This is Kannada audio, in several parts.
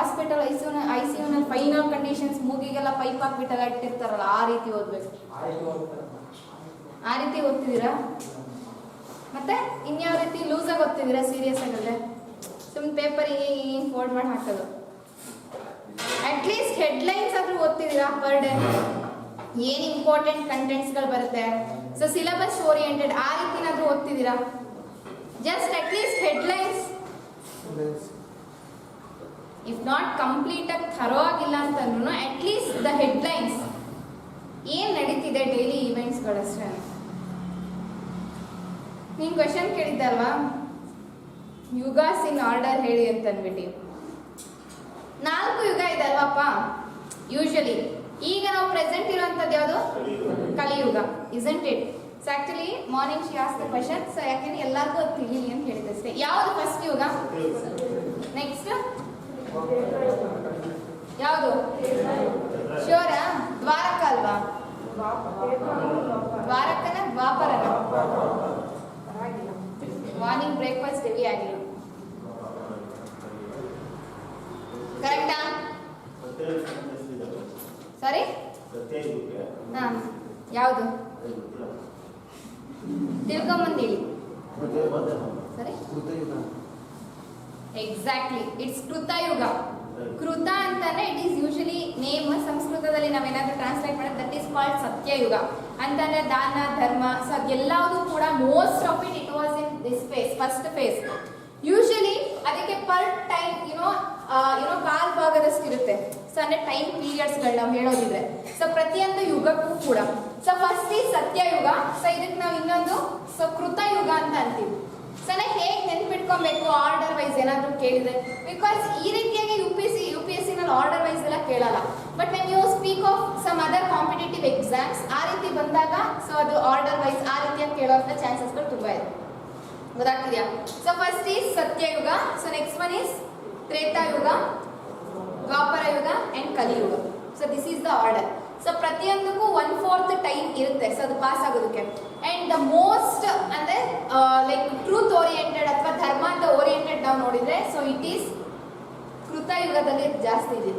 ಹಾಸ್ಪಿಟಲ್ ಐಸಿಯುನಲ್ಲಿ ಫೈನಲ್ ಕಂಡೀಷನ್ಸ್ ಮೂಗಿಗೆಲ್ಲ ಪೈಪ್ ಹಾಕ್ಬಿಟ್ಟೆಲ್ಲ ಇಟ್ಟಿರ್ತಾರಲ್ಲ ಆ ರೀತಿ ಓದ್ಬೇಕು. ಆ ರೀತಿ ಓದ್ತಿದ್ದೀರಾ? ಮತ್ತೆ ಇನ್ಯಾವ ರೀತಿ ಲೂಸಾಗಿ ಓದ್ತಿದ್ದೀರಾ? ಸೀರಿಯಸ್ ಆಗಿದ್ರೆ ಸುಮ್ಮನೆ ಪೇಪರಿಗೆ ಫೋಲ್ಡ್ ಮಾಡಿ ಹಾಕೋದು. ಅಟ್ಲೀಸ್ಟ್ ಹೆಡ್ಲೈನ್ಸ್ ಆದ್ರೂ ಓದ್ತಿದ್ದೀರಾ ಪರ್ ಡೇ? ಏನು ಇಂಪಾರ್ಟೆಂಟ್ ಕಂಟೆಂಟ್ಸ್ಗಳು ಬರುತ್ತೆ, ಸೊ ಸಿಲೆಬಸ್ ಓರಿಯೆಂಟೆಡ್ ಆ ರೀತಿನಾದ್ರೂ ಓದ್ತಿದ್ದೀರಾ? Just at least headlines, if not complete ಆಗಿ ಥರೋ ಆಗಿಲ್ಲ ಅಂತಂದ್ರೂ ಅಟ್ಲೀಸ್ಟ್ ದ ಹೆಡ್ಲೈನ್ಸ್ ಏನು ನಡೀತಿದೆ ಡೈಲಿ ಈವೆಂಟ್ಸ್ಗಳಷ್ಟೇ. ನೀನು ಕ್ವೆಶನ್ ಕೇಳಿದ್ದಲ್ವಾ ಯುಗಾಸ್ ಇನ್ ಆರ್ಡರ್ ಹೇಳಿ ಅಂತ ಅಂದ್ಬಿಟ್ಟು. 4 ಯುಗ ಇದೆ ಅಲ್ವಪ್ಪ ಯೂಶಲಿ. ಈಗ ನಾವು ಪ್ರೆಸೆಂಟ್ ಇರುವಂಥದ್ದು ಯಾವುದು? ಕಲಿಯುಗ, isn't it? So actually morning she ask the question, so ಯಾಕೆಂದ್ರೆ ಎಲ್ಲರಿಗೂ ಅದು ತಿಳಿಲಿ ಅಂತ ಹೇಳಿದೆ ಅಷ್ಟೇ. ಯಾವುದು ಫಸ್ಟ್ ಯುಗ? ನೆಕ್ಸ್ಟ್ ಯಾವುದು? ಶೋರಾ? ದ್ವಾರಕ ಅಲ್ವಾ? ದ್ವಾರಕನ ದ್ವಾಪರನ? ಮಾರ್ನಿಂಗ್ ಬ್ರೇಕ್ಫಾಸ್ಟ್ ಹೆವಿ ಆಗಿಲ್ಲ. ಕರೆಕ್ಟಾ? ಸಾರಿ ಹಾಂ ಯಾವುದು ತಿಳ್ಕೊಂಬಂದೇಳಿ? ಸರಿ ಎಕ್ಸಾಕ್ಟ್ಲಿ, ಇಟ್ಸ್ ಕೃತಯುಗ. ಕೃತ ಅಂತಾನೆ ಇಟ್ ಈಸ್ ಯೂಶಲಿ ನೇಮ್. ಸಂಸ್ಕೃತದಲ್ಲಿ ನಾವೇನಾದ್ರೂ ಟ್ರಾನ್ಸ್ಲೇಟ್ ಮಾಡಿದ್ರೆ ದಟ್ ಈಸ್ ಕಾಲ್ಡ್ ಸತ್ಯಯುಗ ಅಂತಂದ್ರೆ ದಾನ ಧರ್ಮ. ಸೊ ಅದೆಲ್ಲವೂ ಕೂಡ most of it was in this phase, first phase. Usually ಅದಕ್ಕೆ ಪರ್ ಟೈಮ್ ಯುನೋ ಕಾಲ್ ಭಾಗದಷ್ಟು ಇರುತ್ತೆ. ಸೊ ಅಂದ್ರೆ ಟೈಮ್ ಪೀರಿಯಡ್ಸ್ಗಳು ನಾವು ಹೇಳೋದಿದ್ರೆ, ಸೊ ಪ್ರತಿಯೊಂದು ಯುಗಕ್ಕೂ ಕೂಡ. ಸೊ ಫಸ್ಟ್ ಈ ಸತ್ಯಯುಗ, ಸೊ ಇದಕ್ಕೆ ನಾವು ಇನ್ನೊಂದು ಸೊ ಕೃತಯುಗ ಅಂತ ಅಂತೀವಿ. ಸೊ ಹೇಗೆ ನೆನ್ಪಿಟ್ಕೊಬೇಕು ಆರ್ಡರ್ ವೈಸ್ ಏನಾದರೂ ಕೇಳಿದ್ರೆ? ಬಿಕಾಸ್ ಈ ರೀತಿಯಾಗಿ ಯು ಪಿ ಎಸ್ ಸಿ ನಲ್ಲಿ ಆರ್ಡರ್ ವೈಸ್ ಎಲ್ಲ ಕೇಳಲ್ಲ. But when you speak of some other competitive exams ಆ ರೀತಿ ಬಂದಾಗ ಸೊ ಅದು ಆರ್ಡರ್ ವೈಸ್ ಆ ರೀತಿಯಾಗಿ ಕೇಳುವಂಥ ಚಾನ್ಸಸ್ಗಳು ತುಂಬ ಇದೆ. ಗೊತ್ತಾಗ್ತಿದೆಯಾ? So first is Satyayuga, so next one is Tretayuga, Dvapara yuga and Kaliyuga. So this is the order. So ಪ್ರತಿಯೊಂದಕ್ಕೂ 1/4 ಟೈಮ್ ಇರುತ್ತೆ ಸೊ ಅದು ಪಾಸ್ ಆಗೋದಕ್ಕೆ. ಅಂಡ್ ದ ಮೋಸ್ಟ್ ಅಂದ್ರೆ ಲೈಕ್ ಟ್ರೂತ್ ಓರಿಯೆಂಟೆಡ್ ಅಥವಾ ಧರ್ಮಾಂಧ ಓರಿಯೆಂಟೆಡ್ ನಾವು ನೋಡಿದ್ರೆ ಸೊ ಇಟ್ ಈಸ್ ಕೃತಯುಗದಲ್ಲಿ ಜಾಸ್ತಿ ಇದೆ.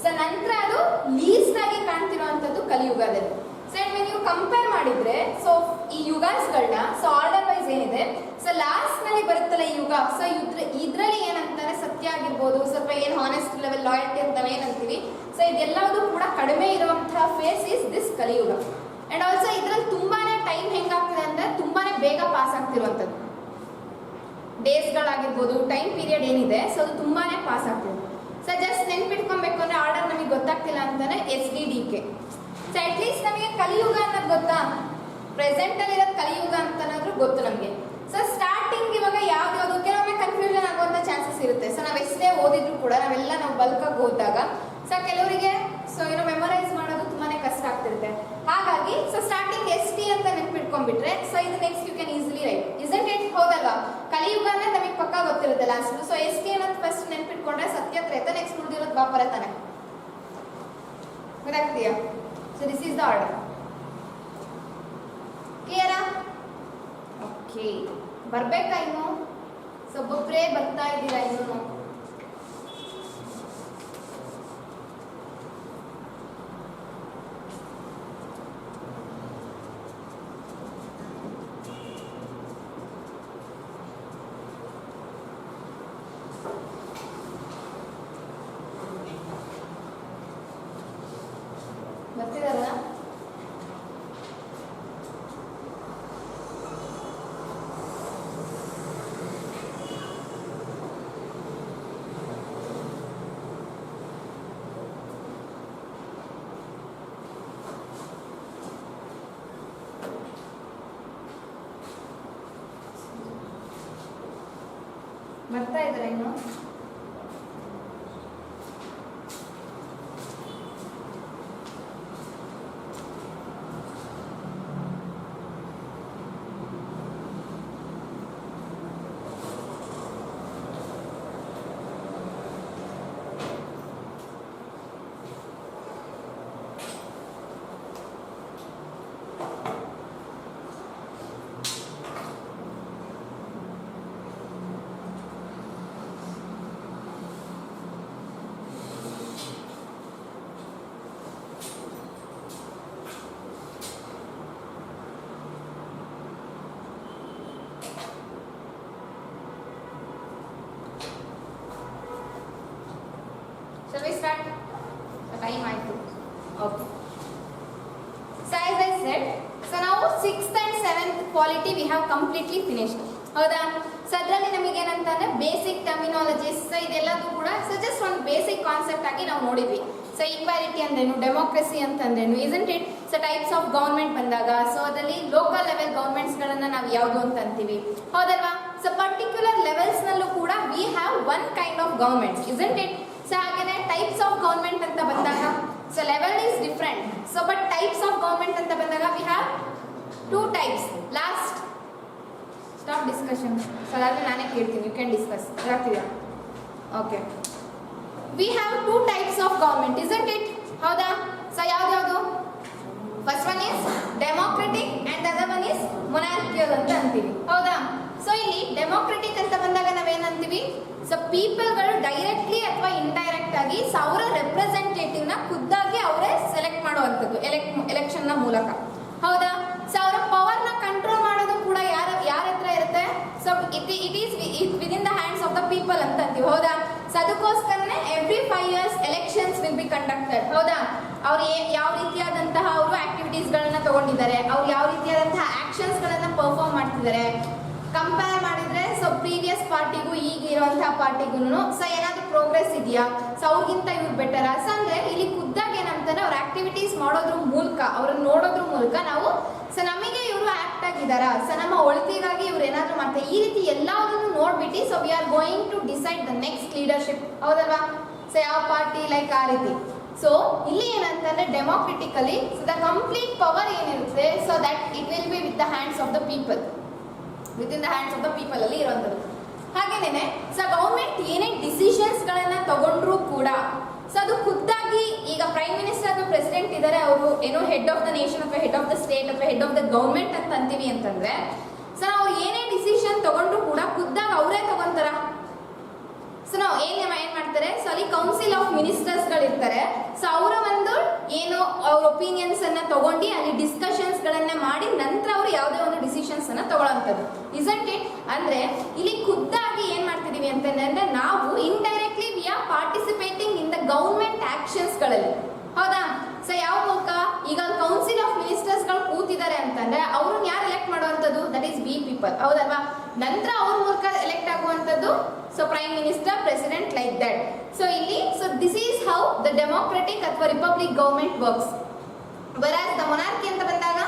ಸೊ ನಂತರ ಅದು ಲೀಸ್ಟ್ ಆಗಿ ಕಾಣ್ತಿರುವಂಥದ್ದು ಕಲಿಯುಗದಲ್ಲಿ. ಸೊ ನೀವು ಕಂಪೇರ್ ಮಾಡಿದ್ರೆ ಸೊ ಈ ಯುಗಾಸ್ಗಳನ್ನ ಸೊ ಆರ್ಡರ್ ವೈಸ್ ಏನಿದೆ, ಸೊ ಲಾಸ್ಟ್ ನಲ್ಲಿ ಬರುತ್ತಲ್ಲ ಈ ಯುಗ, ಸೊ ಇದ್ರಲ್ಲಿ ಏನಂತಾರೆ ಸತ್ಯ ಆಗಿರ್ಬೋದು, ಸ್ವಲ್ಪ ಏನು ಹಾನೆಸ್ಟ್ ಲೆವೆಲ್ ಲಾಯಲ್ಟಿ ಅಂತ ಏನಂತೀವಿ, ಸೊ ಇದೆಲ್ಲವೂ ಕೂಡ ಕಡಿಮೆ ಇರುವಂತಹ ಫೇಸ್ ಇಸ್ ದಿಸ್ ಕಲಿಯುಗ. ಅಂಡ್ ಆಲ್ಸೋ ಇದ್ರಲ್ಲಿ ತುಂಬಾನೇ ಟೈಮ್ ಹೆಂಗಾಗ್ತದೆ ಅಂದ್ರೆ ತುಂಬಾನೇ ಬೇಗ ಪಾಸ್ ಆಗ್ತಿರುವಂಥದ್ದು. ಡೇಸ್ಗಳಾಗಿರ್ಬೋದು, ಟೈಮ್ ಪೀರಿಯಡ್ ಏನಿದೆ ಸೊ ಅದು ತುಂಬಾನೇ ಪಾಸ್ ಆಗ್ತದೆ. ಸೊ ಜಸ್ಟ್ ನೆನ್ಪಿಟ್ಕೊಬೇಕು ಅಂದ್ರೆ ಆರ್ಡರ್ ನಮಗೆ ಗೊತ್ತಾಗ್ತಿಲ್ಲ ಅಂತಾನೆ SDDK. ಸೊ ಅಟ್ಲೀಸ್ಟ್ ನಮಗೆ ಕಲಿಯುಗ ಅನ್ನೋದು ಗೊತ್ತಾ? ಪ್ರೆಸೆಂಟ್ ಅಲ್ಲಿ ಇರೋದು ಕಲಿಯುಗ ಅಂತನಾದ್ರೂ ಗೊತ್ತು ನಮಗೆ. ಸೊ ಸ್ಟಾರ್ಟಿಂಗ್ ಇವಾಗ ಯಾವ್ದು ಕೆಲವೊಮ್ಮೆ ಕನ್ಫ್ಯೂಷನ್ ಆಗುವಂತ ಚಾನ್ಸಸ್ ಇರುತ್ತೆ. ಸೊ ನಾವು ಎಷ್ಟೇ ಓದಿದ್ರು ಕೂಡ ನಾವು ಬಲ್ಕಾಗಿ ಓದಿದಾಗ ಸೊ ಕೆಲವರಿಗೆ ಸೊ ಮೆಮೊರೈಸ್ ಮಾಡೋದು ತುಂಬಾನೇ ಕಷ್ಟ ಆಗ್ತಿರುತ್ತೆ. ಹಾಗಾಗಿ ಸೊ ಸ್ಟಾರ್ಟಿಂಗ್ ST ಅಂತ ನೆನ್ಪಿಟ್ಕೊಂಡ್ಬಿಟ್ರೆ ಸೊ ಇದು next you can easily write. Isn't it? ಹೌದಲ್ವಾ? ಕಲಿಯುಗ ಅಂದ್ರೆ ನಮಗೆ ಪಕ್ಕ ಗೊತ್ತಿರುತ್ತೆ ಲಾಸ್ಟ್. ಸೊ ST ಅನ್ನೋದು ಫಸ್ಟ್ ನೆನ್ಪಿಟ್ಕೊಂಡ್ರೆ ಸತ್ಯ ತ್ರೇತ, ನೆಕ್ಸ್ಟ್ ಉಳಿದಿರೋದು ದ್ವಾಪರ ತಾನೆ. ಗೊತ್ತಾಗ್ತೀಯಾ? So this is the order. ಕ್ಲಿಯರಾ? ಓಕೆ, ಬರ್ಬೇಕಾ ಇನ್ನು? ಸೊ ಒಬ್ಬೊಬ್ಬರೇ ಬರ್ತಾ ಇದ್ದೀರಾ ಇನ್ನು? ಬರ್ತಿದಾರಲ್ಲ? ಬರ್ತಾ ಇದಾರೆ ಇನ್ನು? ಟೈಮ್ ಆಯಿತು. Okay, so as I said, so ನಾವು 6th and 7th polity we have completely finished. ಹೌದಾ? ಸೊ ಅದರಲ್ಲಿ ನಮಗೆ ಏನಂತಂದ್ರೆ ಬೇಸಿಕ್ ಟರ್ಮಿನಾಲಜೀಸ್ ಇದೆಲ್ಲದೂ ಕೂಡ ಸೊ ಜಸ್ಟ್ ಒಂದು ಬೇಸಿಕ್ ಕಾನ್ಸೆಪ್ಟ್ ಆಗಿ ನಾವು ನೋಡಿದ್ವಿ. ಸೊ ಈಕ್ವಾಲಿಟಿ ಅಂದ್ರೇನು, ಡೆಮೋಕ್ರಸಿ ಅಂತಂದ್ರೇನು, isn't it? So types of government ಬಂದಾಗ ಸೊ ಅದರಲ್ಲಿ ಲೋಕಲ್ ಲೆವೆಲ್ ಗೌರ್ಮೆಂಟ್ಸ್ಗಳನ್ನು ನಾವು ಯಾವುದು ಅಂತ ಅಂತೀವಿ, ಹೌದಲ್ವಾ? ಸೊ ಪರ್ಟಿಕ್ಯುಲರ್ ಲೆವೆಲ್ಸ್ನಲ್ಲೂ ಕೂಡ we have one kind of government, isn't it? So ಹಾಗೇನೆ ಟೈಪ್ಸ್ ಆಫ್ ಗೌರ್ಮೆಂಟ್ ಅಂತ ಬಂದಾಗ so level is different. So but types of government ಅಂತ ಬಂದಾಗ we have 2 types. Last stop discussion. So ಅದಾದ್ಮೇಲೆ ನಾನೇ ಕೇಳ್ತೀನಿ, ಯು ಕ್ಯಾನ್ ಡಿಸ್ಕಸ್. ಆಗ್ತಿದೆಯಾ? Okay, we have 2 types of government, isn't it? ಹೌದಾ? ಸೊ ಯಾವ್ದು? First one is democratic and other one is monarchial ಅಂತ ಅಂತೀವಿ. ಹೌದಾ? ಸೊ ಇಲ್ಲಿ ಡೆಮೋಕ್ರೆಟಿಕ್ ಅಂತ ಬಂದಾಗ ನಾವೇನಂತೀವಿ? ಸೊ ಪೀಪಲ್ಗಳು ಡೈರೆಕ್ಟ್ಲಿ ಅಥವಾ ಇಂಡೈರೆಕ್ಟ್ ಆಗಿ ಅವರ ರೆಪ್ರೆಸೆಂಟೇಟಿವ್ನ ಖುದ್ದಾಗಿ ಅವರೇ ಸೆಲೆಕ್ಟ್ ಮಾಡುವಂಥದ್ದು ಎಲೆಕ್ಷನ್ನ ಮೂಲಕ. ಹೌದಾ? ಸೊ ಅವರ ಪವರ್ನ ಕಂಟ್ರೋಲ್ ಮಾಡೋದು ಕೂಡ ಯಾರ ಹತ್ರ ಇರುತ್ತೆ? So it is within the hands of the people ಅಂತ ಅಂತೀವಿ. ಹೌದಾ? ಸೊ ಅದಕ್ಕೋಸ್ಕರನೇ every 5 years elections will be conducted. ಹೌದಾ? ಅವ್ರು ಯಾವ ರೀತಿಯಾದಂತಹ ಅವರು ಆಕ್ಟಿವಿಟೀಸ್ಗಳನ್ನ ತಗೊಂಡಿದ್ದಾರೆ, ಅವ್ರು ಯಾವ ರೀತಿಯಾದಂತಹ ಆಕ್ಷನ್ಸ್ಗಳನ್ನ ಪರ್ಫಾರ್ಮ್ ಮಾಡ್ತಿದ್ದಾರೆ, ಕಂಪೇರ್ ಮಾಡಿದ್ರೆ ಸೊ ಪ್ರೀವಿಯಸ್ ಪಾರ್ಟಿಗೂ ಈಗ ಇರುವಂತಹ ಪಾರ್ಟಿಗೂ ಸೊ ಏನಾದರೂ ಪ್ರೋಗ್ರೆಸ್ ಇದೆಯಾ, ಸೊ ಅವ್ರಿಗಿಂತ ಇವ್ರು ಬೆಟರಾ? ಸೊ ಅಂದ್ರೆ ಇಲ್ಲಿ ಖುದ್ದಾಗಿ ಏನಂತಾರೆ, ಅವ್ರ ಆಕ್ಟಿವಿಟೀಸ್ ಮಾಡೋದ್ರ ಮೂಲಕ, ಅವ್ರನ್ನ ನೋಡೋದ್ರ ಮೂಲಕ ನಾವು ಸೊ ನಮಗೆ ಇವರು ಆಕ್ಟ್ ಆಗಿದಾರಾ, ಸೊ ನಮ್ಮ ಒಳಿತಿಗಾಗಿ ಇವ್ರು ಏನಾದರೂ ಮಾಡ್ತಾರೆ, ಈ ರೀತಿ ಎಲ್ಲದನ್ನು ನೋಡ್ಬಿಟ್ಟು so we are going to decide the next leadership. ಹೌದಲ್ವಾ? ಸೊ ಯಾವ ಪಾರ್ಟಿ ಲೈಕ್ ಆ ರೀತಿ. ಸೊ ಇಲ್ಲಿ ಏನಂತಂದ್ರೆ democratically so the complete power ಏನಿರುತ್ತೆ so that it will be with the hands of the people, within the hands of the people ಅಲ್ಲಿ ಇರುವಂಥದ್ದು. ಹಾಗೇನೆ ಸೊ ಗೌರ್ಮೆಂಟ್ ಏನೇ ಡಿಸಿಷನ್ಸ್ಗಳನ್ನ ತಗೊಂಡ್ರೂ ಕೂಡ ಸೊ ಅದು ಖುದ್ದಾಗಿ ಈಗ ಪ್ರೈಮ್ ಮಿನಿಸ್ಟರ್ ಅಥವಾ ಪ್ರೆಸಿಡೆಂಟ್ ಇದ್ದಾರೆ, ಅವರು ಏನೋ ಹೆಡ್ ಆಫ್ ದ ನೇಷನ್ ಅಥವಾ ಹೆಡ್ ಆಫ್ ದ ಸ್ಟೇಟ್ ಅಥವಾ ಹೆಡ್ ಆಫ್ ದ ಗೌರ್ಮೆಂಟ್ ಅಂತ ಅಂತೀವಿ ಅಂತಂದ್ರೆ ಸೊ ಅವ್ರು ಏನೇ ಡಿಸಿಷನ್ ತಗೊಂಡ್ರು ಕೂಡ ಖುದ್ದಾಗಿ ಅವರೇ ತಗೊಂತಾರ. ಸೊ ನಾವು ಏನ್ ಮಾಡ್ತಾರೆ, ಸೊ ಅಲ್ಲಿ ಕೌನ್ಸಿಲ್ ಆಫ್ ಮಿನಿಸ್ಟರ್ಸ್ಗಳು ಇರ್ತಾರೆ. ಸೊ ಅವರ ಒಂದು ಏನು ಅವ್ರ ಒಪಿನಿಯನ್ಸ್ ಅನ್ನ ತಗೊಂಡು ಅಲ್ಲಿ ಡಿಸ್ಕಷನ್ಸ್ ಗಳನ್ನ ಮಾಡಿ ನಂತರ ಅವರು ಯಾವುದೇ ಒಂದು ಡಿಸಿಷನ್ಸ್ ಅನ್ನ ತಗೊಳ್ಳೋಂಥದ್ದು, ಇಸಂಟ್ ಇಟ್? ಅಂದ್ರೆ ಇಲ್ಲಿ ಖುದ್ದಾಗಿ ಏನ್ ಮಾಡ್ತಿದೀವಿ ಅಂತಂದ್ರೆ ನಾವು indirectly we are participating in the government actions ಗಳಲ್ಲಿ. ಹೌದಾ? ಸೊ ಯಾವ ಮೂಲಕ? ಈಗ ಕೌನ್ಸಿಲ್ ಆಫ್ ಮಿನಿಸ್ಟರ್ಸ್ ಗಳು ಕೂತಿದ್ದಾರೆ ಅಂತಂದ್ರೆ ಅವ್ರನ್ನ ಯಾರು ಎಲೆಕ್ಟ್ ಮಾಡುವಂಥದ್ದು? That is we people. ಹೌದಲ್ವಾ? ನಂತರ ಅವ್ರ ಮೂಲಕ ಎಲೆಕ್ಟ್ ಆಗುವಂಥದ್ದು so prime minister, president, like that. So ಇಲ್ಲಿ so this is how the democratic ಅಥವಾ republic government works. Versus the monarchy ಅಂತ ಬಂದಾಗ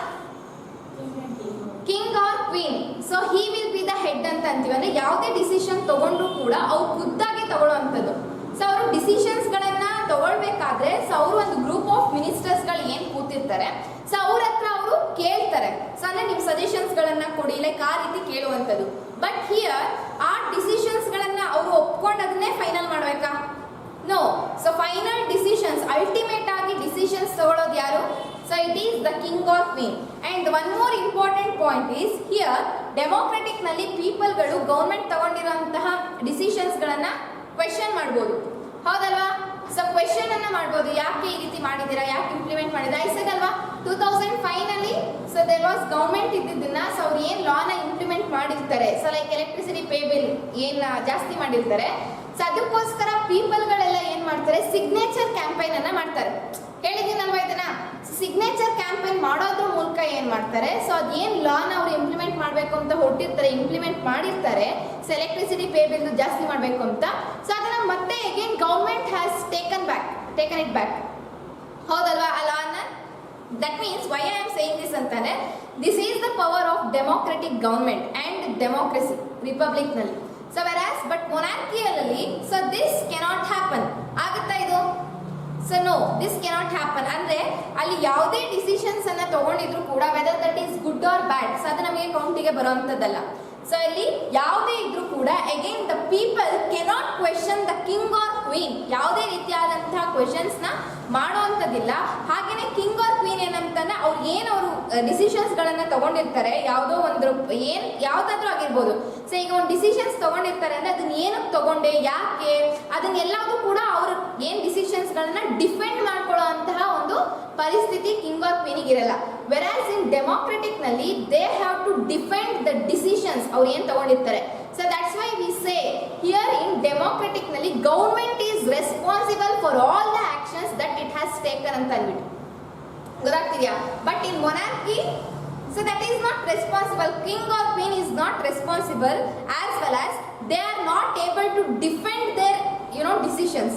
king or queen, so he will be the head ಅಂತ ಅಂತೀವಿ. ಅಂದ್ರೆ ಯಾವುದೇ ಡಿಸಿಷನ್ ತಗೊಂಡ್ರು ಕೂಡ ಅವ್ರು ಖುದ್ದಾಗಿ ತಗೊಳ್ಳುವಂಥದ್ದು. ಸೊ ಅವರು ಡಿಸಿಷನ್ಸ್ ಗಳನ್ನ ತಗೊಳ್ಬೇಕಾದ್ರೆ ಸೊ ಅವರು ಒಂದು ಗ್ರೂಪ್ ಆಫ್ ಮಿನಿಸ್ಟರ್ಸ್ ಗಳು ಏನ್ ಕೂತಿರ್ತಾರೆ ಸೊ ಅವ್ರ ಹತ್ರ ಅವರು ಕೇಳ್ತಾರೆ. ಸೊ ಅಂದ್ರೆ ನಿಮ್ ಸಜೆಷನ್ಸ್ ಗಳನ್ನ ಕೊಡಿ, ಲೈಕ್ ಆ ರೀತಿ ಕೇಳುವಂಥದ್ದು. ಬಟ್ ಹಿಯರ್ ಆ ಡಿಸಿಷನ್ಸ್ ಗಳನ್ನ ಅವರು ಒಪ್ಕೊಂಡು ಅದನ್ನೇ ಫೈನಲ್ ಮಾಡ್ಬೇಕಾ? No. So final decisions, ultimate ಆಗಿ ಡಿಸಿಷನ್ಸ್ ತಗೊಳ್ಳೋದು ಯಾರು? So it is the king or queen. And one more important point is here democratic ನಲ್ಲಿ ಪೀಪಲ್ಗಳು ಗೌರ್ಮೆಂಟ್ ತಗೊಂಡಿರುವಂತಹ ಡಿಸಿಷನ್ಸ್ ಗಳನ್ನ ಕ್ವೆಶನ್ ಮಾಡ್ಬೋದು. ಹೌದಲ್ವಾ? ಸೊ ಕ್ವೆಶನ್ ಅನ್ನ ಮಾಡ್ಬೋದು, ಯಾಕೆ ಈ ರೀತಿ ಮಾಡಿದ್ದೀರಾ, ಯಾಕೆ ಇಂಪ್ಲಿಮೆಂಟ್ ಮಾಡಿದ್ರೆ ಐಸದಲ್ವಾ 2005 ನಲ್ಲಿ ಸೊ ದೇರ್ ವಾಸ್ ಗೌರ್ಮೆಂಟ್ ಇದ್ದಿದ್ದನ್ನ ಸೊ ಅವ್ರು ಏನ್ ಲಾನ ಇಂಪ್ಲಿಮೆಂಟ್ ಮಾಡಿರ್ತಾರೆ, so like electricity pay bill ಏನ್ ಜಾಸ್ತಿ ಮಾಡಿರ್ತಾರೆ. ಸೊ ಅದಕ್ಕೋಸ್ಕರ ಪೀಪಲ್ಗಳೆಲ್ಲ ಏನ್ ಮಾಡ್ತಾರೆ, ಸಿಗ್ನೇಚರ್ ಕ್ಯಾಂಪೈನ್ ಅನ್ನ ಮಾಡ್ತಾರೆ. ಹೇಳಿದ್ದೀನಲ್ವಾ ಇದನ್ನ? ಸಿಗ್ನೇಚರ್ ಕ್ಯಾಂಪೈನ್ ಮಾಡೋದ್ರ ಮೂಲಕ ಏನ್ ಮಾಡ್ತಾರೆ, ಸೊ ಅದೇನ್ ಲಾನ ಅವ್ರು ಇಂಪ್ಲಿಮೆಂಟ್ ಮಾಡಬೇಕು ಅಂತ ಹೊರಟಿರ್ತಾರೆ, ಇಂಪ್ಲಿಮೆಂಟ್ ಮಾಡಿರ್ತಾರೆ, ಸೊ ಎಲೆಕ್ಟ್ರಿಸಿಟಿ ಪೇ ಬಿಲ್ ಜಾಸ್ತಿ ಮಾಡಬೇಕು ಅಂತ. ಸೊ ಅದನ್ನ ಮತ್ತೆ again government has taken it back. ಹೌದಲ್ವಾ? ಆ ಲಾನ. That means why I am saying this ಅಂತಾನೆ, this is the power of democratic government and democracy republic ನಲ್ಲಿ. ಸೊ ವೆರಾಸ್ ಬಟ್ ಮೊನಾರ್ಕಿಯಲ್ಲಿ ಸೊ ದಿಸ್ ಕೆನಾಟ್ ಹ್ಯಾಪನ್. ಆಗುತ್ತಾ ಇದು? So no, this cannot happen. ಅಂದ್ರೆ ಅಲ್ಲಿ ಯಾವುದೇ ಡಿಸಿಷನ್ಸ್ ಅನ್ನ ತಗೊಂಡಿದ್ರು ಕೂಡ whether that is good or bad so ಅದು ನಮಗೆ ಕೌಂಟಿಗೆ ಬರುವಂತದ್ದಲ್ಲ. ಸೊ ಅಲ್ಲಿ ಯಾವುದೇ ಇದ್ರೂ ಕೂಡ again the people cannot question the king or queen. ಯಾವುದೇ ರೀತಿಯಾದಂತಹ ಕ್ವೆಶನ್ಸ್ ನ ಮಾಡುವಂಥದ್ದಿಲ್ಲ. ಹಾಗೇನೆ ಕಿಂಗ್ ಆರ್ ಕ್ವೀನ್ ಏನಂತಾನೆ ಅವ್ರು ಅವರು ಡಿಸಿಷನ್ಸ್ ಗಳನ್ನ ತಗೊಂಡಿರ್ತಾರೆ, ಯಾವುದೋ ಒಂದು ಯಾವ್ದಾದ್ರೂ ಆಗಿರ್ಬೋದು. ಸೊ ಈಗ ಒಂದು ಡಿಸಿಷನ್ಸ್ ತಗೊಂಡಿರ್ತಾರೆ ಅಂದ್ರೆ ಅದನ್ನ ಏನಕ್ಕೆ ತಗೊಂಡೆ, ಯಾಕೆ, ಅದನ್ನೆಲ್ಲದೂ ಕೂಡ ಅವ್ರು ಏನ್ ಡಿಸಿಷನ್ಸ್ ಗಳನ್ನ ಡಿಫೆಂಡ್ ಮಾಡ್ಕೊಳ್ಳೋ ಅಂತಹ ಒಂದು ಪರಿಸ್ಥಿತಿ ಕಿಂಗ್ ಆರ್ ಕ್ವೀನಿಗೆ ಇರಲ್ಲ. ವೆರಾಸ್ ಇನ್ ಡೆಮೋಕ್ರೆಟಿಕ್ ನಲ್ಲಿ they have to defend the decisions ಅವ್ರು ಏನ್ ತಗೊಂಡಿರ್ತಾರೆ. So that's why we say here in democratic ನಲ್ಲಿ government is responsible for all the actions that it has has taken ಅಂತ ಅಂದ್ಬಿಟ್ಟು ಗೊತ್ತಾಗ್ತಿದ್ಯಾ. But in monarchy so that is not responsible, king or queen is not responsible, as well as they are not able to defend their decisions.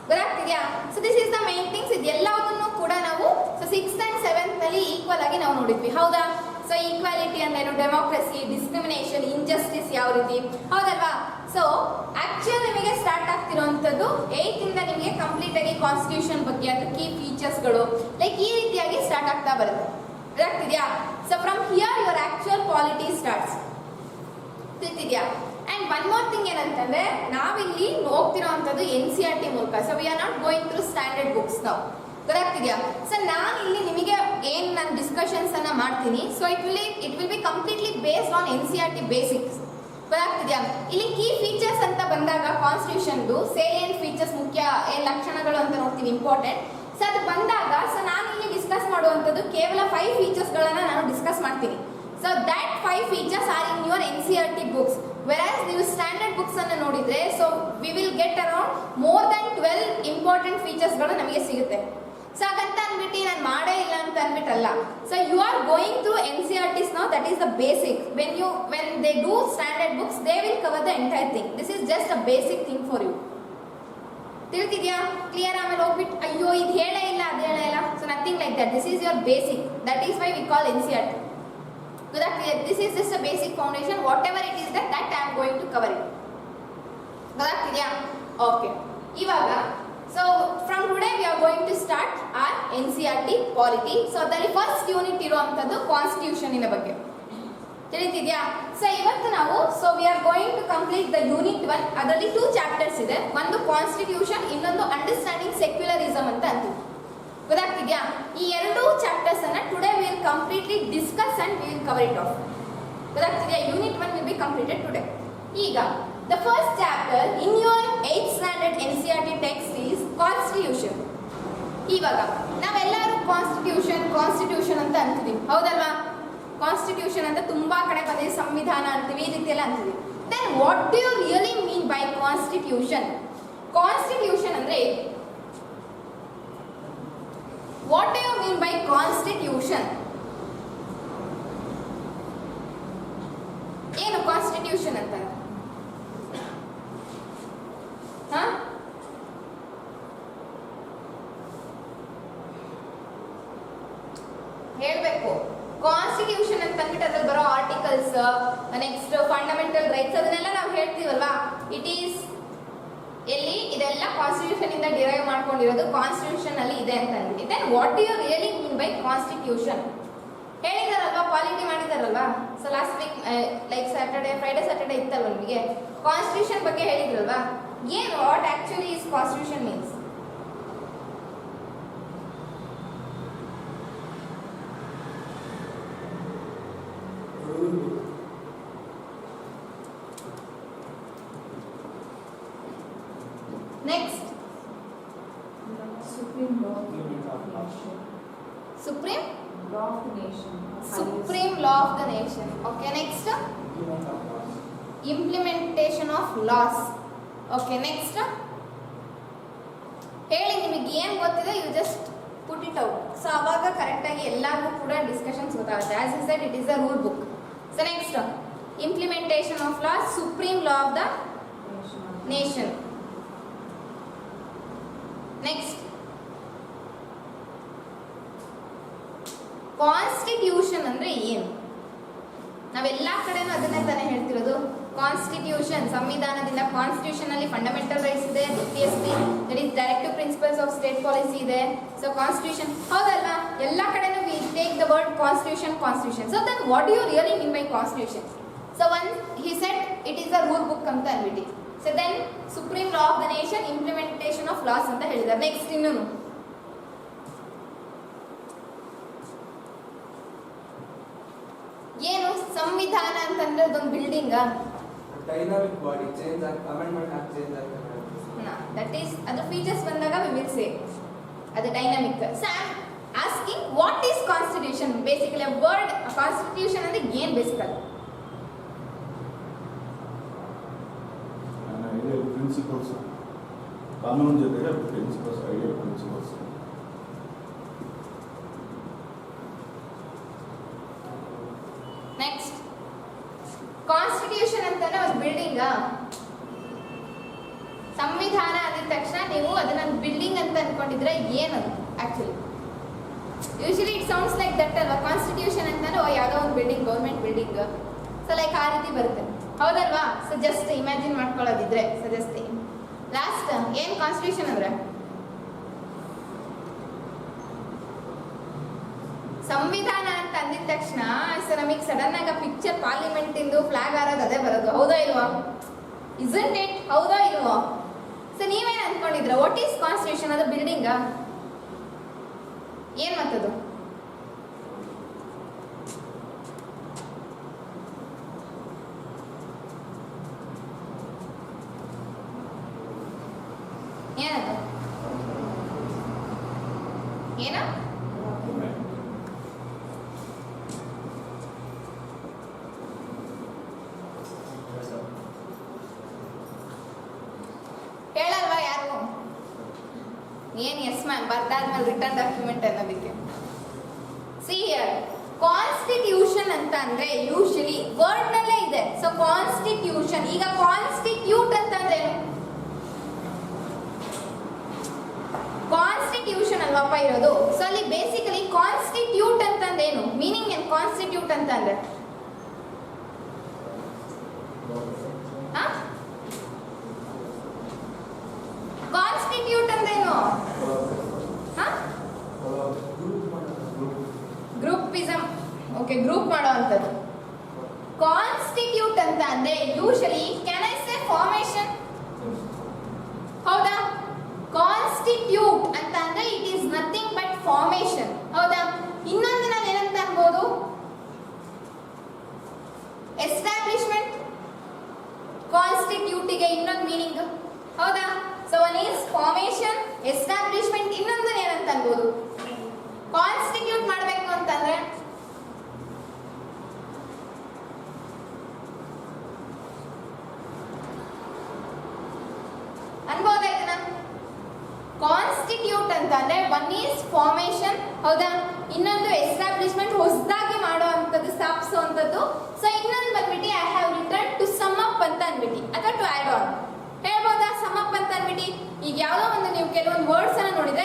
ಗೊತ್ತಾಗ್ತಿದ್ಯಾ. So this is the main things. ಇದೆಲ್ಲವನ್ನೂ ಕೂಡ ನಾವು ಸೊ 6th and 7th ನಲ್ಲಿ ಈಕ್ವಲ್ ಆಗಿ ನಾವು ನೋಡಿದ್ವಿ, ಹೌದಾ. ಸೊ ಈಕ್ವಾಲಿಟಿ ಅಂದ್ರೇನು, ಡೆಮೋಕ್ರಸಿ, ಡಿಸ್ಕ್ರಿಮಿನೇಷನ್, ಇಂಜಸ್ಟಿಸ್ ಯಾವ ರೀತಿ, ಹೌದಲ್ವಾ. ಸೊ ಆಕ್ಚುಲ್ ನಿಮಗೆ ಸ್ಟಾರ್ಟ್ ಆಗ್ತಿರೋಂಥದ್ದು 8th ಇಂದ ನಿಮಗೆ ಕಂಪ್ಲೀಟ್ ಆಗಿ ಕಾನ್ಸ್ಟಿಟ್ಯೂಷನ್ ಬಗ್ಗೆ ಅದ್ರ ಕೀ ಫೀಚರ್ಸ್ಗಳು ಲೈಕ್ ಈ ರೀತಿಯಾಗಿ ಸ್ಟಾರ್ಟ್ ಆಗ್ತಾ ಬರುತ್ತೆ. ಗೊತ್ತಾಗ್ತಿದ್ಯಾ. So from here your actual polity starts. ತಿಳಿತಿದ್ಯಾ. ಅಂಡ್ ಒನ್ ಮೋರ್ ಥಿಂಗ್ ಏನಂತಂದ್ರೆ ನಾವಿಲ್ಲಿ ಹೋಗ್ತಿರೋಂಥದ್ದು NCERT ಮೂಲಕ. So we are not going through standard books ನಾವು. ಗೊತ್ತಾಗ್ತಿದ್ಯಾ. ಸೊ ನಾನು ಇಲ್ಲಿ ನಿಮಗೆ ಏನು ನಾನು ಡಿಸ್ಕಷನ್ಸ್ ಅನ್ನ ಮಾಡ್ತೀನಿ, so it will be completely based on NCERT basics. ಗೊತ್ತಾಗ್ತಿದ್ಯಾ. ಇಲ್ಲಿ ಕೀ ಫೀಚರ್ಸ್ ಅಂತ ಬಂದಾಗ ಕಾನ್ಸ್ಟಿಟ್ಯೂಷನ್ದು ಸೇಲಿಯಂಟ್ ಫೀಚರ್ಸ್, ಮುಖ್ಯ ಏನು ಲಕ್ಷಣಗಳು ಅಂತ ನೋಡ್ತೀವಿ, ಇಂಪಾರ್ಟೆಂಟ್. ಸೊ ಅದು ಬಂದಾಗ ಸೊ ನಾನು ಇಲ್ಲಿ ಡಿಸ್ಕಸ್ ಮಾಡುವಂಥದ್ದು ಕೇವಲ 5 ಫೀಚರ್ಸ್ಗಳನ್ನು ನಾನು ಡಿಸ್ಕಸ್ ಮಾಡ್ತೀನಿ. So that 5 features are in your NCERT books. Whereas ನೀವು ಸ್ಟ್ಯಾಂಡರ್ಡ್ ಬುಕ್ಸ್ ಅನ್ನು ನೋಡಿದ್ರೆ so we will get around more than 12 important ಫೀಚರ್ಸ್ಗಳು ನಮಗೆ ಸಿಗುತ್ತೆ. ಸೊ ಹಾಗಂತ ಅಂದ್ಬಿಟ್ಟು ನಾನು ಮಾಡೇ ಇಲ್ಲ ಅಂತ ಅಂದ್ಬಿಟ್ಟಲ್ಲ. So you are going through NCERTs now, that is the basic. When they do standard books they will cover the entire thing. This is just a basic thing for you. ತಿಳಿತಿದ್ಯಾ. ಕ್ಲಿಯರ್. ಆಮೇಲೆ ಹೋಗ್ಬಿಟ್ಟು ಅಯ್ಯೋ ಇದು ಹೇಳೇ ಇಲ್ಲ ಅದು ಹೇಳೇ ಇಲ್ಲ. So nothing like that. This is your basic. That is why we call NCERT. ಗೊತ್ತಾಗ್ತಿದೆ. This is just a basic foundation. Whatever it is that I am going to cover it. ಗೊತ್ತಾಗ್ತಿದ್ಯಾ. ಓಕೆ. ಇವಾಗ so from today we are going to start our NCERT polity. So ಅದರಲ್ಲಿ ಫಸ್ಟ್ ಯೂನಿಟ್ ಇರುವಂಥದ್ದು ಕಾನ್ಸ್ಟಿಟ್ಯೂಷನಿನ ಬಗ್ಗೆ. ತಿಳಿತಿದ್ಯಾ. ಸೊ ಇವತ್ತು ನಾವು so we are going to complete the unit 1. ಅದರಲ್ಲಿ 2 ಚಾಪ್ಟರ್ಸ್ ಇದೆ. ಒಂದು ಕಾನ್ಸ್ಟಿಟ್ಯೂಷನ್, ಇನ್ನೊಂದು ಅಂಡರ್ಸ್ಟ್ಯಾಂಡಿಂಗ್ ಸೆಕ್ಯುಲರಿಸಮ್ ಅಂತ ಅಂತೀವಿ. ಗೊತ್ತಾಗ್ತಿದ್ಯಾ. ಈ 2 ಚಾಪ್ಟರ್ಸ್ ಅನ್ನ today we will completely discuss and we will cover it off. ಗೊತ್ತಾಗ್ತಿದ್ಯಾ. Unit 1 will be completed today. ಈಗ the first chapter in your 8th standard NCERT text is constitution. ಇವಾಗ ನಾವೆಲ್ಲರೂ ಕಾನ್ಸ್ಟಿಟ್ಯೂಷನ್ ಅಂತ ಅಂತಿದ್ದೀವಿ, ಹೌದಲ್ವಾ. ಕಾನ್ಸ್ಟಿಟ್ಯೂಷನ್ ಅಂತ ತುಂಬಾ ಕಡೆ ಬಂದಿದೆ, ಸಂವಿಧಾನ ಅಂತೀವಿ, ಈ ರೀತಿ ಎಲ್ಲ ಅಂತೀವಿ. Then what do you really mean by constitution? Constitution ಅಂದ್ರೆ what do you mean by constitution? ಏನು ಕಾನ್ಸ್ಟಿಟ್ಯೂಷನ್ ಅಂತ? ಹೇಳ್ಬೇಕು. ಕಾನ್ಸ್ಟಿಟ್ಯೂಷನ್ ಅಂತ ಅಂದ್ಬಿಟ್ಟು ಅದ್ರಲ್ಲಿ ಬರೋ ಆರ್ಟಿಕಲ್ಸ್, ನೆಕ್ಸ್ಟ್ ಫಂಡಮೆಂಟಲ್ ರೈಟ್ಸ್ ಅದನ್ನೆಲ್ಲ ನಾವು ಹೇಳ್ತೀವಲ್ವಾ. ಇಟ್ ಈಸ್ ಎಲ್ಲಿ ಇದೆಲ್ಲ ಕಾನ್ಸ್ಟಿಟ್ಯೂಷನ್ ಇಂದ ಡಿರೈವ್ ಮಾಡ್ಕೊಂಡಿರೋದು, ಕಾನ್ಸ್ಟಿಟ್ಯೂಷನ್ ಅಲ್ಲಿ ಇದೆ ಅಂತ ಅಂದ್ಬಿಟ್ಟು. Then what do you really mean by constitution? ಹೇಳಿದಾರಲ್ವಾ, ಪಾಲಿಟಿ ಮಾಡಿದಾರಲ್ವಾ. So last week like Friday Saturday ಇತ್ತಲ್ವ ನಿಮಗೆ, ಕಾನ್ಸ್ಟಿಟ್ಯೂಷನ್ ಬಗ್ಗೆ ಹೇಳಿದ್ರಲ್ವಾ. ಏನು what actually is constitution means? Next, Supreme Law of the Nation. Supreme Law of the Nation. Supreme Law of the Nation. Okay, next, implementation of laws. Okay, next, ಹೇಳಿ ನಿಮಗೆ ಏನು ಗೊತ್ತಿದೆ, you just put it out. So ಅವಾಗ ಕರೆಕ್ಟಾಗಿ ಎಲ್ಲರಿಗೂ ಕೂಡ ಡಿಸ್ಕಷನ್ಸ್ ಗೊತ್ತಾಗುತ್ತೆ. As is that it is a rule book. So next, implementation of law, supreme law of the nation. Next, constitution ಅಂದ್ರೆ ಏನು? ನಾವೆಲ್ಲ ಕಡೆನೂ ಅದನ್ನೇ ತಾನೇ ಹೇಳ್ತಿರೋದು. ಕಾನ್ಸ್ಟಿಟ್ಯೂಷನ್, ಸಂವಿಧಾನದಿಂದ, ಕಾನ್ಸ್ಟಿಟ್ಯೂಷನ್ ಅಲ್ಲಿ ಫಂಡಮೆಂಟಲ್ ರೈಟ್ಸ್ ಇದೆ, DPSP that is directive principles of state policy ಇದೆ. ಸೊ ಕಾನ್ಸ್ಟಿಟ್ಯೂಷನ್, ಹೌದಲ್ಲ, ಎಲ್ಲ ಕಡೆನೂ we take the word constitution. So then what do you really mean by constitution? So one he said it is a rule book ಅಂತ ಅಂದ್ಬಿಟ್ಟು. So then supreme law of the nation, implementation of laws ಅಂತ ಹೇಳಿದ್ದಾರೆ. ನೆಕ್ಸ್ಟ್ ಇನ್ನೂ ಏನು ಸಂವಿಧಾನ ಅಂತಂದ್ರೆ ಅದೊಂದು building, dynamic body change amendment ಆಗಿ ಚೇಂಜ್ ಆಗ್ತದೆ. ದಟ್ ಈಸ್ ಅದ್ರ ಫೀಚರ್ಸ್ ಬಂದಾಗ ವಿ ವಿಲ್ ಸೇ ಅದು dynamic. So I am asking what is constitution? Basically word constitution ಅಂದ್ರೆ ಏನು ಬೇಸಿಕಲಿ? ಪ್ರಿನ್ಸಿಪಲ್ಸ್, ಕಾನೂನು ಜೊತೆಗೆ ಪ್ರಿನ್ಸಿಪಲ್ಸ್, ಐಡಿಯಲ್ ಪ್ರಿನ್ಸಿಪಲ್ಸ್. ಅನ್ಕೊಂಡಿದ್ರೆ ಏನದು actually? Usually it sounds like that ಅಲ್ವಾ? ಕಾನ್ಸ್ಟಿಟ್ಯೂಷನ್ ಅಂತಂದ್ರೆ ಯಾವುದೋ ಒಂದು building, government building, so like ಆ ರೀತಿ ಬರುತ್ತೆ, ಹೌದಲ್ವಾ? ಸೊ ಜಸ್ಟ್ ಇಮ್ಯಾಜಿನ್ ಮಾಡ್ಕೊಳ್ಳೋದಿದ್ರೆ, ಸೊ ಜಸ್ಟ್ ಲಾಸ್ಟ್ ಏನು ಕಾನ್ಸ್ಟಿಟ್ಯೂಷನ್ ಅಂದ್ರೆ ಸಂವಿಧಾನ ಅಂತ ಅಂದಿದ ತಕ್ಷಣ ಸೊ ನಮಗೆ ಸಡನ್ ಆಗಿ ಪಿಕ್ಚರ್ ಪಾರ್ಲಿಮೆಂಟ್ ಇಂದು ಫ್ಲಾಗ್ ಹಾರೋದು ಅದೇ ಬರೋದು, ಹೌದಾ ಇಲ್ವಾ? Isn't it? ಹೌದಾ ಇಲ್ವಾ? ಸೊ ನೀವೇನು ಅನ್ಕೊಂಡಿದ್ರ? What is constitution? ಅದು ಬಿಲ್ಡಿಂಗಾ? ಏನ್ ಮತ್ತದು? ಏನದು? ಏನ? ಹೇಳಲ್ವಾ ಯಾರು? ಏನ್ ಎಸ್ ಮ್ಯಾಮ್ ಬರ್ದಾದ್ಮೇಲೆ ರಿಟರ್ನ್ ಡಾಕ್ಯುಮೆಂಟ್ ಅನ್ನೋದಕ್ಕೆ. ಸಿ ಹಿಯರ್, ಕಾನ್ಸ್ಟಿಟ್ಯೂಷನ್ ಅಂತ ಅಂದ್ರೆ ಯೂಶಲಿ ವರ್ಡ್ ನಲ್ಲೇ ಇದೆ. ಸೊ ಕಾನ್ಸ್ಟಿಟ್ಯೂಷನ್, ಈಗ ಕಾನ್ಸ್ಟಿಟ್ಯೂಟ್ ಅಂತಂದ್ರೆ ಏನು? ಕಾನ್ಸ್ಟಿಟ್ಯೂಷನ್ ಅಲ್ವಪ್ಪ ಇರೋದು. ಸೊ ಅಲ್ಲಿ ಬೇಸಿಕಲಿ ಕಾನ್ಸ್ಟಿಟ್ಯೂಟ್ ಅಂತಂದ್ರೆ ಏನು? ಮೀನಿಂಗ್ ಏನು ಕಾನ್ಸ್ಟಿಟ್ಯೂಟ್ ಅಂತಂದ್ರೆ? ಕಾನ್ಸ್ಟಿಟ್ಯೂಟ್ ಅಂದ್ರೇನು? ಗ್ರೂಪಿಸಮ್. ಓಕೆ, ಗ್ರೂಪ್ ಮಾಡೋ ಅಂಥದ್ದು. ಕಾನ್ಸ್ಟಿಟ್ಯೂಟ್ ಅಂತ ಅಂದ್ರೆ usually can I say formation? ಹೌದಾ? ಕಾನ್ಸ್ಟಿಟ್ಯೂಟ್ ಅಂತ ಅಂದ್ರೆ it is nothing but formation, ಹೌದಾ? ಇನ್ನೊಂದು ನಾನು ಏನಂತ ಅನ್ಬೋದು? ಎಸ್ಟಾಬ್ಲಿಷ್ಮೆಂಟ್. ಕಾನ್ಸ್ಟಿಟ್ಯೂಟಿಗೆ ಇನ್ನೊಂದು ಮೀನಿಂಗ್, ಹೌದಾ? So one is formation, establishment, ಇನ್ನೊಂದು ಏನಂತ ಅನ್ಬೋದು? ಕಾನ್ಸ್ಟಿಟ್ಯೂಟ್ ಮಾಡಬೇಕು ಅಂತಂದ್ರೆ ಅನ್ಬೋದಾ ಇದನ್ನ? ಕಾನ್ಸ್ಟಿಟ್ಯೂಟ್ ಅಂತಂದ್ರೆ ಒನ್ ಈಸ್ ಫಾರ್ಮೇಶನ್, ಹೌದಾ? ಇನ್ನೊಂದು ಎಸ್ಟಾಬ್ಲಿಷ್ಮೆಂಟ್, ಹೊಸದಾಗಿ ಮಾಡೋ ಅಂಥದ್ದು, ಸ್ಥಾಪಿಸುವಂಥದ್ದು. ಸೊ ಇನ್ನೊಂದು ಬಂದ್ಬಿಟ್ಟು I have return to sum up ಅಂತ ಅನ್ಬಿಟ್ಟು, ಅಥವಾ ಟು ಆಡ್ ಆನ್ ಹೇಳ್ಬೋದಾ? ಸಮ್ ಅಪ್ ಅಂತ ಅನ್ಬಿಟ್ಟು ಈಗ ಯಾವುದೋ ಒಂದು ನೀವು ಕೆಲವೊಂದು ವರ್ಡ್ಸ್ ಅನ್ನ ನೋಡಿದ್ರೆ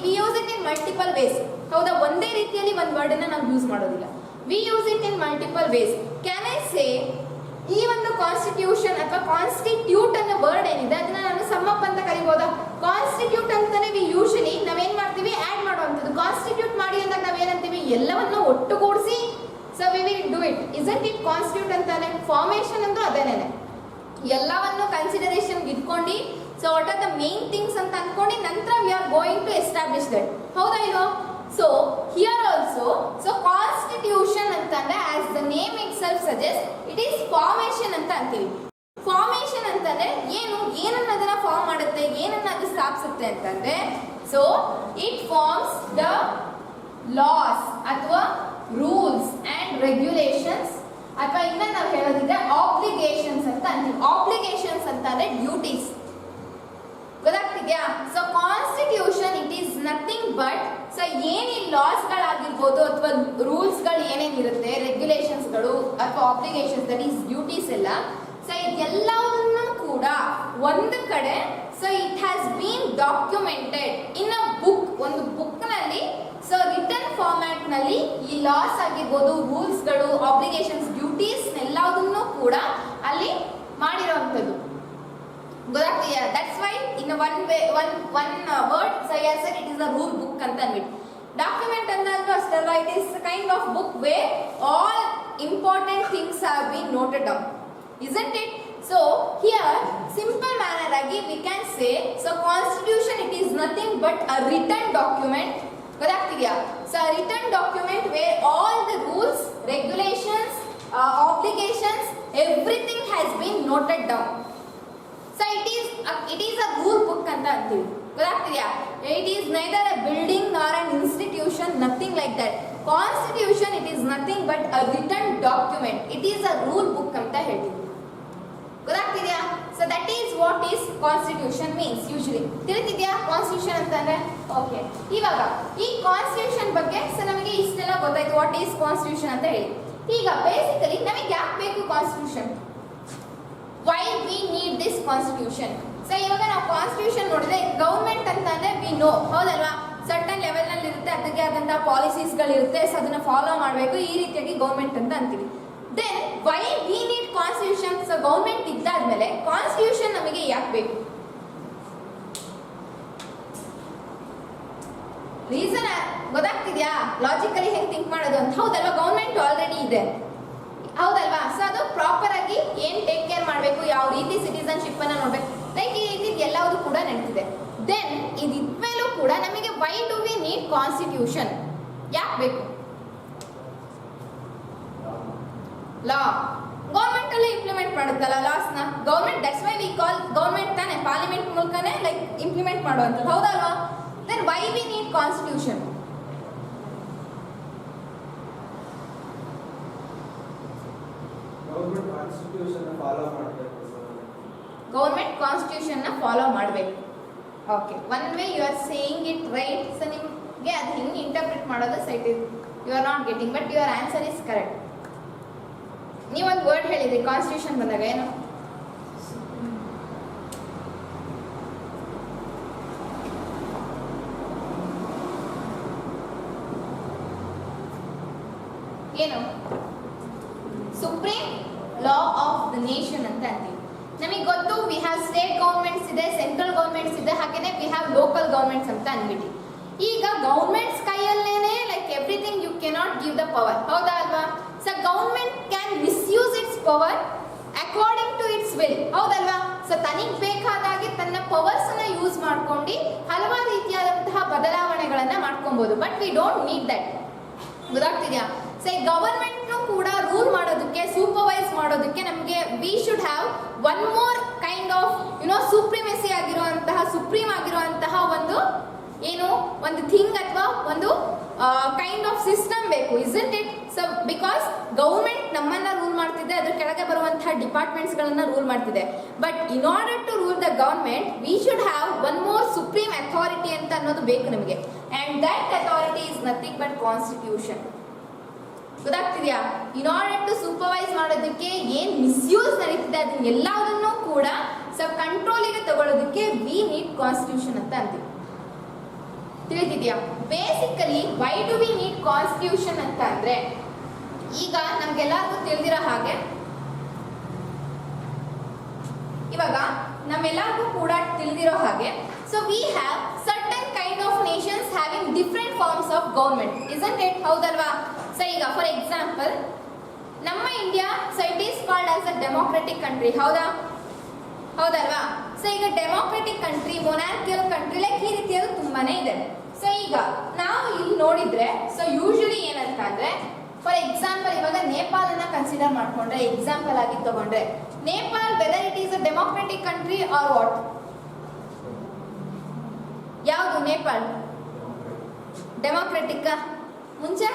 we use it in multiple ways, ಹೌದಾ? ಒಂದೇ ರೀತಿಯಲ್ಲಿ ಒಂದು ವರ್ಡ್ ಅನ್ನ ನಾವು ಯೂಸ್ ಮಾಡೋದಿಲ್ಲ. We use it in multiple ways. Can I say ಈ ಒಂದು ಕಾನ್ಸ್ಟಿಟ್ಯೂಷನ್ ಅಥವಾ ಕಾನ್ಸ್ಟಿಟ್ಯೂಟ್ ಅನ್ನೋ ವರ್ಡ್ ಏನಿದೆ ಅದನ್ನ ನಾನು ಸಮ್ ಅಪ್ ಅಂತ ಕರಿಬೋದಾ? ಕಾನ್ಸ್ಟಿಟ್ಯೂಟ್ ಅಂತಾನೆ ವಿ ಯೂಶಲಿ ನಾವೇನ್ ಮಾಡ್ತೀವಿ? ಆಡ್ ಮಾಡುವಂಥದ್ದು. ಕಾನ್ಸ್ಟಿಟ್ಯೂಟ್ ಮಾಡಿ ಅಂದಾಗ ನಾವೇನಂತೀವಿ? ಎಲ್ಲವನ್ನು ಒಟ್ಟುಗೂಡಿಸಿ. So we will do it. Isn't it constitute ಅಂತಾನೆ? ಫಾರ್ಮೇಶನ್ ಅಂದ್ರೂ ಅದೇನೇನೆ, ಎಲ್ಲವನ್ನು ಕನ್ಸಿಡರೇಷನ್ ಇಟ್ಕೊಂಡು, so what are the main things ಅಂತ ಅನ್ಕೊಂಡು ನಂತರ we are going to establish that, ಹೌದಾ ಇಲ್ವಾ? So here also, so constitution ಅಂತಂದ್ರೆ as the name itself suggest it is formation ಅಂತ ಅಂತೀವಿ. ಫಾರ್ಮೇಶನ್ ಅಂತಂದ್ರೆ ಏನು? ಏನನ್ನ ಅದನ್ನ ಫಾರ್ಮ್ ಮಾಡುತ್ತೆ, ಏನನ್ನ ಅದು ಸ್ಥಾಪಿಸುತ್ತೆ ಅಂತಂದ್ರೆ, so it forms the laws ಅಥವಾ ರೂಲ್ಸ್ ಅಂಡ್ ರೆಗ್ಯುಲೇಷನ್ಸ್, ಅಥವಾ ಇನ್ನ ನಾವು ಹೇಳೋದಿದ್ರೆ ಆಬ್ಲಿಗೇಷನ್ಸ್ ಅಂತ ಅಂತೀವಿ. ಆಬ್ಲಿಗೇಷನ್ಸ್ ಅಂತ ಅಂದ್ರೆ ಡ್ಯೂಟೀಸ್, ಗೊತ್ತಾಗ್ತಿದ್ಯಾ? So constitution it is nothing but, so ಏನ್ ಈ ಲಾಸ್ ಗಳಾಗಿರ್ಬೋದು ಅಥವಾ ರೂಲ್ಸ್ ಗಳು ಏನೇನಿರುತ್ತೆ, ರೆಗ್ಯುಲೇಷನ್ಸ್ ಗಳು ಅಥವಾ ಆಬ್ಲಿಗೇಷನ್ಸ್, ದಟ್ ಈಸ್ ಡ್ಯೂಟೀಸ್ ಎಲ್ಲ, ಸೊ ಇದೆಲ್ಲವನ್ನೂ ಕೂಡ ಒಂದು ಕಡೆ, so it has bean documented in a book, ಒಂದು ಬುಕ್ ನಲ್ಲಿ, ಸೊ ರಿಟರ್ನ್ ಫಾರ್ಮ್ಯಾಟ್ ನಲ್ಲಿ ಈ ಲಾಸ್ ಆಗಿರ್ಬೋದು, ರೂಲ್ಸ್ ಗಳು, ಆಬ್ಲಿಗೇಷನ್ಸ್, ಡ್ಯೂಟೀಸ್ ಎಲ್ಲದನ್ನೂ ಕೂಡ ಅಲ್ಲಿ ಮಾಡಿರೋವಂಥದ್ದು, ಗೊತ್ತಾಗ್ತೀಯಾ? That's why in one word so as it is a rule book ಅಂತ ಅಂದ್ಬಿಟ್ಟು. ಡಾಕ್ಯುಮೆಂಟ್ ಅಂದ್ರೂ ಅಷ್ಟಲ್ಲ, it is kind of book where all important things have been noted down, isn't it? So here simple manner agi we can say, so constitution it is nothing but a written document, ಗೊತ್ತಾಗ್ತಿದೆಯಾ? So a written document where all the rules, regulations, obligations, everything has been noted down. So it is a rule book ಅಂತ ಅಂತೀವಿ, ಗೊತ್ತಾಗ್ತಿದೆಯಾ? It is neither a building nor an institution, nothing like that. Constitution it is nothing but a written document, it is a rule book ಅಂತ ಹೇಳ್ತೀವಿ, ಗೊತ್ತಾಗ್ತಿದೆಯಾ? So that is what is constitution means usually. ತಿಳಿತಿದ್ಯಾ ಕಾನ್ಸ್ಟಿಟ್ಯೂಷನ್ ಅಂತಂದ್ರೆ? ಓಕೆ, ಇವಾಗ ಈ ಕಾನ್ಸ್ಟಿಟ್ಯೂಷನ್ ಬಗ್ಗೆ ಸೊ ನಮಗೆ ಇಷ್ಟೆಲ್ಲ ಗೊತ್ತಾಯ್ತು ವಾಟ್ ಈಸ್ ಕಾನ್ಸ್ಟಿಟ್ಯೂಷನ್ ಅಂತ ಹೇಳಿ. ಈಗ ಬೇಸಿಕಲಿ ನಮಗೆ ಯಾಕೆ ಬೇಕು constitution? Why we need this constitution? So ಇವಾಗ ನಾವು ಕಾನ್ಸ್ಟಿಟ್ಯೂಷನ್ ನೋಡಿದ್ರೆ ಗೌರ್ಮೆಂಟ್ ಅಂತಂದ್ರೆ ವಿ ನೋ, ಹೌದಲ್ವಾ? ಸರ್ಟನ್ ಲೆವೆಲ್ನಲ್ಲಿ ಇರುತ್ತೆ, ಅದಕ್ಕೆ ಆದಂತಹ ಪಾಲಿಸೀಸ್ಗಳಿರುತ್ತೆ, ಸೊ ಅದನ್ನ ಫಾಲೋ ಮಾಡಬೇಕು, ಈ ರೀತಿಯಾಗಿ ಗೌರ್ಮೆಂಟ್ ಅಂತ ಅಂತೀವಿ. Then why we need constitution? So government ಇದ್ದಾದ್ಮೇಲೆ ಕಾನ್ಸ್ಟಿಟ್ಯೂಷನ್ ನಮಗೆ ಯಾಕೆ ಬೇಕು? ರೀಸನ್ ಗೊತ್ತಾಗ್ತಿದ್ಯಾ? ಲಾಜಿಕಲಿ ಹೆಂಗ್ ಥಿಂಕ್ ಮಾಡೋದು ಅಂತ. ಹೌದಲ್ವಾ? ಗೌರ್ಮೆಂಟ್ ಆಲ್ರೆಡಿ ಇದೆ, ಹೌದಲ್ವಾ? ಸೊ ಅದು ಪ್ರಾಪರ್ ಆಗಿ ಏನ್ ಟೇಕ್ ಕೇರ್ ಮಾಡಬೇಕು, ಯಾವ ರೀತಿ ಸಿಟಿಸನ್ಶಿಪ್ ಅನ್ನ ನೋಡ್ಬೇಕು, ಲೈಕ್ ಈ ರೀತಿ ಎಲ್ಲವೂ ಕೂಡ ನಡೀತಿದೆ. ದೆನ್ ಇದಿದ್ಮೇಲೂ ಕೂಡ ನಮಗೆ why do we need constitution? ಯಾಕೆ ಬೇಕು? ಲಾ ಗೌರ್ಮೆಂಟ್ ಅಲ್ಲೇ ಇಂಪ್ಲಿಮೆಂಟ್ ಮಾಡುತ್ತಲ್ಲ ಲಾಸ್ ನ. Government, that's why we call government ತಾನೆ, ಪಾರ್ಲಿಮೆಂಟ್ ಮೂಲಕನೇ ಲೈಕ್ ಇಂಪ್ಲಿಮೆಂಟ್ ಮಾಡುವಂಥದ್ದು, ಹೌದಲ್ವಾ? Then why we need constitution? Government constitution follow ಮಾಡಬೇಕು. ಗೌರ್ಮೆಂಟ್ ಕಾನ್ಸ್ಟಿಟ್ಯೂಷನ್ ನ ಫಾಲೋ ಮಾಡಬೇಕು. Okay, one way you are saying it right. So ನಿಮಗೆ ಅದು ಹೆಂಗೆ ಇಂಟರ್ಪ್ರಿಟ್ ಮಾಡೋದು sight is you are not getting, but your answer is correct. ನೀವೊಂದು ವರ್ಡ್ ಹೇಳಿದ್ರಿ ಕಾನ್ಸ್ಟಿಟ್ಯೂಷನ್ ಬಂದಾಗ, ಏನು? ಏನು? Supreme law of the nation ಅಂತ ಅಂತೀವಿ. ನಮಗೆ ಗೊತ್ತು, ವಿ ಹ್ಯಾವ್ ಸ್ಟೇಟ್ ಗೌರ್ಮೆಂಟ್ಸ್ ಇದೆ, ಸೆಂಟ್ರಲ್ ಗೌರ್ಮೆಂಟ್ಸ್ ಇದೆ, ಹಾಗೇನೆ ವಿ ಹ್ಯಾವ್ ಲೋಕಲ್ ಗೌರ್ಮೆಂಟ್ಸ್ ಅಂತ ಅಂದ್ಬಿಟ್ಟು. ಈಗ ಗೌರ್ಮೆಂಟ್ಸ್ ಕೈಯಲ್ಲೇನೆ like everything you cannot give the power, ಹೌದಾ ಅಲ್ವಾ? So government can misuse its power according to its will, ಹೌದಲ್ವಾ? ಸೊ ತನಿಗೆ ಬೇಕಾದಾಗೆ ತನ್ನ ಪವರ್ಸ್ ಅನ್ನ ಯೂಸ್ ಮಾಡ್ಕೊಂಡು ಹಲವಾರು ರೀತಿಯಾದಂತಹ ಬದಲಾವಣೆಗಳನ್ನ ಮಾಡ್ಕೊಬಹುದು. But we don't need that. ಗೊತ್ತಾಗ್ತಿದ್ಯಾ? ಸೊ ಗವರ್ಮೆಂಟ್ ಕೂಡ ರೂಲ್ ಮಾಡೋದಕ್ಕೆ, ಸೂಪರ್ವೈಸ್ ಮಾಡೋದಕ್ಕೆ ನಮಗೆ we should have one more kind of supremacy ಆಗಿರುವಂತಹ, ಸುಪ್ರೀಂ ಆಗಿರುವಂತಹ ಒಂದು ಥಿಂಗ್ ಅಥವಾ ಒಂದು ಕೈಂಡ್ ಆಫ್ ಸಿಸ್ಟಮ್ ಬೇಕು, isn't it? So because government ನಮ್ಮನ್ನ ರೂಲ್ ಮಾಡ್ತಿದೆ, ಅದ್ರ ಕೆಳಗೆ ಬರುವಂತಹ ಡಿಪಾರ್ಟ್ಮೆಂಟ್ಸ್ ಗಳನ್ನ ರೂಲ್ ಮಾಡ್ತಿದೆ. But in order to rule the government we should have one more supreme authority ಅಂತ ಅನ್ನೋದು ಬೇಕು ನಮಗೆ. And that authority is nothing but constitution. ಗೊತ್ತಾಗ್ತಿದ್ಯಾ? ಇನ್ ಆರ್ಡರ್ ಟು ಸೂಪರ್ವೈಸ್ ಮಾಡೋದಕ್ಕೆ ಏನ್ ಮಿಸ್ಯೂಸ್ ನಡೀತಿದೆ ಅದನ್ನೆಲ್ಲವನ್ನೂ ಕೂಡ ಕಂಟ್ರೋಲಿಗೆ ತಗೊಳ್ಳೋದಕ್ಕೆ ವಿ ನೀಡ್ ಕಾನ್ಸ್ಟಿಟ್ಯೂಷನ್ ಅಂತ ಅಂತೀವಿ. ತಿಳಿದಿದ್ಯಾ? Basically why do we need constitution ಅಂತ ಅಂದ್ರೆ, ಈಗ ನಮ್ಗೆಲ್ಲರಿಗೂ ತಿಳಿದಿರೋ ಹಾಗೆ, ಇವಾಗ ನಮ್ಮೆಲ್ಲರಿಗೂ ಕೂಡ ತಿಳಿದಿರೋ ಹಾಗೆ, so we have certain kind of nations having different forms of government, isn't it? ಹೌದಲ್ವಾ? ಸೊ ಈಗ ಫಾರ್ ಎಕ್ಸಾಂಪಲ್ ನಮ್ಮ India, so it is called as a democratic country, ಹೌದಲ್ವಾ? ಸೊ ಈಗ democratic country, monarchical country, like ಈ ರೀತಿಯಾದ ತುಂಬಾನೇ ಇದೆ. ಸೊ ಈಗ ನಾವು ಇಲ್ಲಿ ನೋಡಿದ್ರೆ, ಸೊ ಯೂಶಲಿ ಏನಂತ ಅಂದ್ರೆ, ಫಾರ್ ಎಕ್ಸಾಂಪಲ್ ಇವಾಗ ನೇಪಾಳನ್ನ ಕನ್ಸಿಡರ್ ಮಾಡ್ಕೊಂಡ್ರೆ, ಎಕ್ಸಾಂಪಲ್ ಆಗಿ ತಗೊಂಡ್ರೆ, Nepal whether it is a democratic country or what? ಯಾವುದು ನೇಪಾಳ? ಡೆಮೋಕ್ರೆಟಿಕ್ ಮುಂಚೆ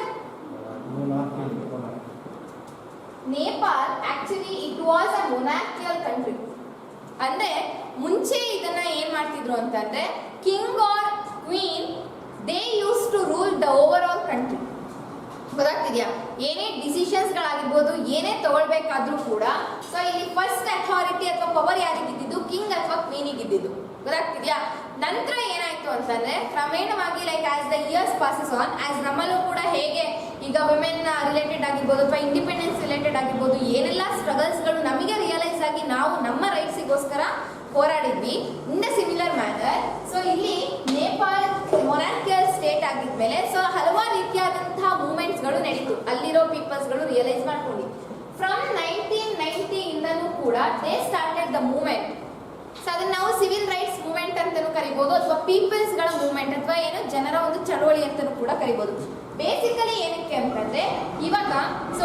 Nepal actually it was a monarchial country. ಅಂದ್ರೆ ಮುಂಚೆ ಇದನ್ನ ಏನ್ ಮಾಡ್ತಿದ್ರು ಅಂತಂದ್ರೆ, king or queen they use to rule the over all country. ಗೊತ್ತಾಗ್ತಿದ್ಯಾ? ಏನೇ ಡಿಸಿಷನ್ಸ್ ಗಳಾಗಿರ್ಬೋದು, ಏನೇ ತಗೊಳ್ಬೇಕಾದ್ರೂ ಕೂಡ, ಸೊ ಇಲ್ಲಿ ಫಸ್ಟ್ ಅಥಾರಿಟಿ ಅಥವಾ ಪವರ್ ಯಾರಿಗಿದ್ದು? ಕಿಂಗ್ ಅಥವಾ ಕ್ವೀನಿಗೆ ಇದ್ದಿದ್ದು. ಗೊತ್ತಾಗ್ತಿದ್ಯಾ? ನಂತರ ಏನಾಯ್ತು ಅಂತಂದ್ರೆ, ಕ್ರಮೇಣವಾಗಿ like as the years passes on, as ನಮ್ಮಲ್ಲೂ ಕೂಡ ಹೇಗೆ ಈಗ ವಿಮೆನ್ ರಿಲೇಟೆಡ್ ಆಗಿರ್ಬೋದು ಅಥವಾ ಇಂಡಿಪೆಂಡೆನ್ಸ್ ರಿಲೇಟೆಡ್ ಆಗಿರ್ಬೋದು, ಏನೆಲ್ಲ ಸ್ಟ್ರಗಲ್ಸ್ಗಳು ನಮಗೆ ರಿಯಲೈಸ್ ಆಗಿ ನಾವು ನಮ್ಮ ರೈಟ್ಸಿಗೋಸ್ಕರ ಹೋರಾಡಿದ್ವಿ, in the similar manner so ಇಲ್ಲಿ ನೇಪಾಳ ಮೊನಾರ್ಕಿಯಲ್ ಸ್ಟೇಟ್ ಆಗಿದ್ಮೇಲೆ ಸೊ ಹಲವಾರು ರೀತಿಯಾದಂತಹ ಮೂವ್ಮೆಂಟ್ಸ್ಗಳು ನಡೀತು. ಅಲ್ಲಿರೋ ಪೀಪಲ್ಸ್ಗಳು ರಿಯಲೈಸ್ ಮಾಡ್ಕೊಂಡು ಫ್ರಮ್ 1990 ಇಂದನೂ ಕೂಡ they started the movement. So ಅದನ್ನ ನಾವು ಸಿವಿಲ್ ರೈಟ್ಸ್ ಮೂವ್ಮೆಂಟ್ ಅಂತಾನೂ ಕರಿಬಹುದು, ಅಥವಾ ಪೀಪಲ್ಸ್ಗಳ ಮೂವ್ಮೆಂಟ್ ಅಥವಾ ಏನು ಜನರ ಒಂದು ಚಳವಳಿ ಅಂತಾನೂ ಕೂಡ ಕರಿಬಹುದು. ಬೇಸಿಕಲಿ ಏನಕ್ಕೆ ಅಂತಂದ್ರೆ, ಇವಾಗ ಸೊ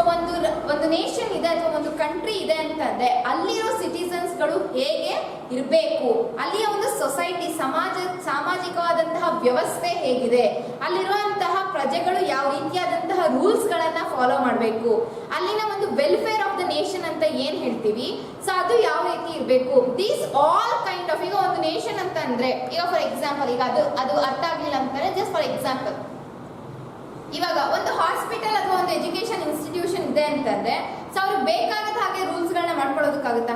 ಒಂದು ನೇಷನ್ ಇದೆ ಅಥವಾ ಒಂದು ಕಂಟ್ರಿ ಇದೆ ಅಂತಂದ್ರೆ ಅಲ್ಲಿರೋ ಸಿಟಿಸನ್ಸ್ಗಳು ಹೇಗೆ ಇರಬೇಕು, ಅಲ್ಲಿಯ ಒಂದು ಸೊಸೈಟಿ ಸಾಮಾಜಿಕವಾದಂತಹ ವ್ಯವಸ್ಥೆ ಹೇಗಿದೆ, ಅಲ್ಲಿರುವಂತಹ ಪ್ರಜೆಗಳು ಯಾವ ರೀತಿಯಾದಂತಹ ರೂಲ್ಸ್ ಗಳನ್ನ ಫಾಲೋ ಮಾಡಬೇಕು, ಅಲ್ಲಿನ ಒಂದು ವೆಲ್ಫೇರ್ ಆಫ್ ದ ನೇಷನ್ ಅಂತ ಏನ್ ಹೇಳ್ತೀವಿ, ಸೊ ಅದು ಯಾವ ರೀತಿ ಇರಬೇಕು. ದೀಸ್ ಆಲ್ ಕೈಂಡ್ ಆಫ್, ಈಗ ಒಂದು ನೇಷನ್ ಅಂತ ಅಂದ್ರೆ, ಈಗ ಫಾರ್ ಎಕ್ಸಾಂಪಲ್, ಈಗ ಅದು ಅರ್ಥ ಆಗ್ಲಿಲ್ಲ ಅಂತಾರೆ, ಜಸ್ಟ್ ಫಾರ್ ಎಕ್ಸಾಂಪಲ್, ಇವಾಗ ಒಂದು ಹಾಸ್ಪಿಟಲ್ ಅಥವಾ ಒಂದು ಎಜುಕೇಶನ್ ಇನ್ಸ್ಟಿಟ್ಯೂಷನ್ ಇದೆ ಅಂತಂದ್ರೆ ಸೊ ಅವ್ರಿಗೆ ಬೇಕಾಗದ ಹಾಗೆ ರೂಲ್ಸ್ ಗಳನ್ನ ಮಾಡ್ಕೊಳ್ಳೋದಕ್ಕಾಗುತ್ತಾ?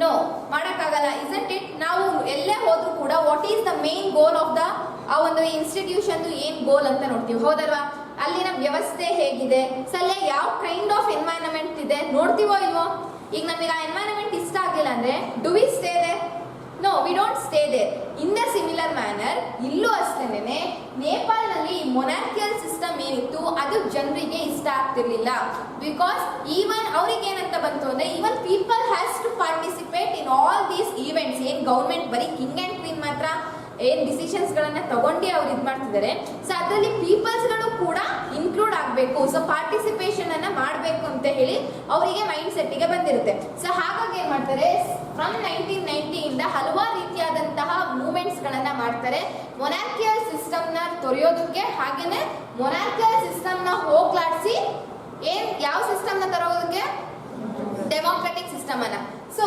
ನೋ, ಮಾಡೋಕ್ಕಾಗಲ್ಲ, ಇಸಂಟ್ ಇಟ್? ನಾವು ಎಲ್ಲೇ ಹೋದ್ರೂ ಕೂಡ what is the main goal of the ಆ ಒಂದು ಇನ್ಸ್ಟಿಟ್ಯೂಷನ್ ಏನ್ ಗೋಲ್ ಅಂತ ನೋಡ್ತೀವಿ, ಹೌದಲ್ವಾ? ಅಲ್ಲಿನ ವ್ಯವಸ್ಥೆ ಹೇಗಿದೆ, ಸೊ ಅಲ್ಲಿ ಯಾವ ಕೈಂಡ್ ಆಫ್ ಎನ್ವೈರನ್ಮೆಂಟ್ ಇದೆ ನೋಡ್ತೀವೋ ಇಲ್ವೋ? ಈಗ ನಮಗೆ ಆ ಎನ್ವೈರನ್ಮೆಂಟ್ ಇಷ್ಟ ಆಗಿಲ್ಲ ಅಂದ್ರೆ do we stay there? No, we don't stay there. In the similar manner ಇಲ್ಲೂ ಅಷ್ಟೇನೆ ನೇಪಾಳನಲ್ಲಿ ಮೊನಾರ್ಕಿಯಲ್ ಸಿಸ್ಟಮ್ ಏನಿತ್ತು ಅದು ಜನರಿಗೆ ಇಷ್ಟ ಆಗ್ತಿರ್ಲಿಲ್ಲ. ಬಿಕಾಸ್ ಈವನ್ ಅವ್ರಿಗೆ ಏನಂತ ಬಂತು ಅಂದ್ರೆ even people has to participate in all these events. ಏನ್ ಗೌರ್ಮೆಂಟ್ ಬರೀ ಕಿಂಗ್ ಅಂಡ್ ಕ್ವೀನ್ ಮಾತ್ರ ಏನ್ ಡಿಸಿಷನ್ಸ್ ಗಳನ್ನ ತಗೊಂಡು ಅವ್ರು ಇದು ಮಾಡ್ತಿದ್ದಾರೆ, ಸೊ ಅದರಲ್ಲಿ ಪೀಪಲ್ಸ್ಗಳು ಕೂಡ ಇನ್ಕ್ಲೂಡ್ ಆಗಬೇಕು, ಸೊ ಪಾರ್ಟಿಸಿಪೇಷನ್ ಅನ್ನ ಮಾಡಬೇಕು ಅಂತ ಹೇಳಿ ಅವರಿಗೆ ಮೈಂಡ್ ಸೆಟ್ಗೆ ಬಂದಿರುತ್ತೆ. ಸೊ ಹಾಗಾಗಿ ಏನ್ ಮಾಡ್ತಾರೆ, ಫ್ರಮ್ 1990 ಇಂದ ಹಲವಾರು ರೀತಿಯಾದಂತಹ ಮೂವ್ಮೆಂಟ್ಸ್ ಗಳನ್ನ ಮಾಡ್ತಾರೆ ಮೊನಾರ್ಕಿಯಲ್ ಸಿಸ್ಟಮ್ ನ ತೊರೆಯೋದಕ್ಕೆ, ಹಾಗೇನೆ ಮೊನಾರ್ಕಿಯಲ್ ಸಿಸ್ಟಮ್ ನ ಹೋಗ್ಲಾಡಿಸಿ ಯಾವ ಸಿಸ್ಟಮ್ ನ ತರೋದಕ್ಕೆ, ಡೆಮೋಕ್ರೆಟಿಕ್ ಸಿಸ್ಟಮ್ ಅನ್ನ. So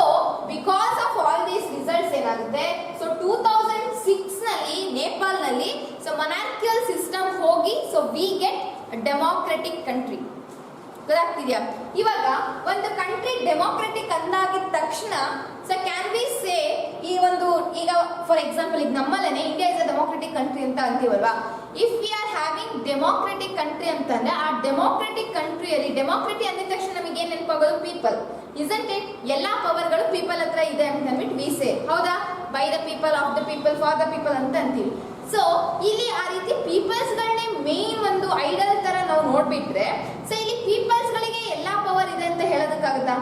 because of all these results ಏನಾಗುತ್ತೆ, ಸೊ 2006 ನಲ್ಲಿ ನೇಪಾಲ್ನಲ್ಲಿ ಸೊ ಮೊನಾರ್ಕಿಯಲ್ ಸಿಸ್ಟಮ್ ಹೋಗಿ so we get democratic country. ಗೊತ್ತಾಗ್ತಿದ್ಯಾ? ಇವಾಗ ಒಂದು ಕಂಟ್ರಿ ಡೆಮೋಕ್ರೆಟಿಕ್ ಅಂದಾಗಿದ ತಕ್ಷಣ ಸೊ ಕ್ಯಾನ್ ವಿ ಸೇ ಈ ಒಂದು ಈಗ ಫಾರ್ ಎಕ್ಸಾಂಪಲ್ ಈಗ ನಮ್ಮಲ್ಲೇನೆ India is a democratic country ಅಂತ ಅಂತೀವಲ್ವಾ? If we are having democratic country ಅಂತಂದ್ರೆ ಆ ಡೆಮೋಕ್ರೆಟಿಕ್ ಕಂಟ್ರಿಯಲ್ಲಿ ಡೆಮೋಕ್ರಟಿ ಅಂದಿದ ತಕ್ಷಣ ನಮಗೆ ಏನ್ ನೆನಪಾಗೋದು? ಪೀಪಲ್. Isn't it? ಎಲ್ಲಾ ಪವರ್ಗಳು ಪೀಪಲ್ ಹತ್ರ ಇದೆ ಅಂತ ಅಂದ್ಬಿಟ್ಟು ವಿ ಸೇ, ಹೌದಾ? By the people, of the people, for the people ಅಂತ ಅಂತೀವಿ. ಸೊ ಇಲ್ಲಿ ಆ ರೀತಿ ಪೀಪಲ್ಸ್ಗಳನ್ನೇ ಮೇನ್ ಒಂದು ಐಡಲ್ ತರ ನಾವು ನೋಡ್ಬಿಟ್ರೆ, ಸೊ ಇಲ್ಲಿ ಪೀಪಲ್ಸ್ಗಳಿಗೆ ಎಲ್ಲಾ ಪವರ್ ಇದೆ ಅಂತ ಹೇಳೋದಕ್ಕಾಗುತ್ತಾ?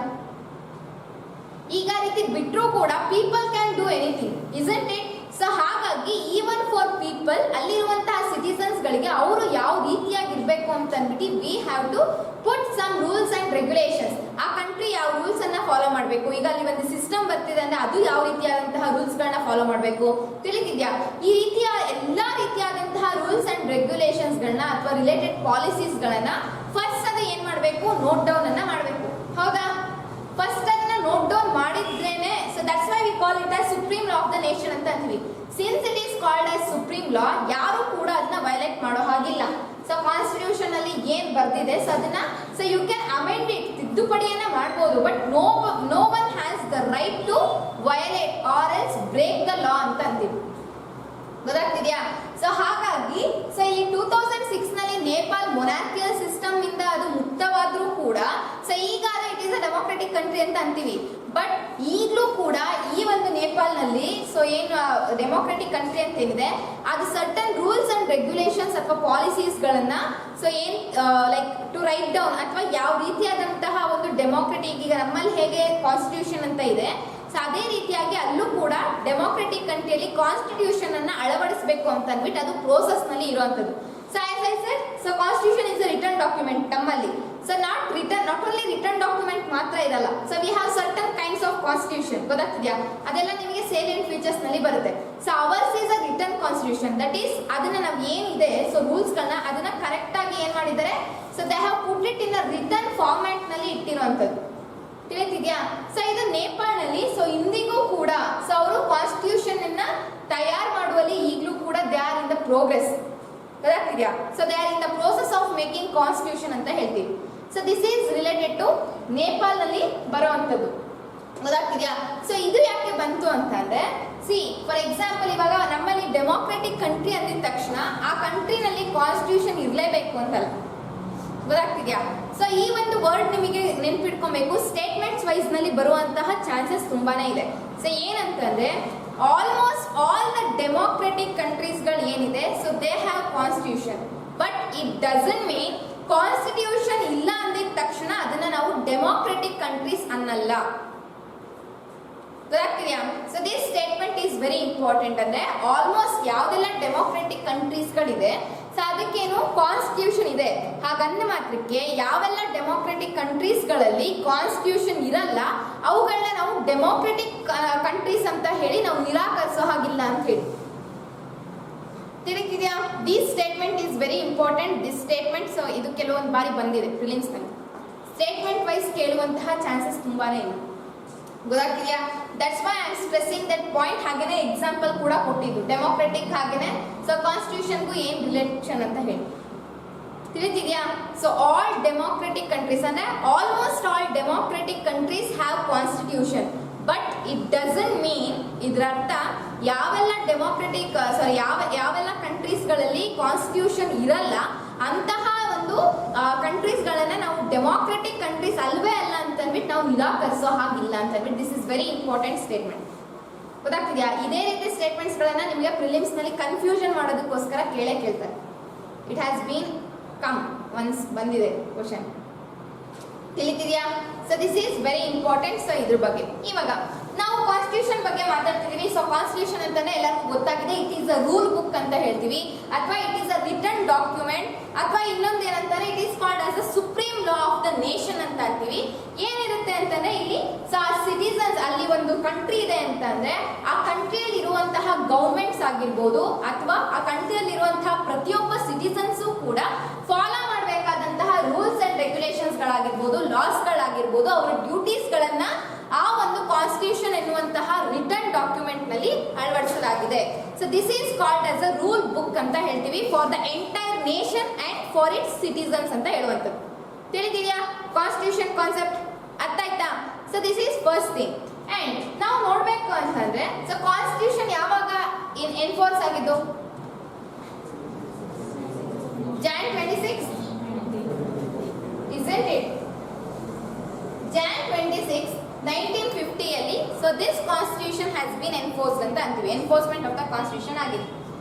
ಈಗ ಆ ರೀತಿ ಬಿಟ್ಟರೂ ಕೂಡ people can do anything, isn't it? So ಹಾಗಾಗಿ ಈವನ್ ಫಾರ್ ಪೀಪಲ್ ಅಲ್ಲಿರುವಂತಹ ಸಿಟಿಸನ್ಸ್ ಗಳಿಗೆ ಅವರು ಯಾವ ರೀತಿಯಾಗಿರ್ಬೇಕು ಅಂತ ಅಂದ್ಬಿಟ್ಟು we have to put some rules and regulations. ಆ ಕಂಟ್ರಿ ಯಾವ ರೂಲ್ಸ್ ಅನ್ನ ಫಾಲೋ ಮಾಡಬೇಕು, ಈಗ ಅಲ್ಲಿ ಒಂದು ಸಿಸ್ಟಮ್ ಬರ್ತಿದೆ ಅಂದ್ರೆ ಅದು ಯಾವ ರೀತಿಯಾದಂತಹ ರೂಲ್ಸ್ ಗಳನ್ನ ಫಾಲೋ ಮಾಡಬೇಕು, ತಿಳಿದಿದ್ಯಾ? ಈ ರೀತಿಯ ಎಲ್ಲಾ ರೀತಿಯಾದಂತಹ ರೂಲ್ಸ್ ಅಂಡ್ ರೆಗ್ಯುಲೇಷನ್ಸ್ ಗಳನ್ನ ಅಥವಾ ರಿಲೇಟೆಡ್ ಪಾಲಿಸೀಸ್ ಗಳನ್ನ ಫಸ್ಟ್ ಅದು ಏನ್ ಮಾಡಬೇಕು, ನೋಟ್ ಡೌನ್ ಅನ್ನ ಮಾಡಬೇಕು, ಹೌದಾ? ಫಸ್ಟ್ ಅದನ್ನ ನೋಟ್ ಡೌನ್ ಮಾಡಿದ್ರೇನೆ, so that's why we call it as supreme law of the nation ಅಂತ ಅಂತೀವಿ. Since it is called as supreme law, ಯಾರು ಕೂಡ ಅದನ್ನ ವೈಲೇಟ್ ಮಾಡೋ ಹಾಗಿಲ್ಲ. ಸೊ ಕಾನ್ಸ್ಟಿಟ್ಯೂಷನ್ ಅಲ್ಲಿ ಏನ್ ಬರ್ದಿದೆ ಸೊ ಅದನ್ನ so you can amend it, ತಿದ್ದುಪಡಿಯನ್ನ ಮಾಡಬಹುದು, but no one has the right to violate or else break the law ಅಂತ ಅಂತೀವಿ. ಗೊತ್ತಾಗ್ತಿದ್ಯಾ? ಸೊ ಹಾಗಾಗಿ ಸೊ ಈ 2006 ನಲ್ಲಿ ನೇಪಾಲ್ ಮೊನಾರ್ಕಿಯಲ್ ಸಿಸ್ಟಮ್ ಇಂದ ಅದು ಮುಕ್ತವಾದ್ರೂ ಕೂಡ ಸೊ ಈಗ it is a democratic country ಅಂತ ಅಂತೀವಿ. ಬಟ್ ಈಗಲೂ ಕೂಡ ಈ ಒಂದು ನೇಪಾಲ್ನಲ್ಲಿ ಸೊ ಏನು ಡೆಮೋಕ್ರೆಟಿಕ್ ಕಂಟ್ರಿ ಅಂತ ಏನಿದೆ ಅದು ಸರ್ಟನ್ ರೂಲ್ಸ್ ಅಂಡ್ ರೆಗ್ಯುಲೇಷನ್ಸ್ ಅಥವಾ ಪಾಲಿಸೀಸ್ ಗಳನ್ನ ಸೊ ಏನ್ ಲೈಕ್ ಟು ರೈಟ್ ಡೌನ್ ಅಥವಾ ಯಾವ ರೀತಿಯಾದಂತಹ ಒಂದು ಡೆಮೋಕ್ರೆಟಿಕ್, ಈಗ ನಮ್ಮಲ್ಲಿ ಹೇಗೆ ಕಾನ್ಸ್ಟಿಟ್ಯೂಷನ್ ಅಂತ ಇದೆ ಸೊ ಅದೇ ರೀತಿಯಾಗಿ ಅಲ್ಲೂ ಕೂಡ ಡೆಮೋಕ್ರೆಟಿಕ್ ಕಂಟ್ರಿಯಲ್ಲಿ ಕಾನ್ಸ್ಟಿಟ್ಯೂಷನ್ ಅನ್ನ ಅಳವಡಿಸಬೇಕು ಅಂತ ಅಂದ್ಬಿಟ್ಟು ಅದು ಪ್ರೋಸೆಸ್ ನಲ್ಲಿ ಇರುವಂತದ್ದು. So as I said, so constitution is a written document ನಮ್ಮಲ್ಲಿ. So not only written document ಮಾತ್ರ ಇರಲ್ಲ, so we have certain kinds of constitution. ಗೊತ್ತಾಗ್ತಿದ್ಯಾ? ಅದೆಲ್ಲ ನಿಮಗೆ ಸೇಲಿಯಂಟ್ ಫೀಚರ್ಸ್ ನಲ್ಲಿ ಬರುತ್ತೆ. So ours is a written constitution, that is ಅದನ್ನ ನಾವು ಏನಿದೆ ಸೊ ರೂಲ್ಸ್ ಗಳನ್ನ ಅದನ್ನ ಕರೆಕ್ಟ್ ಆಗಿ ಏನ್ ಮಾಡಿದ್ದಾರೆ, so they have put it in a return format ನಲ್ಲಿ ಇಟ್ಟಿರುವಂತದ್ದು. ತಿಳಿತಿದ್ಯಾ? ಸೊ ಇದು ನೇಪಾಳನಲ್ಲಿ ಸೊ ಇಂದಿಗೂ ಕೂಡ ಸೊ ಅವರು ಕಾನ್ಸ್ಟಿಟ್ಯೂಷನ್ ಅನ್ನ ತಯಾರು ಮಾಡುವಲ್ಲಿ ಈಗಲೂ ಕೂಡ they are in the progress. ಗೊತ್ತಾಗ್ತಿದ್ಯಾ? So they are in the process of making constitution ಅಂತ ಹೇಳ್ತೀವಿ. So this is related to ನೇಪಾಳನಲ್ಲಿ ಬರುವಂತದ್ದು. ಗೊತ್ತಾಗ್ತಿದ್ಯಾ? ಸೊ ಇದು ಯಾಕೆ ಬಂತು ಅಂತಂದ್ರೆ, ಸಿ ಫಾರ್ ಎಕ್ಸಾಂಪಲ್ ಇವಾಗ ನಮ್ಮಲ್ಲಿ ಡೆಮೋಕ್ರೆಟಿಕ್ ಕಂಟ್ರಿ ಅಂದಿದ ತಕ್ಷಣ ಆ ಕಂಟ್ರಿನಲ್ಲಿ ಕಾನ್ಸ್ಟಿಟ್ಯೂಷನ್ ಇರಲೇಬೇಕು ಅಂತಲ್ಲ. ಗೊತ್ತಾಗ್ತಿದ್ಯಾ? ಸೊ ಈ ಒಂದು ವರ್ಡ್ ನಿಮಗೆ ನೆನ್ಪಿಟ್ಕೊಬೇಕು, ಸ್ಟೇಟ್ಮೆಂಟ್ಸ್ ವೈಸ್ ನಲ್ಲಿ ಬರುವಂತಹ ಚಾನ್ಸಸ್ ತುಂಬಾನೇ ಇದೆ. ಸೊ ಏನಂತಂದ್ರೆ almost all the democratic countries ಗಳು ಏನಿದೆ so they have constitution, but it doesn't mean constitution ಇಲ್ಲ ಅಂದಿದ ತಕ್ಷಣ ಅದನ್ನ ನಾವು ಡೆಮೋಕ್ರೆಟಿಕ್ ಕಂಟ್ರೀಸ್ ಅನ್ನಲ್ಲ. ಗೊತ್ತಾಗ್ತಿದ್ಯಾ? So this statement is very important. ಅಂದ್ರೆ ಆಲ್ಮೋಸ್ಟ್ ಯಾವ್ದೆಲ್ಲ ಡೆಮೋಕ್ರೆಟಿಕ್ ಕಂಟ್ರೀಸ್ ಗಳಿದೆ ಸೊ ಅದಕ್ಕೇನು ಕಾನ್ಸ್ಟಿಟ್ಯೂಷನ್ ಇದೆ, ಹಾಗಂದ ಮಾತ್ರಕ್ಕೆ ಯಾವೆಲ್ಲ ಡೆಮೋಕ್ರೆಟಿಕ್ ಕಂಟ್ರೀಸ್ ಗಳಲ್ಲಿ ಕಾನ್ಸ್ಟಿಟ್ಯೂಷನ್ ಇರಲ್ಲ ಅವುಗಳನ್ನ ನಾವು ಡೆಮೋಕ್ರೆಟಿಕ್ ಕಂಟ್ರೀಸ್ ಅಂತ ಹೇಳಿ ನಾವು ನಿರಾಕರಿಸೋ ಹಾಗಿಲ್ಲ ಅಂತ ಹೇಳಿ. ತಿಳಿತಿದ್ಯಾ? This statement is very important. This statement so ಇದು ಕೆಲವೊಂದು ಬಾರಿ ಬಂದಿದೆ ಪ್ರಿಲಿಮ್ಸ್ ನಲ್ಲಿ, ಸ್ಟೇಟ್ಮೆಂಟ್ ವೈಸ್ ಕೇಳುವಂತಹ ಚಾನ್ಸಸ್ ತುಂಬಾನೇ ಇದೆ. ಗೊತ್ತಾಗ್ತಿದ್ಯಾ? That's why I am stressing that point. ಹಾಗೇನೆ ಎಕ್ಸಾಂಪಲ್ ಕೂಡ ಕೊಟ್ಟಿದ್ದು ಡೆಮೋಕ್ರೆಟಿಕ್ ಹಾಗೇನೆ ಸೊ ಕಾನ್ಸ್ಟಿಟ್ಯೂಷನ್ಗೂ ಏನ್ ರಿಲೇಷನ್ ಅಂತ ಹೇಳಿ. ತಿಳಿತಿದ್ಯಾ? ಸೊ ಆಲ್ ಡೆಮೋಕ್ರೆಟಿಕ್ ಕಂಟ್ರೀಸ್ ಅಂದ್ರೆ almost all democratic countries have constitution, but it doesn't ಮೀನ್ ಇದರ ಅರ್ಥ ಯಾವೆಲ್ಲ ಡೆಮೋಕ್ರೆಟಿಕ್ ಯಾವೆಲ್ಲ ಕಂಟ್ರೀಸ್ ಕಾನ್ಸ್ಟಿಟ್ಯೂಷನ್ ಇರಲ್ಲ ಅಂತಹ ಒಂದು ಕಂಟ್ರೀಸ್ಗಳನ್ನ ನಾವು ಡೆಮಾಕ್ರೆಟಿಕ್ ಕಂಟ್ರೀಸ್ ಅಲ್ವೇ ಅಲ್ಲ ಅಂತ ಅಂದ್ಬಿಟ್ಟು ನಾವು ನಿರಾಕರಿಸೋ ಹಾಗಿಲ್ಲ ಅಂತ ಅಂದ್ಬಿಟ್ಟು this is very important statement. ಗೊತ್ತಾಗ್ತಿದ್ಯಾ? ಇದೇ ರೀತಿ ಸ್ಟೇಟ್ಮೆಂಟ್ಸ್ಗಳನ್ನ ನಿಮಗೆ ಪ್ರಿಲಿಮ್ಸ್ ನಲ್ಲಿ ಕನ್ಫ್ಯೂಷನ್ ಮಾಡೋದಕ್ಕೋಸ್ಕರ ಕೇಳ್ತಾರೆ. It has been come once ಬಂದಿದೆ ಕ್ವಶನ್, ತಿಳಿತಿದ್ಯಾ? So this is very important. So ಇದ್ರ ಬಗ್ಗೆ ಇವಾಗ ನಾವು ಕಾನ್ಸ್ಟಿಟ್ಯೂಷನ್ ಬಗ್ಗೆ ಮಾತಾಡ್ತಿದೀವಿ. ಸೊ ಕಾನ್ಸ್ಟಿಟ್ಯೂಷನ್ ಅಂತಾನೆ ಎಲ್ಲರಿಗೂ ಗೊತ್ತಾಗಿದೆ, it is a rule book ಅಂತ ಹೇಳ್ತೀವಿ, ಅಥವಾ it is a written document, ಅಥವಾ ಇನ್ನೊಂದು ಏನಂತಾರೆ it is called as a supreme law of the nation ಅಂತ ಅಂತೀವಿ. ಏನಿರುತ್ತೆ ಅಂತಂದ್ರೆ ಇಲ್ಲಿ ಸಿಟಿಸನ್ಸ್, ಅಲ್ಲಿ ಒಂದು ಕಂಟ್ರಿ ಇದೆ ಅಂತಂದ್ರೆ ಆ ಕಂಟ್ರಿಯಲ್ಲಿ ಇರುವಂತಹ ಗೌರ್ಮೆಂಟ್ಸ್ ಆಗಿರ್ಬೋದು ಅಥವಾ ಆ ಕಂಟ್ರಿಯಲ್ಲಿ ಇರುವಂತಹ ಪ್ರತಿಯೊಬ್ಬ ಸಿಟಿಸನ್ಸು ಕೂಡ ಫಾಲೋ ಮಾಡಬೇಕಾದಂತಹ ರೂಲ್ಸ್ ಅಂಡ್ ರೆಗ್ಯುಲೇಷನ್ಸ್ ಗಳಾಗಿರ್ಬೋದು, ಲಾಸ್ ಗಳಾಗಿರ್ಬೋದು, ಅವರ ಡ್ಯೂಟೀಸ್ ಗಳನ್ನ ಆ ಒಂದು ಕಾನ್ಸ್ಟಿಟ್ಯೂಷನ್ ಎನ್ನುವಂತಹ ರಿಟರ್ನ್ ಡಾಕ್ಯುಮೆಂಟ್ ನಲ್ಲಿ ಅಳವಡಿಸಲಾಗಿದೆ. So this is called as a rule book ಅಂತ ಹೇಳ್ತೀವಿ for the entire nation and for it's citizens ಅಂತ ಹೇಳುವಂಥದ್ದು. ತಿಳಿದಿದೆಯಾ ಕಾನ್ಸ್ಟಿಟ್ಯೂಷನ್ ಕಾನ್ಸೆಪ್ಟ್? ಅರ್ಥ ಆಯ್ತಾ? So this is first thing. And ನಾವು ನೋಡ್ಬೇಕು ಅಂತಂದ್ರೆ ಸೊ ಕಾನ್ಸ್ಟಿಟ್ಯೂಷನ್ ಯಾವಾಗ ಎನ್ಫೋರ್ಸ್ ಆಗಿದ್ದು? Jan 26, isn't it? Jan 26, 1950 ಅಲ್ಲಿ so this constitution has been enforced ಅಂತ ಅಂತೀವಿ. ಎನ್ಫೋರ್ಸ್ಮೆಂಟ್ ಆಫ್ ದ ಕಾನ್ಸ್ಟಿಟ್ಯೂಷನ್ ಆಗಿದೆ.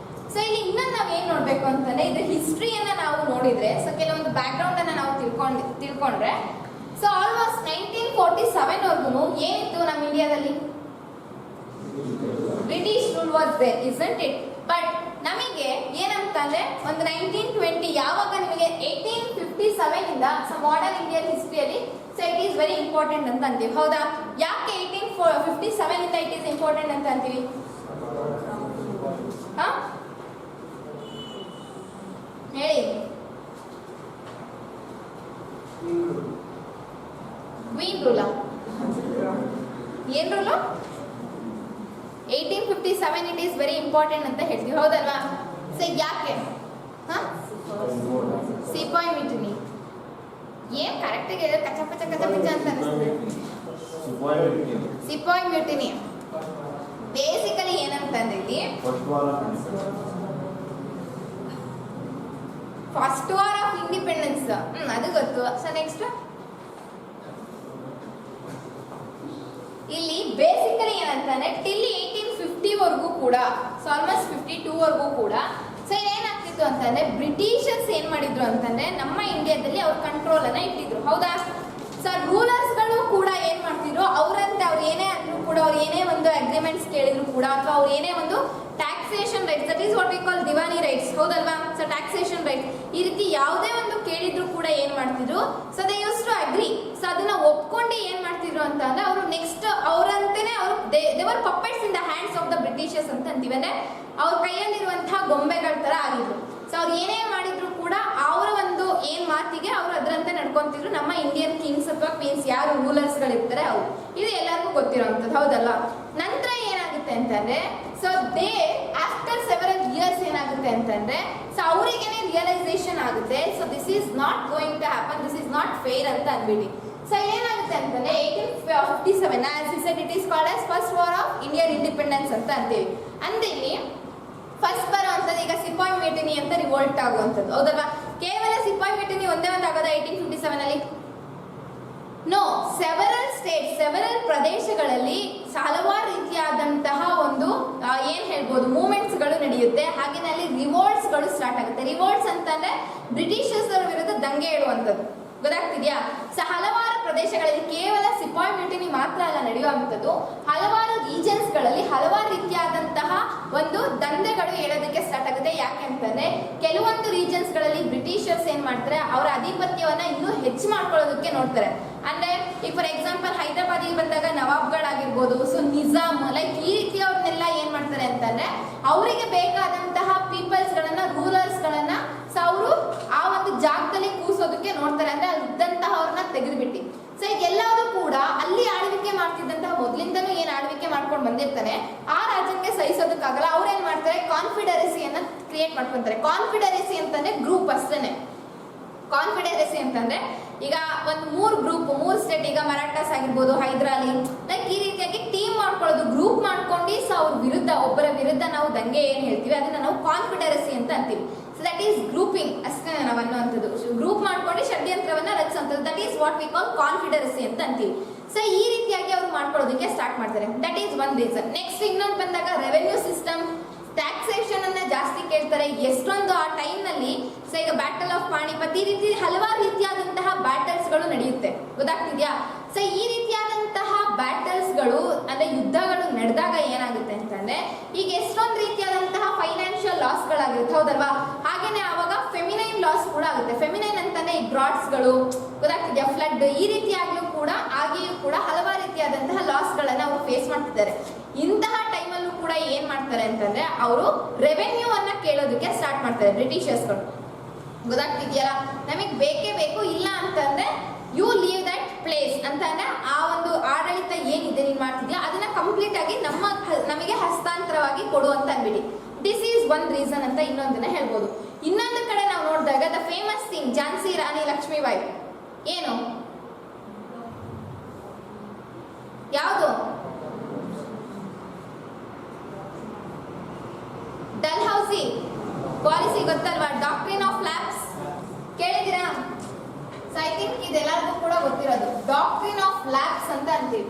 ಸೊ ಇಲ್ಲಿ ಇನ್ನೊಂದು ನಾವು ಏನ್ ನೋಡ್ಬೇಕು ಅಂತಂದ್ರೆ ಇದ್ರ ಹಿಸ್ಟ್ರಿಯನ್ನ ನಾವು ನೋಡಿದ್ರೆ, ಸೊ ಕೆಲವೊಂದು ಬ್ಯಾಕ್ ಗ್ರೌಂಡ್ ಅನ್ನ ನಾವು ತಿಳ್ಕೊಂಡ್ರೆ ಸೊ ಆಲ್ಮೋಸ್ಟ್ 1947 ವರ್ಗು ಏನಿತ್ತು ನಮ್ಮ ಇಂಡಿಯಾದಲ್ಲಿ? British rule was there, isn't it? But ನಮಗೆ ಏನಂತಂದ್ರೆ ಒಂದು 1920 ಯಾವಾಗ ನಿಮಗೆ 1857 ಇಂದ ಸೊ ಮಾಡರ್ನ್ ಇಂಡಿಯನ್ ಹಿಸ್ಟ್ರಿಯಲ್ಲಿ so it is very important ಅಂತ ಅಂತೀವಿ. ಹೌದಾ? ಯಾಕೆ 1857 ಇಂದ ಇಟ್ ಈಸ್ ಇಂಪಾರ್ಟೆಂಟ್ ಅಂತ ಅಂತೀವಿ? ಹೇಳಿ. ಕ್ವೀನ್ ರೂಲಾ? ಏನ್ rule? 1857 it is very important ಅಂತ ಹೇಳ್ತೀವಿ, ಹೌದಲ್ವಾ? ಸೊ ಯಾಕೆ? ಸಿಪಾಯಿ ಮಿಟನಿ. ಏನ್ ಕರೆಕ್ಟ್ ಆಗಿ ಕಚಪಚ ಅಂತ ಅನಿಸ್ತದೆ. ಸಿಪಾಯಿ ಮ್ಯೂಟಿನಿ ಬೇಸಿಕಲಿ ಏನಂತಂದ್ರೆ ಇಲ್ಲಿ ಫಸ್ಟ್ ವಾರ್ ಆಫ್ ಇಂಡಿಪೆಂಡೆನ್ಸ್, ಅದು ಗೊತ್ತು. ಸೊ ನೆಕ್ಸ್ಟ್ ಇಲ್ಲಿ ಬೇಸಿಕಲಿ ಏನಂತಾನೆ ಟಿಲ್ 1850 ವರ್ಗೂ ಕೂಡ, ಸೊ ಆಲ್ಮೋಸ್ಟ್ 52 ವರ್ಗೂ ಕೂಡ ಸೊ ಏನಾಗ್ತಿತ್ತು ಅಂತಂದ್ರೆ ಬ್ರಿಟಿಷರ್ಸ್ ಏನ್ ಮಾಡಿದ್ರು ಅಂತಂದ್ರೆ ನಮ್ಮ ಇಂಡಿಯಾದಲ್ಲಿ ಅವ್ರ ಕಂಟ್ರೋಲ್ ಅನ್ನ ಇಟ್ಟಿದ್ರು, ಹೌದಾ? ಸೊ ರೂಲರ್ಸ್ ಗಳು ಕೂಡ ಏನ್ ಮಾಡ್ತಿದ್ರು, ಅವರಂತೆ ಅವ್ರು ಏನೇ ಅಂದ್ರು ಕೂಡ, ಅವ್ರು ಏನೇ ಒಂದು ಅಗ್ರಿಮೆಂಟ್ಸ್ ಕೇಳಿದ್ರು ಕೂಡ, ಅಥವಾ ಅವ್ರು ಏನೇ ಒಂದು taxation rights, that is what we call diwani rights, ಹೌದಲ್ವಾ? ಸೊ ಟ್ಯಾಕ್ಸೇಷನ್ ರೈಟ್ಸ್ ಈ ರೀತಿ ಯಾವುದೇ ಒಂದು ಕೇಳಿದ್ರು ಕೂಡ ಏನ್ ಮಾಡ್ತಿದ್ರು, so they use to agree. So ಅದನ್ನ ಒಪ್ಕೊಂಡು ಏನ್ ಮಾಡ್ತಿದ್ರು ಅಂತ ಅಂದ್ರೆ ಅವರು ನೆಕ್ಸ್ಟ್ ಅವರಂತೆನೆ ಅವರು ದೇವರ್ puppets in the hands of the britishers ಅಂತ ಅಂತೀವಿ. ಅಂದ್ರೆ ಅವ್ರ ಕೈಯಲ್ಲಿರುವಂತಹ ಗೊಂಬೆಗಳ ತರ ಆಗಿದ್ರು. ಸೊ ಅವ್ರು ಏನೇ ಮಾಡಿದ್ರು ಕೂಡ ಅವರ ಒಂದು ಏನ್ ಮಾತಿಗೆ ಅವ್ರು ಅದರಂತೆ ನಡ್ಕೊಂತಿದ್ರು. ನಮ್ಮ ಇಂಡಿಯನ್ ಕಿಂಗ್ಸ್ ಅಥವಾ ಕ್ವೀನ್ಸ್ ಯಾರು ರೂಲರ್ಸ್ ಗಳಿರ್ತಾರೆ ಅವರು, ಇದು ಎಲ್ಲರಿಗೂ ಗೊತ್ತಿರೋಂಥದ್ದು, ಹೌದಲ್ಲ? ನಂತರ ಏನಾಗುತ್ತೆ ಅಂತಂದ್ರೆ so they after several years ಏನಾಗುತ್ತೆ ಅಂತಂದ್ರೆ ಸೊ ಅವರಿಗೇನೆ ರಿಯಲೈಸೇಷನ್ ಆಗುತ್ತೆ, so this is not going to happen, this is not fair ಅಂತ ಅಂದ್ಬಿಡಿ. ಸೊ ಏನಾಗುತ್ತೆ ಅಂತಂದ್ರೆ 1857 as he said it is called as first war of Indian independence ಅಂತ ಅಂತೀವಿ. ಅಂದ್ರೆ ಇಲ್ಲಿ ಫಸ್ಟ್ ಬರೋ ಅಂತದ್ದು ಈಗ ಸಿಪಾಯಿ ಮ್ಯೂಟಿನಿ ಅಂತ ರಿವೋಲ್ಟ್ ಆಗುವಂಥದ್ದು, ಹೌದಲ್ವಾ? ಕೇವಲ ಸಿಪಾಯಿ ಮ್ಯೂಟಿನಿ ಒಂದೇ ಒಂದು ಆಗೋದ 1857 ಅಲ್ಲಿ? ನೋ, ಸೆವೆರಲ್ ಸ್ಟೇಟ್ಸ್, ಸೆವೆರಲ್ ಪ್ರದೇಶಗಳಲ್ಲಿ ಹಲವಾರು ರೀತಿಯಾದಂತಹ ಒಂದು ಏನ್ ಹೇಳ್ಬೋದು ಮೂವ್ಮೆಂಟ್ಸ್ ಗಳು ನಡೆಯುತ್ತೆ. ಹಾಗೇನೆ ಅಲ್ಲಿ ರಿವೋಲ್ಟ್ಸ್ ಗಳು ಸ್ಟಾರ್ಟ್ ಆಗುತ್ತೆ. ರಿವೋಲ್ಟ್ಸ್ ಅಂತಂದ್ರೆ ಬ್ರಿಟಿಷರ್ಸ್ ವಿರುದ್ಧ ದಂಗೆ ಇಡುವಂಥದ್ದು, ಗೊತ್ತಾಗ್ತಿದ್ಯಾ? ಸೊ ಹಲವಾರು ಪ್ರದೇಶಗಳಲ್ಲಿ ಕೇವಲ ಸಿಪಾಯಿ ಮ್ಯೂಟಿನಿ ಮಾತ್ರ ಅಲ್ಲ ನಡೆಯುವಂಥದ್ದು, ಹಲವಾರು ರೀಜನ್ಸ್ ಗಳಲ್ಲಿ ಹಲವಾರು ರೀತಿಯಾದಂತಹ ಒಂದು ದಂಧೆಗಳು ಹೇಳೋದಕ್ಕೆ ಸ್ಟಾರ್ಟ್ ಆಗುತ್ತೆ. ಯಾಕೆ ಅಂತಂದ್ರೆ ಕೆಲವೊಂದು ರೀಜನ್ಸ್ ಗಳಲ್ಲಿ ಬ್ರಿಟಿಷರ್ಸ್ ಏನ್ ಮಾಡ್ತಾರೆ, ಅವರ ಆಧಿಪತ್ಯವನ್ನ ಇನ್ನೂ ಹೆಚ್ಚು ಮಾಡ್ಕೊಳ್ಳೋದಕ್ಕೆ ನೋಡ್ತಾರೆ. ಅಂದ್ರೆ ಈಗ ಫಾರ್ ಎಕ್ಸಾಂಪಲ್ ಹೈದರಾಬಾದಿಗೆ ಬಂದಾಗ ನವಾಬ್ಗಳಾಗಿರ್ಬೋದು, ಸೊ ನಿಜಾಮ್, ಲೈಕ್ ಈ ರೀತಿ ಅವ್ರನ್ನೆಲ್ಲ ಏನ್ ಮಾಡ್ತಾರೆ ಅಂತಂದ್ರೆ ಅವರಿಗೆ ಬೇಕಾದಂತಹ ಪೀಪಲ್ಸ್ ಗಳನ್ನ, ರೂಲರ್ಸ್ ಗಳನ್ನ ಸೊ ಅವರು ಆ ಒಂದು ಜಾಗದಲ್ಲಿ ಕೂಸೋದಕ್ಕೆ ನೋಡ್ತಾರೆ. ಅಂದ್ರೆ ಅಲ್ಲಿ ಇದ್ದಂತಹ ಅವ್ರನ್ನ ತೆಗೆದುಬಿಟ್ಟು. ಸೊ ಇದೆಲ್ಲವೂ ಕೂಡ ಅಲ್ಲಿ ಆಳ್ವಿಕೆ ಮಾಡ್ತಿದ್ದಂತಹ ಮೊದಲಿಂದನೂ ಏನ್ ಆಳ್ವಿಕೆ ಮಾಡ್ಕೊಂಡು ಬಂದಿರ್ತಾನೆ ಆ ರಾಜ್ಯಕ್ಕೆ ಸಹಿಸೋದಕ್ಕಾಗಲ್ಲ. ಅವ್ರು ಏನ್ ಮಾಡ್ತಾರೆ, ಕಾನ್ಫಿಡರೆಸಿಯನ್ನ ಕ್ರಿಯೇಟ್ ಮಾಡ್ಕೊಂತಾರೆ. ಕಾನ್ಫಿಡರೆಸಿ ಅಂತಂದ್ರೆ ಗ್ರೂಪ್ ಅಷ್ಟೇನೆ. ಕಾನ್ಫಿಡರೆಸಿ ಅಂತಂದ್ರೆ ಈಗ ಒಂದು ಮೂರು ಸ್ಟೇಟ್, ಈಗ ಮರಾಠಾಸ್ ಆಗಿರ್ಬೋದು, ಹೈದರಾಲಿ, ಲೈಕ್ ಈ ರೀತಿಯಾಗಿ ಟೀಮ್ ಮಾಡ್ಕೊಳ್ಳೋದು, ಗ್ರೂಪ್ ಮಾಡ್ಕೊಂಡು ಸೊ ಅವ್ರ ವಿರುದ್ಧ, ಒಬ್ಬರ ವಿರುದ್ಧ ನಾವು ದಂಗೆ ಏನ್ ಹೇಳ್ತೀವಿ ಅದನ್ನ ನಾವು ಕಾನ್ಫಿಡರೆಸಿ ಅಂತ ಅಂತೀವಿ. So so that is grouping ಅಷ್ಟೇ ನಾವು ಅನ್ನುವಂಥದ್ದು. ಗ್ರೂಪ್ ಮಾಡ್ಕೊಂಡು ಷಡ್ಯಂತ್ರವನ್ನ ರಚಿಸುವಂಥದ್ದು, that is what we call confederacy ಅಂತ ಅಂತೀವಿ. ಸೊ ಈ ರೀತಿಯಾಗಿ ಅವರು ಮಾಡ್ಕೊಳ್ಳೋದಕ್ಕೆ ಸ್ಟಾರ್ಟ್ ಮಾಡ್ತಾರೆ. That is one reason. Next ಇನ್ನೊಂದು ಬಂದಾಗ ರೆವೆನ್ಯೂ ಸಿಸ್ಟಮ್, ಟ್ಯಾಕ್ಸೇಷನ್ ಅನ್ನ ಜಾಸ್ತಿ ಕೇಳ್ತಾರೆ. ಎಷ್ಟೊಂದು ಆ ಟೈಮ್ ನಲ್ಲಿ, ಸೊ ಈಗ ಬ್ಯಾಟಲ್ ಆಫ್ ಪಾಣಿಪತ್, ಈ ರೀತಿ ಹಲವಾರು ರೀತಿಯಾದಂತಹ ಬ್ಯಾಟಲ್ಸ್ ಗಳು ನಡೆಯುತ್ತೆ, ಗೊತ್ತಾಗ್ತಿದ್ಯಾ? ಸೊ ಈ ರೀತಿಯಾದಂತಹ ಬ್ಯಾಟಲ್ಸ್ ಗಳು ಅಂದ್ರೆ ಯುದ್ಧಗಳು ನಡೆದಾಗ ಏನಾಗುತ್ತೆ ಅಂತಂದ್ರೆ ಈಗ ಎಷ್ಟೊಂದು ರೀತಿಯಾದಂತಹ ಫೈನಾನ್ಷಿಯಲ್ ಲಾಸ್ ಗಳಾಗಿರುತ್ತೆ, ಹೌದಲ್ವಾ? ಹಾಗೇನೆ ಆವಾಗ ಫೆಮಿನೈನ್ ಲಾಸ್ ಕೂಡ ಆಗುತ್ತೆ. ಫೆಮಿನೈನ್ ಅಂತಾನೆ ಈ ಡ್ರಾಟ್ಸ್ ಗಳು, ಗೊತ್ತಾಗ್ತಿದ್ಯಾ, ಫ್ಲಡ್, ಈ ರೀತಿಯಾಗ್ಲೂ ಕೂಡ ಆಗಿಯೂ ಕೂಡ ಹಲವಾರು ರೀತಿಯಾದಂತಹ ಲಾಸ್ ಗಳನ್ನ ಅವರು ಫೇಸ್ ಮಾಡ್ತಿದ್ದಾರೆ. ಇಂತಹ ಟೈಮಲ್ಲೂ ಕೂಡ ಏನ್ ಮಾಡ್ತಾರೆ ಅಂತಂದ್ರೆ ಅವರು ರೆವೆನ್ಯೂ ಅನ್ನ ಕೇಳೋದಕ್ಕೆ ಸ್ಟಾರ್ಟ್ ಮಾಡ್ತಾರೆ ಬ್ರಿಟಿಷರ್ಸ್ಗಳು, ಗೊತ್ತಾಗ್ತಿದ್ಯಲ್ಲ? ನಮಗೆ ಬೇಕೇ ಬೇಕು, ಇಲ್ಲ ಅಂತಂದ್ರೆ ಯು ಲೀವ್ ದಟ್ ಪ್ಲೇಸ್ ಅಂತಂದ್ರೆ ಆ ಒಂದು ಆಡಳಿತ ಏನಿದೆ ನೀನ್ ಮಾಡ್ತಿದ್ಯಾ ಅದನ್ನ ಕಂಪ್ಲೀಟ್ ಆಗಿ ನಮಗೆ ಹಸ್ತಾಂತರವಾಗಿ ಕೊಡು ಅಂತ ಅನ್ಬಿಡಿ. ದಿಸ್ ಈಸ್ ಒನ್ ರೀಸನ್ ಅಂತ ಇನ್ನೊಂದನ್ನ ಹೇಳ್ಬೋದು. ಇನ್ನೊಂದು ಕಡೆ ನಾವು ನೋಡಿದಾಗ the famous thing Jhansi Rani Lakshmibai ಏನು, ಯಾವುದು? ಡಲ್ಹೌಸಿ ಪಾಲಿಸಿ ಗೊತ್ತಲ್ವಾ? ಡಾಕ್ಟ್ರಿನ್ ಆಫ್ ಲ್ಯಾಬ್ಸ್ ಕೇಳಿದಿರಾ? ಸೊ ಐ ಥಿಂಕ್ ಇದೆಲ್ಲರಿಗೂ ಕೂಡ ಗೊತ್ತಿರೋದು. ಡಾಕ್ಟ್ರಿನ್ ಆಫ್ ಲ್ಯಾಬ್ಸ್ ಅಂತ ಅಂತೀವಿ.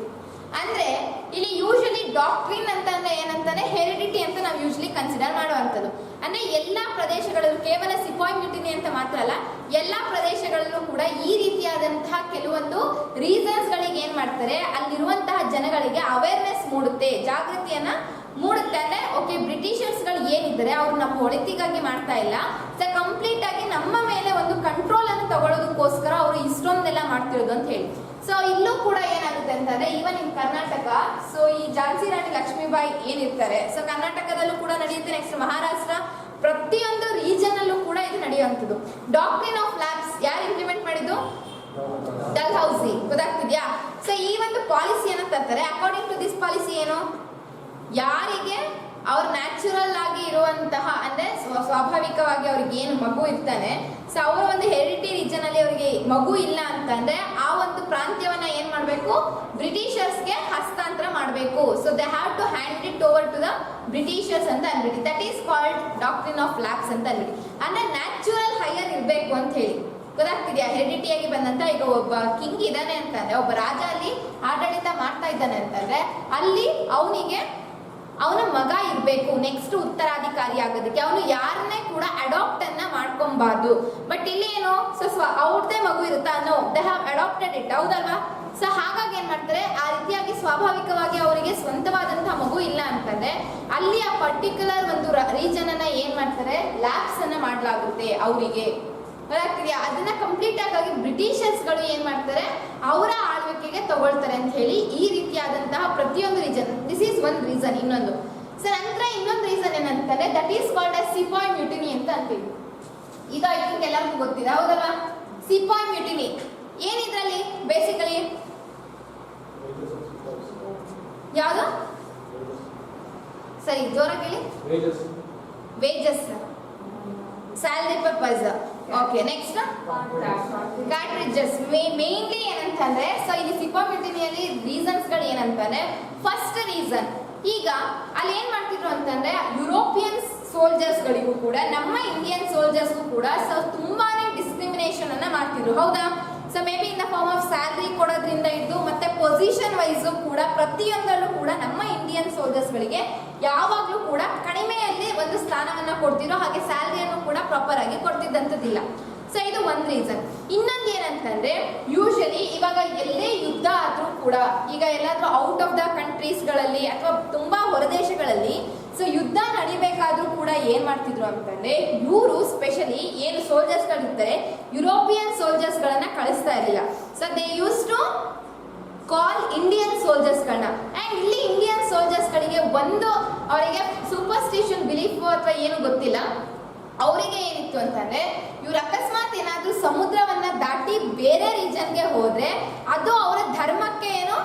ಅಂದ್ರೆ ಇಲ್ಲಿ ಯೂಶಲಿ ಡಾಕ್ಟ್ರಿನ್ ಅಂತಂದ್ರೆ ಏನಂತಾನೆ ಹೆರಿಡಿಟಿ ಅಂತ ನಾವು ಯೂಶಲಿ ಕನ್ಸಿಡರ್ ಮಾಡುವಂಥದ್ದು. ಅಂದ್ರೆ ಎಲ್ಲಾ ಪ್ರದೇಶಗಳಲ್ಲೂ, ಕೇವಲ ಸಿಪಾಯಿ ಮ್ಯೂಟಿನಿ ಅಂತ ಮಾತ್ರ ಅಲ್ಲ, ಎಲ್ಲಾ ಪ್ರದೇಶಗಳಲ್ಲೂ ಕೂಡ ಈ ರೀತಿಯಾದಂತಹ ಕೆಲವೊಂದು ರೀಸನ್ಸ್ ಗಳಿಗೆ ಏನ್ ಮಾಡ್ತಾರೆ, ಅಲ್ಲಿರುವಂತಹ ಜನಗಳಿಗೆ ಅವೇರ್ನೆಸ್ ಮೂಡುತ್ತೆ, ಜಾಗೃತಿಯನ್ನ ಮೂಡುತ್ತೆ. ಅಂದ್ರೆ ಓಕೆ, ಬ್ರಿಟಿಷರ್ಸ್ ಗಳು ಏನಿದ್ದಾರೆ ಅವ್ರು ನಮ್ಮ ಒಳಿತಿಗಾಗಿ ಮಾಡ್ತಾ ಇಲ್ಲ, ಸೊ ಕಂಪ್ಲೀಟ್ ಆಗಿ ನಮ್ಮ ಮೇಲೆ ಒಂದು ಕಂಟ್ರೋಲ್ ಅನ್ನು ತಗೊಳ್ಳೋದಕ್ಕೋಸ್ಕರ ಅವರು ಇಷ್ಟೊಂದೆಲ್ಲ ಮಾಡ್ತಿರೋದು ಅಂತ ಹೇಳಿ. ಸೊ ಇಲ್ಲೂ ಕೂಡ ಏನಾಗುತ್ತೆ ಅಂತಂದ್ರೆ ಈವನ್ ಇನ್ ಕರ್ನಾಟಕ, ಸೊ ಈ ಝಾನ್ಸಿ ರಾಣಿ ಲಕ್ಷ್ಮೀಬಾಯಿ ಏನಿರ್ತಾರೆ, ಸೊ ಕರ್ನಾಟಕದಲ್ಲೂ ಕೂಡ ನಡೆಯುತ್ತೆ, ನೆಕ್ಸ್ಟ್ ಮಹಾರಾಷ್ಟ್ರ, ಪ್ರತಿಯೊಂದು ರೀಜನ್ ಅಲ್ಲೂ ಕೂಡ ಇದು ನಡೆಯುವಂಥದ್ದು. ಡಾಕ್ಟ್ರಿನ್ ಆಫ್ ಲ್ಯಾಬ್ಸ್ ಯಾರು ಇಂಪ್ಲಿಮೆಂಟ್ ಮಾಡಿದ್ದು? ಡಲ್ಹೌಸಿ, ಗೊತ್ತಾಗ್ತಿದ್ಯಾ? ಸೊ ಈ ಒಂದು ಪಾಲಿಸಿಯನ್ನು ತರ್ತಾರೆ. ಅಕಾರ್ಡಿಂಗ್ ಟು ದಿಸ್ ಪಾಲಿಸಿ ಏನು, ಯಾರಿಗೆ ಅವ್ರ ನ್ಯಾಚುರಲ್ ಆಗಿ ಇರುವಂತಹ ಅಂದ್ರೆ ಸ್ವಾಭಾವಿಕವಾಗಿ ಅವ್ರಿಗೆ ಏನು ಮಗು ಇರ್ತಾನೆ, ಸೊ ಅವರ ಒಂದು ಹೆರಿಟಿ ರೀಜನ್ ಅಲ್ಲಿ ಅವರಿಗೆ ಮಗು ಇಲ್ಲ ಅಂತಂದ್ರೆ ಆ ಒಂದು ಪ್ರಾಂತ್ಯವನ್ನ ಏನ್ ಮಾಡ್ಬೇಕು, ಬ್ರಿಟಿಷರ್ಸ್ಗೆ ಹಸ್ತಾಂತರ ಮಾಡಬೇಕು. So they have to hand it over to the britishers ಅಂತ ಅನ್ಬಿಟ್ಟು, that is called doctrine of lapse ಅಂತ ಅನ್ಬಿಟ್ಟು. ಅಂದ್ರೆ ನ್ಯಾಚುರಲ್ ಹೈಯರ್ ಇರ್ಬೇಕು ಅಂತ ಹೇಳಿ, ಗೊತ್ತಾಗ್ತಿದ್ಯಾ? ಹೆರಿಡಿಟಿಯಾಗಿ ಬಂದಂತ ಈಗ ಒಬ್ಬ ಕಿಂಗ್ ಇದ್ದಾನೆ ಅಂತಂದ್ರೆ, ಒಬ್ಬ ರಾಜ ಅಲ್ಲಿ ಆಡಳಿತ ಮಾಡ್ತಾ ಇದ್ದಾನೆ ಅಂತಂದ್ರೆ ಅಲ್ಲಿ ಅವನ ಮಗ ಇರ್ಬೇಕು ನೆಕ್ಸ್ಟ್ ಉತ್ತರಾಧಿಕಾರಿ ಆಗೋದಕ್ಕೆ. ಅವನು ಯಾರನ್ನೇ ಕೂಡ ಅಡಾಪ್ಟ್ ಅನ್ನ ಮಾಡ್ಕೊಬಾರ್ದು. ಬಟ್ ಇಲ್ಲಿ ಏನು, ಸೊ ಅವ್ರದೇ ಮಗು ಇರುತ್ತಾ? No, they have adopted it, ಹೌದಲ್ವಾ? ಸೊ ಹಾಗಾಗಿ ಏನ್ ಮಾಡ್ತಾರೆ, ಆ ರೀತಿಯಾಗಿ ಸ್ವಾಭಾವಿಕವಾಗಿ ಅವರಿಗೆ ಸ್ವಂತವಾದಂತಹ ಮಗು ಇಲ್ಲ ಅಂತಂದ್ರೆ ಅಲ್ಲಿ ಆ ಪರ್ಟಿಕ್ಯುಲರ್ ಒಂದು ರೀಜನ್ ಅನ್ನ ಏನ್ ಮಾಡ್ತಾರೆ, ಲ್ಯಾಬ್ಸ್ ಅನ್ನ ಮಾಡಲಾಗುತ್ತೆ ಅವರಿಗೆ, ಗೊತ್ತಾಗ್ತಿದ್ಯಾ? ಅದನ್ನ ಕಂಪ್ಲೀಟ್ ಆಗಿ ಬ್ರಿಟಿಷರ್ಸ್ ಗಳು ಏನ್ ಮಾಡ್ತಾರೆ, ಅವರ ಆಳ್ವಿಕೆಗೆ ತಗೊಳ್ತಾರೆ ಅಂತ ಹೇಳಿ ಈ ರೀತಿಯಾದಂತಹ ಪ್ರತಿಯೊಂದು reason. This is one reason. ಇನ್ನೊಂದು ಸರ್ ನಂತರ ಇನ್ನೊಂದು ರೀಸನ್ ಏನಂತಾರೆ, that is called a sepoy mutiny ಅಂತ ಅಂತೀವಿ. ಇದು ಐ ಥಿಂಕ್ ಎಲ್ಲರಿಗೂ ಗೊತ್ತಿದೆ, ಹೌದಲ್ವಾ? ಸಿಪಾಯ್ ಮ್ಯೂಟಿನಿ ಏನಿದ್ರಲ್ಲಿ ಬೇಸಿಕಲಿ ಯಾವುದು? ಸರಿ ಜೋರಾಗಿ ಹೇಳಿ. Wages, salary purpose. Okay, next cartridges. Mainly ಏನಂತಂದ್ರೆ, ಸೊ ಇಲ್ಲಿ ಸಿಪಾಯ್ ಮ್ಯೂಟಿನಿಯಲ್ಲಿ ರೀಸನ್ಸ್ ಗಳು ಏನಂತಂದ್ರೆ, ಫಸ್ಟ್ ರೀಸನ್ ಈಗ ಅಲ್ಲಿ ಏನ್ ಮಾಡ್ತಿದ್ರು ಅಂತಂದ್ರೆ ಯುರೋಪಿಯನ್ ಸೋಲ್ಜರ್ಸ್ ಗಳಿಗೂ ಕೂಡ ನಮ್ಮ ಇಂಡಿಯನ್ ಸೋಲ್ಜರ್ಸ್ಗೂ ಕೂಡ ಸೊ ತುಂಬಾನೇ ಡಿಸ್ಕ್ರಿಮಿನೇಷನ್ ಅನ್ನ ಮಾಡ್ತಿದ್ರು, ಹೌದಾ? So may be in the form of salary ಕೊಡೋದ್ರಿಂದ ಇದ್ದು ಮತ್ತೆ ಪೊಸಿಷನ್ ವೈಸ್ ಕೂಡ ಪ್ರತಿಯೊಂದರಲ್ಲೂ ಕೂಡ ನಮ್ಮ ಇಂಡಿಯನ್ ಸೋಲ್ಜರ್ಸ್ ಗಳಿಗೆ ಯಾವಾಗ್ಲೂ ಕೂಡ ಕಡಿಮೆಯಲ್ಲಿ ಒಂದು ಸ್ಥಾನವನ್ನ ಕೊಡ್ತಿರೋ, ಹಾಗೆ ಸ್ಯಾಲರಿಯನ್ನು ಕೂಡ ಪ್ರಾಪರ್ ಆಗಿ ಕೊಡ್ತಿದ್ದಂಥದ್ದಿಲ್ಲ. ಸೊ ಇದು ಒಂದು ರೀಸನ್. ಇನ್ನೊಂದು ಏನಂತಂದ್ರೆ, ಯೂಶಲಿ ಇವಾಗ ಎಲ್ಲೇ ಯುದ್ಧ ಆದ್ರೂ ಕೂಡ, ಈಗ ಎಲ್ಲಾದ್ರೂ ಔಟ್ ಆಫ್ ದ ಕಂಟ್ರೀಸ್ಗಳಲ್ಲಿ ಅಥವಾ ತುಂಬಾ ಹೊರದೇಶಗಳಲ್ಲಿ ಸೊ ಯುದ್ಧ ನಡಿಬೇಕಾದ್ರೂ ಕೂಡ ಏನ್ ಮಾಡ್ತಿದ್ರು ಅಂತಂದ್ರೆ, ಇವರು ಸ್ಪೆಷಲಿ ಏನು ಸೋಲ್ಜರ್ಸ್ ಗಳಿರ್ತಾರೆ, ಯುರೋಪಿಯನ್ ಸೋಲ್ಜರ್ಸ್ ಗಳನ್ನ ಕಳಿಸ್ತಾ ಇರಲಿಲ್ಲ. So they use to call Indian soldiers ಗಳನ್ನ. ಅಂಡ್ ಇಲ್ಲಿ ಇಂಡಿಯನ್ ಸೋಲ್ಜರ್ಸ್ ಗಳಿಗೆ ಒಂದು ಅವರಿಗೆ ಸೂಪರ್ಸ್ಟಿಷನ್ ಬಿಲೀಫ್ ಅಥವಾ ಏನು ಗೊತ್ತಿಲ್ಲ, ಅವರಿಗೆ ಏನಿತ್ತು ಅಂತಂದ್ರೆ ಇವ್ರು ಅಕಸ್ಮಾತ್ ಏನಾದ್ರೂ ಸಮುದ್ರವನ್ನ ದಾಟಿ ಬೇರೆ ರೀಜನ್ಗೆ ಹೋದ್ರೆ ಅದು ಅವರ ಧರ್ಮಕ್ಕೆ ಏನು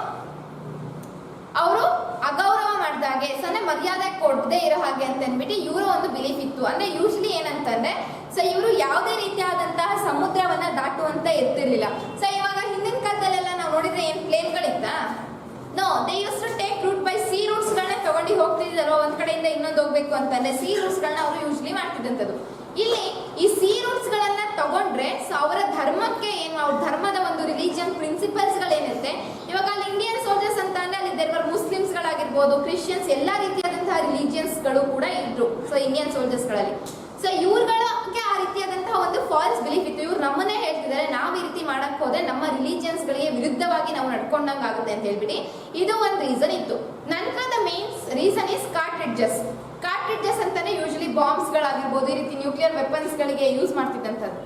ಅವರು ಅಗೌರವ ಮಾಡಿದಾಗೆ, ಸೊನ್ನೆ ಮರ್ಯಾದೆ ಕೊಡದೆ ಇರೋ ಹಾಗೆ ಅಂತ ಅಂದ್ಬಿಟ್ಟು ಇವರ ಒಂದು ಬಿಲೀಫ್ ಇತ್ತು. ಅಂದ್ರೆ ಯೂಶಲಿ ಏನಂತಂದ್ರೆ, ಸೊ ಇವರು ಯಾವುದೇ ರೀತಿಯಾದಂತಹ ಸಮುದ್ರವನ್ನ ದಾಟುವಂತ ಇರ್ತಿರ್ಲಿಲ್ಲ. ಸೊ ಇವಾಗ ಹಿಂದಿನ ಕಾಲದಲ್ಲೆಲ್ಲ ನಾವು ನೋಡಿದ್ರೆ ಏನ್ ಪ್ಲೇನ್ಗಳಿತ್ತ? No, they use to take route by sea routes ಗಳನ್ನ ತಗೊಂಡು ಹೋಗ್ತಿದ್ರು. ಒಂದ್ ಕಡೆಯಿಂದ ಇನ್ನೊಂದು ಹೋಗ್ಬೇಕು ಅಂತಂದ್ರೆ ಸಿ ರೂಟ್ಸ್ ಗಳನ್ನ ಅವರು ಯೂಶಲಿ ಮಾಡ್ತಿದ್ದಂಥದ್ದು. ಇಲ್ಲಿ ಆಗಿರ್ಬೋದು, ಕ್ರಿಶ್ಚಿಯನ್ಸ್, ಎಲ್ಲ ರೀತಿಯಾದಂತಹ ರಿಲಿಜಿಯನ್ಸ್ಗಳು ಕೂಡ ಇದ್ರು ಸೊ ಇಂಡಿಯನ್ ಸೋಲ್ಜರ್ಸ್ಗಳಲ್ಲಿ. ಸೊ ಇವ್ರುಗಳಿಗೆ ಆ ರೀತಿಯಾದಂತಹ ಒಂದು ಫಾಲ್ಸ್ ಬಿಲೀಫ್ ಇತ್ತು. ಇವ್ರು ನಮ್ಮನ್ನೇ ಹೇಳ್ತಿದ್ದಾರೆ, ನಾವು ಈ ರೀತಿ ಮಾಡಕ್ ಹೋದ್ರೆ ನಮ್ಮ ರಿಲಿಜಿಯನ್ಸ್ಗಳಿಗೆ ವಿರುದ್ಧವಾಗಿ ನಾವು ನಡ್ಕೊಂಡಂಗೆ ಆಗುತ್ತೆ ಅಂತ ಹೇಳ್ಬಿಟ್ಟು ಇದು ಒಂದು ರೀಸನ್ ಇತ್ತು. ನಂತರ ದ ಮೇನ್ ರೀಸನ್ ಇಸ್ ಕಾರ್ಟ್ರಿಡ್ಜಸ್. ಕಾರ್ಟ್ರಿಡ್ಜಸ್ ಅಂತಾನೆ ಯೂಶಲಿ ಬಾಂಬ್ಸ್ಗಳಾಗಿರ್ಬೋದು, ಈ ರೀತಿ ನ್ಯೂಕ್ಲಿಯರ್ ವೆಪನ್ಸ್ಗಳಿಗೆ ಯೂಸ್ ಮಾಡ್ತಿದ್ದಂಥದ್ದು.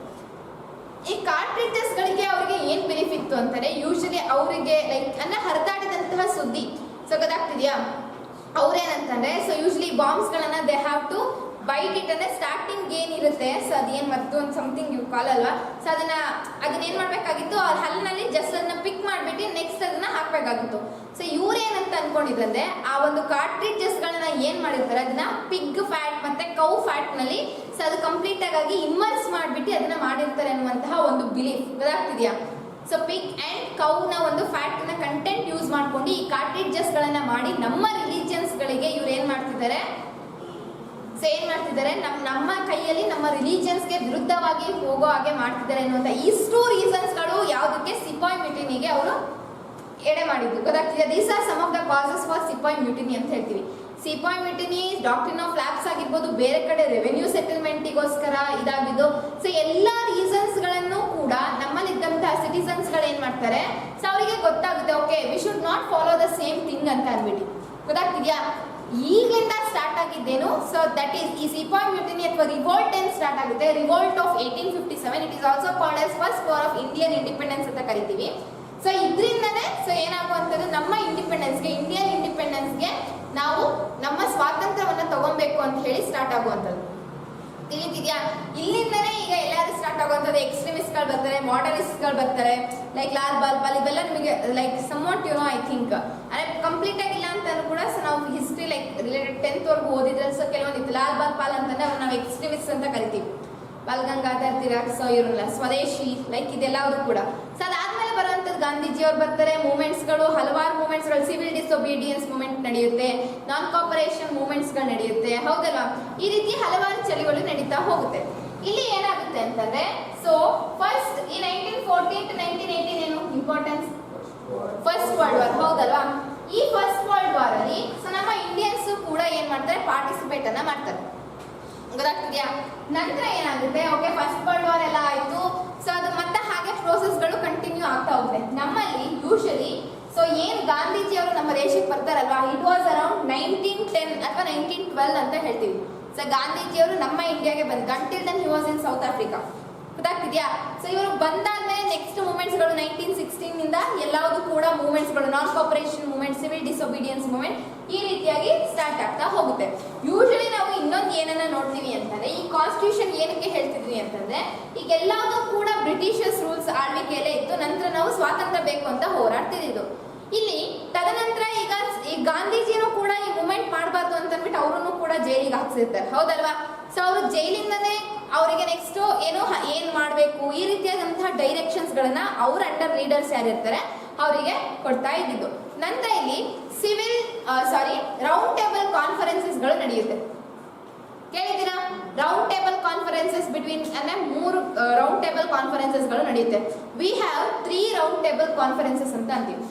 ಈ ಕಾರ್ಟ್ರಿಡ್ಜಸ್ ಗಳಿಗೆ ಅವರಿಗೆ ಏನ್ ಬಿಲೀಫ್ ಇತ್ತು ಅಂತಾರೆ, ಯೂಶಲಿ ಅವರಿಗೆ ಲೈಕ್ ಹರಿದಾಡಿದಂತಹ ಸುದ್ದಿ ಸೊ ಗೊತ್ತಾಗ್ತಿದ್ಯಾ, ಅವ್ರೇನಂತಂದ್ರೆ ಸೊ ಯೂಶಲಿ ಬಾಂಬ್ಸ್ ಗಳನ್ನ they have to bite it ಅಂದ್ರೆ ಸ್ಟಾರ್ಟಿಂಗ್ ಏನಿರುತ್ತೆ ಸೊ ಅದೇನ್ ಮತ್ತು ಒಂದು ಸಮಥಿಂಗ್ ಇವ್ ಕಾಲ್ ಅಲ್ವಾ, ಸೊ ಅದನ್ನ ಏನ್ ಮಾಡ್ಬೇಕಾಗಿತ್ತು, ಅವ್ರ ಹಲ್ಲಿನಲ್ಲಿ ಜಸ್ಟ್ ಅದನ್ನ ಪಿಕ್ ಮಾಡ್ಬಿಟ್ಟು ನೆಕ್ಸ್ಟ್ ಅದನ್ನ ಹಾಕ್ಬೇಕಾಗಿತ್ತು. ಸೊ ಇವ್ರೇನಂತ ಅನ್ಕೊಂಡಿದ್ರಂದ್ರೆ ಆ ಒಂದು ಕಾರ್ಟ್ರಿಡ್ಜಸ್ ಗಳನ್ನ ಏನ್ ಮಾಡಿರ್ತಾರೆ, ಅದನ್ನ ಪಿಗ್ ಫ್ಯಾಟ್ ಮತ್ತೆ ಕೌ ಫ್ಯಾಟ್ ನಲ್ಲಿ ಸೊ ಅದು ಕಂಪ್ಲೀಟ್ ಆಗಿ ಇಮ್ಮರ್ಸ್ ಮಾಡ್ಬಿಟ್ಟು ಅದನ್ನ ಮಾಡಿರ್ತಾರೆ ಅನ್ನುವಂತಹ ಒಂದು ಬಿಲೀಫ್ ಗೊತ್ತಾಗ್ತಿದ್ಯಾ. ಸೊ ಪಿಗ್ ಅಂಡ್ ಕೌನ ಒಂದು ಫ್ಯಾಟ್ ನ ಕಂಟೆಂಟ್ ಯೂಸ್ ಮಾಡ್ಕೊಂಡು ಈ ಕಾರ್ಟ್ರಿಡ್ಜಸ್ ಗಳನ್ನ ಮಾಡಿ ನಮ್ಮ ರಿಲಿಜಿಯನ್ಸ್ ಗಳಿಗೆ ಇವ್ರು ಏನ್ ಮಾಡ್ತಿದ್ದಾರೆ, ಸೊ ಏನ್ ಮಾಡ್ತಿದ್ದಾರೆ, ನಮ್ಮ ಕೈಯಲ್ಲಿ ನಮ್ಮ ರಿಲಿಜಿಯನ್ಸ್ಗೆ ವಿರುದ್ಧವಾಗಿ ಹೋಗೋ ಹಾಗೆ ಮಾಡ್ತಿದ್ದಾರೆ ಅನ್ನುವಂಥ ಇಷ್ಟು ರೀಸನ್ಸ್ಗಳು ಯಾವುದಕ್ಕೆ ಸಿಪಾಯಿ ಮ್ಯೂಟಿನಿಗೆ ಅವರು ಎಡೆ ಮಾಡಿದ್ದು ಗೊತ್ತಾಗ್ತಿದೆ. These are some of the causes for sepoy mutiny ಅಂತ ಹೇಳ್ತೀವಿ. ಸಿಪಾಯಿ ಮ್ಯೂಟಿನಿ, ಡಾಕ್ಟ್ರಿನ್ ಆಫ್ ಲ್ಯಾಬ್ಸ್ ಆಗಿರ್ಬೋದು, ಬೇರೆ ಕಡೆ ರೆವೆನ್ಯೂ ಸೆಟಲ್ಮೆಂಟಿಗೋಸ್ಕರ ಇದಾಗಿದ್ದು. ಸೊ ಎಲ್ಲ ರೀಸನ್ಸ್ ಗಳನ್ನು ಕೂಡ ನಮ್ಮಲ್ಲಿದ್ದಂತಹ ಸಿಟಿಸನ್ಸ್ ಗಳು ಏನ್ ಮಾಡ್ತಾರೆ, ಸೊ ಅವರಿಗೆ ಗೊತ್ತಾಗುತ್ತೆ, okay we should not follow the same thing ಅಂತ ಅಂದ್ಬಿಟ್ಟು ಗೊತ್ತಾಗ್ತಿದ್ಯಾ. ಈಗಲಿಂದ ಸ್ಟಾರ್ಟ್ ಆಗಿದ್ದೇನು, ಸೊ ದಟ್ ಈಸ್ ಈ ಸಿಪಾಯಿ ಮ್ಯೂಟಿನಿ ಅಥವಾ ರಿವೋಲ್ಟ್ ಏನ್ ಸ್ಟಾರ್ಟ್ ಆಗುತ್ತೆ, revolt of 1857. It is also called as first war of Indian independence ಅಂತ ಕರಿತೀವಿ. ಸೊ ಇದರಿಂದನೇ ಸೊ ಏನಾಗುವಂಥದ್ದು, ನಮ್ಮ ಇಂಡಿಪೆಂಡೆನ್ಸ್ಗೆ, ಇಂಡಿಯನ್ ಇಂಡಿಪೆಂಡೆನ್ಸ್ಗೆ ನಾವು ನಮ್ಮ ಸ್ವಾತಂತ್ರ್ಯವನ್ನ ತಗೊಬೇಕು ಅಂತ ಹೇಳಿ ಸ್ಟಾರ್ಟ್ ಆಗುವಂಥದ್ದು ತಿಳಿತಿದ್ಯಾ. ಇಲ್ಲಿಂದನೇ ಈಗ ಎಲ್ಲರೂ ಸ್ಟಾರ್ಟ್ ಆಗುವಂಥದ್ದು. ಎಕ್ಸ್ಟ್ರೀಮಿಸ್ಟ್ಗಳು ಬರ್ತಾರೆ, ಮಾಡರ್ನಿಸ್ಟ್ಗಳು ಬರ್ತಾರೆ, ಲೈಕ್ ಲಾಲ್ ಬಾಲ್ ಇವೆಲ್ಲ ನಿಮಗೆ like somewhat you know I think ಅಂದ್ರೆ ಕಂಪ್ಲೀಟ್ ಆಗಿಲ್ಲ ಅಂತಾನು ಕೂಡ ಸೊ ನಾವು ಹಿಸ್ಟ್ರಿ ಲೈಕ್ ರಿಲೇಟೆಡ್ 10th ವರೆಗೂ ಓದಿದ್ರೆ ಸೊ ಕೆಲವೊಂದಿತ್ತು. ಲಾಲ್ ಬಾಲ್ ಅಂತಂದ್ರೆ ಅವ್ರು ನಾವು ಎಕ್ಸ್ಟ್ರೀಮಿಸ್ಟ್ ಅಂತ ಕರಿತೀವಿ. ಬಾಲ್ ಗಂಗಾಧರ್ ತಿಲಕ್, ಸೊ ಇವ್ರಲ್ಲ ಸ್ವದೇಶಿ ಲೈಕ್ ಇದೆಲ್ಲವರು ಕೂಡ. ಸೊ ಅದಾದ್ಮೇಲೆ ಬರುವಂಥದ್ದು ಗಾಂಧೀಜಿ ಅವ್ರು ಬರ್ತಾರೆ. ಮೂವ್ಮೆಂಟ್ಸ್ಗಳು, ಹಲವಾರು ಮೂವ್ಮೆಂಟ್ಸ್ಗಳು, ಸಿವಿಲ್ ಡಿಸೊಬೀಡಿಯನ್ಸ್ ಮೂವ್ಮೆಂಟ್ ನಡೆಯುತ್ತೆ, ನಾನ್ ಕಾಪರೇಷನ್ ಮೂವ್ಮೆಂಟ್ಸ್ಗಳು ನಡೆಯುತ್ತೆ, ಹೌದಲ್ವಾ. ಈ ರೀತಿ ಹಲವಾರು ಚಳಿಗಳು ನಡೀತಾ ಹೋಗುತ್ತೆ. ಇಲ್ಲಿ ಏನಾಗುತ್ತೆ ಅಂತಂದ್ರೆ ಸೊ ಫಸ್ಟ್ ಈ 1914 to 1918 ಏನು ಇಂಪಾರ್ಟೆನ್ಸ್, ಫಸ್ಟ್ ವರ್ಲ್ಡ್ ವಾರ್ ಹೌದಲ್ವಾ. ಈ ಫಸ್ಟ್ ವರ್ಲ್ಡ್ ವಾರ್ ಅಲ್ಲಿ ಸೊ ನಮ್ಮ ಇಂಡಿಯನ್ಸ್ ಕೂಡ ಏನ್ ಮಾಡ್ತಾರೆ, ಪಾರ್ಟಿಸಿಪೇಟ್ ಅನ್ನ ಮಾಡ್ತಾರೆ ಗೊತ್ತಾಗ್ತಿದ್ಯಾ. ನಂತರ ಏನಾಗುತ್ತೆ, ಓಕೆ ಫಸ್ಟ್ ವರ್ಲ್ಡ್ ವಾರ್ ಎಲ್ಲ ಆಯ್ತು. ಸೊ ಅದು ಮತ್ತೆ ಹಾಗೆ ಪ್ರೋಸೆಸ್ಗಳು ಕಂಟಿನ್ಯೂ ಆಗ್ತಾ ಹೋಗುತ್ತೆ. ನಮ್ಮಲ್ಲಿ ಯೂಶಲಿ ಸೊ ಏನ್ ಗಾಂಧೀಜಿ ಅವರು ನಮ್ಮ ದೇಶಕ್ಕೆ ಬರ್ತಾರಲ್ವಾ, ಇಟ್ ವಾಸ್ ಅರೌಂಡ್ 1910 ಅಥವಾ 1912 ಅಂತ ಹೇಳ್ತೀವಿ. ಸೊ ಗಾಂಧೀಜಿ ಅವರು ನಮ್ಮ ಇಂಡಿಯಾಗೆ ಬಂದ್ರು. Until then he was in South Africa ಗೊತ್ತಾಗ್ತಿದ್ಯಾ. ಸೊ ಇವರು ಬಂದಾದ್ಮೇಲೆ ನೆಕ್ಸ್ಟ್ ಮೂವ್ಮೆಂಟ್ಸ್ಗಳು 1916 ನಿಂದ ಎಲ್ಲವೂ ಕೂಡ ಮೂವ್ಮೆಂಟ್ಸ್ಗಳು, non cooperation movement, civil disobedience movement ಈ ರೀತಿಯಾಗಿ ಸ್ಟಾರ್ಟ್ ಆಗ್ತಾ ಹೋಗುತ್ತೆ. ಯೂಶಲಿ ನಾವು ಇನ್ನೊಂದು ಏನನ್ನ ನೋಡ್ತೀವಿ ಅಂತಂದ್ರೆ, ಈ ಕಾನ್ಸ್ಟಿಟ್ಯೂಷನ್ ಏನಕ್ಕೆ ಹೇಳ್ತಿದ್ವಿ ಅಂತಂದ್ರೆ, ಈಗ ಎಲ್ಲವೂ ಕೂಡ ಬ್ರಿಟಿಷರ್ಸ್ ರೂಲ್ಸ್ ಆಳ್ವಿಕೆಯಲ್ಲೇ ಇತ್ತು. ನಂತರ ನಾವು ಸ್ವಾತಂತ್ರ್ಯ ಬೇಕು ಅಂತ ಹೋರಾಡ್ತಿದ್ದು. ಇಲ್ಲಿ ತದನಂತರ ಈಗ ಈ ಗಾಂಧೀಜಿನೂ ಕೂಡ ಈ ಮೂವ್ಮೆಂಟ್ ಮಾಡಬಾರ್ದು ಅಂತ ಅಂದ್ಬಿಟ್ಟು ಅವರನ್ನು ಕೂಡ ಜೈಲಿಗೆ ಹಾಕ್ಸಿರ್ತಾರೆ ಹೌದಲ್ವಾ. ಸೊ ಅವರು ಜೈಲಿಂದನೇ ಅವರಿಗೆ ನೆಕ್ಸ್ಟ್ ಏನ್ ಮಾಡಬೇಕು ಈ ರೀತಿಯಾದಂತಹ ಡೈರೆಕ್ಷನ್ಸ್ ಗಳನ್ನ ಅವ್ರ ಅಂಡರ್ ಲೀಡರ್ಸ್ ಯಾರಿರ್ತಾರೆ ಅವರಿಗೆ ಕೊಡ್ತಾ ಇದ್ದಿದ್ದು. ನಂತರ ಇಲ್ಲಿ ರೌಂಡ್ ಟೇಬಲ್ ಕಾನ್ಫರೆನ್ಸಸ್ ಗಳು ನಡೆಯುತ್ತೆ. ಕೇಳಿದ್ದೀರಾ, ರೌಂಡ್ ಟೇಬಲ್ ಕಾನ್ಫರೆನ್ಸಸ್ ಬಿಟ್ವೀನ್ ಅಂದ್ರೆ 3 ರೌಂಡ್ ಟೇಬಲ್ ಕಾನ್ಫರೆನ್ಸಸ್ ಗಳು ನಡೆಯುತ್ತೆ. V have 3 round table conferences ಅಂತ ಅಂತೀವಿ.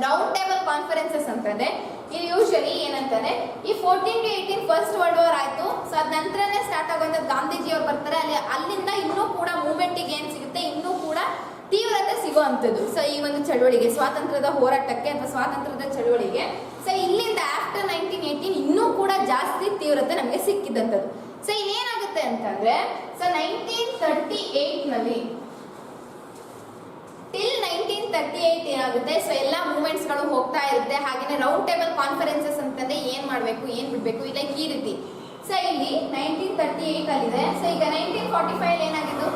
ರೌಂಡ್ ಟೇಬಲ್ ಕಾನ್ಫರೆನ್ಸಸ್ ಅಂತಂದ್ರೆ ಇಲ್ಲಿ ಯೂಶಲಿ ಏನಂತಾರೆ, ಈ 14 to 18 ಫಸ್ಟ್ ವರ್ಲ್ಡ್ ವಾರ್ ಆಯ್ತು. ಸೊ ಅದ ನಂತರನೇ ಸ್ಟಾರ್ಟ್ ಆಗುವಂತ ಗಾಂಧೀಜಿ ಅವ್ರು ಬರ್ತಾರೆ. ಅಲ್ಲಿಂದ ಇನ್ನೂ ಕೂಡ ಮೂವ್ಮೆಂಟಿಗೆ ಏನ್ ಸಿಗುತ್ತೆ, ಇನ್ನೂ ಕೂಡ ತೀವ್ರತೆ ಸಿಗುವಂಥದ್ದು. ಸೊ ಈ ಒಂದು ಚಳವಳಿಗೆ, ಸ್ವಾತಂತ್ರ್ಯದ ಹೋರಾಟಕ್ಕೆ ಅಥವಾ ಸ್ವಾತಂತ್ರ್ಯದ ಚಳವಳಿಗೆ ಸೊ ಇಲ್ಲಿಂದ ಆಫ್ಟರ್ 1918 ಇನ್ನೂ ಕೂಡ ಜಾಸ್ತಿ ತೀವ್ರತೆ ನಮಗೆ ಸಿಕ್ಕಿದಂಥದ್ದು. ಸೊ ಇಲ್ಲೇನಾಗುತ್ತೆ ಅಂತಂದ್ರೆ ಸೊ 1938 ನಲ್ಲಿ ಟಿಲ್ 1938 ಏನಾಗುತ್ತೆ, ಸೊ ಎಲ್ಲ ಮೂವ್ಮೆಂಟ್ಸ್ ಗಳು ಹೋಗ್ತಾ ಇರುತ್ತೆ. ಹಾಗೇನೆ ರೌಂಡ್ ಟೇಬಲ್ ಕಾನ್ಫರೆನ್ಸಸ್ ಅಂತಂದ್ರೆ ಏನ್ ಮಾಡ್ಬೇಕು ಏನ್ ಬಿಡ್ಬೇಕು ಇಲ್ಲ ಈ ರೀತಿ. ಸೊ ಇಲ್ಲಿ 1938 ಅಲ್ಲಿದೆ. ಸೊ ಈಗ 1945 ಏನಾಗಿದ್ದು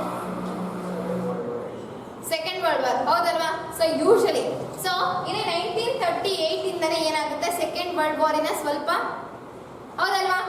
ಸೆಕೆಂಡ್ ವರ್ಲ್ಡ್ ವಾರ್ ಹೌದಲ್ವಾ. ಸೊ ಯೂಶಲಿ ಸೊ ಇಲ್ಲಿ 1938 ಇಂದನೇ ಏನಾಗುತ್ತೆ, ಸೆಕೆಂಡ್ ವರ್ಲ್ಡ್ ವಾರಿನ ಸ್ವಲ್ಪ ಹೌದಲ್ವಾ,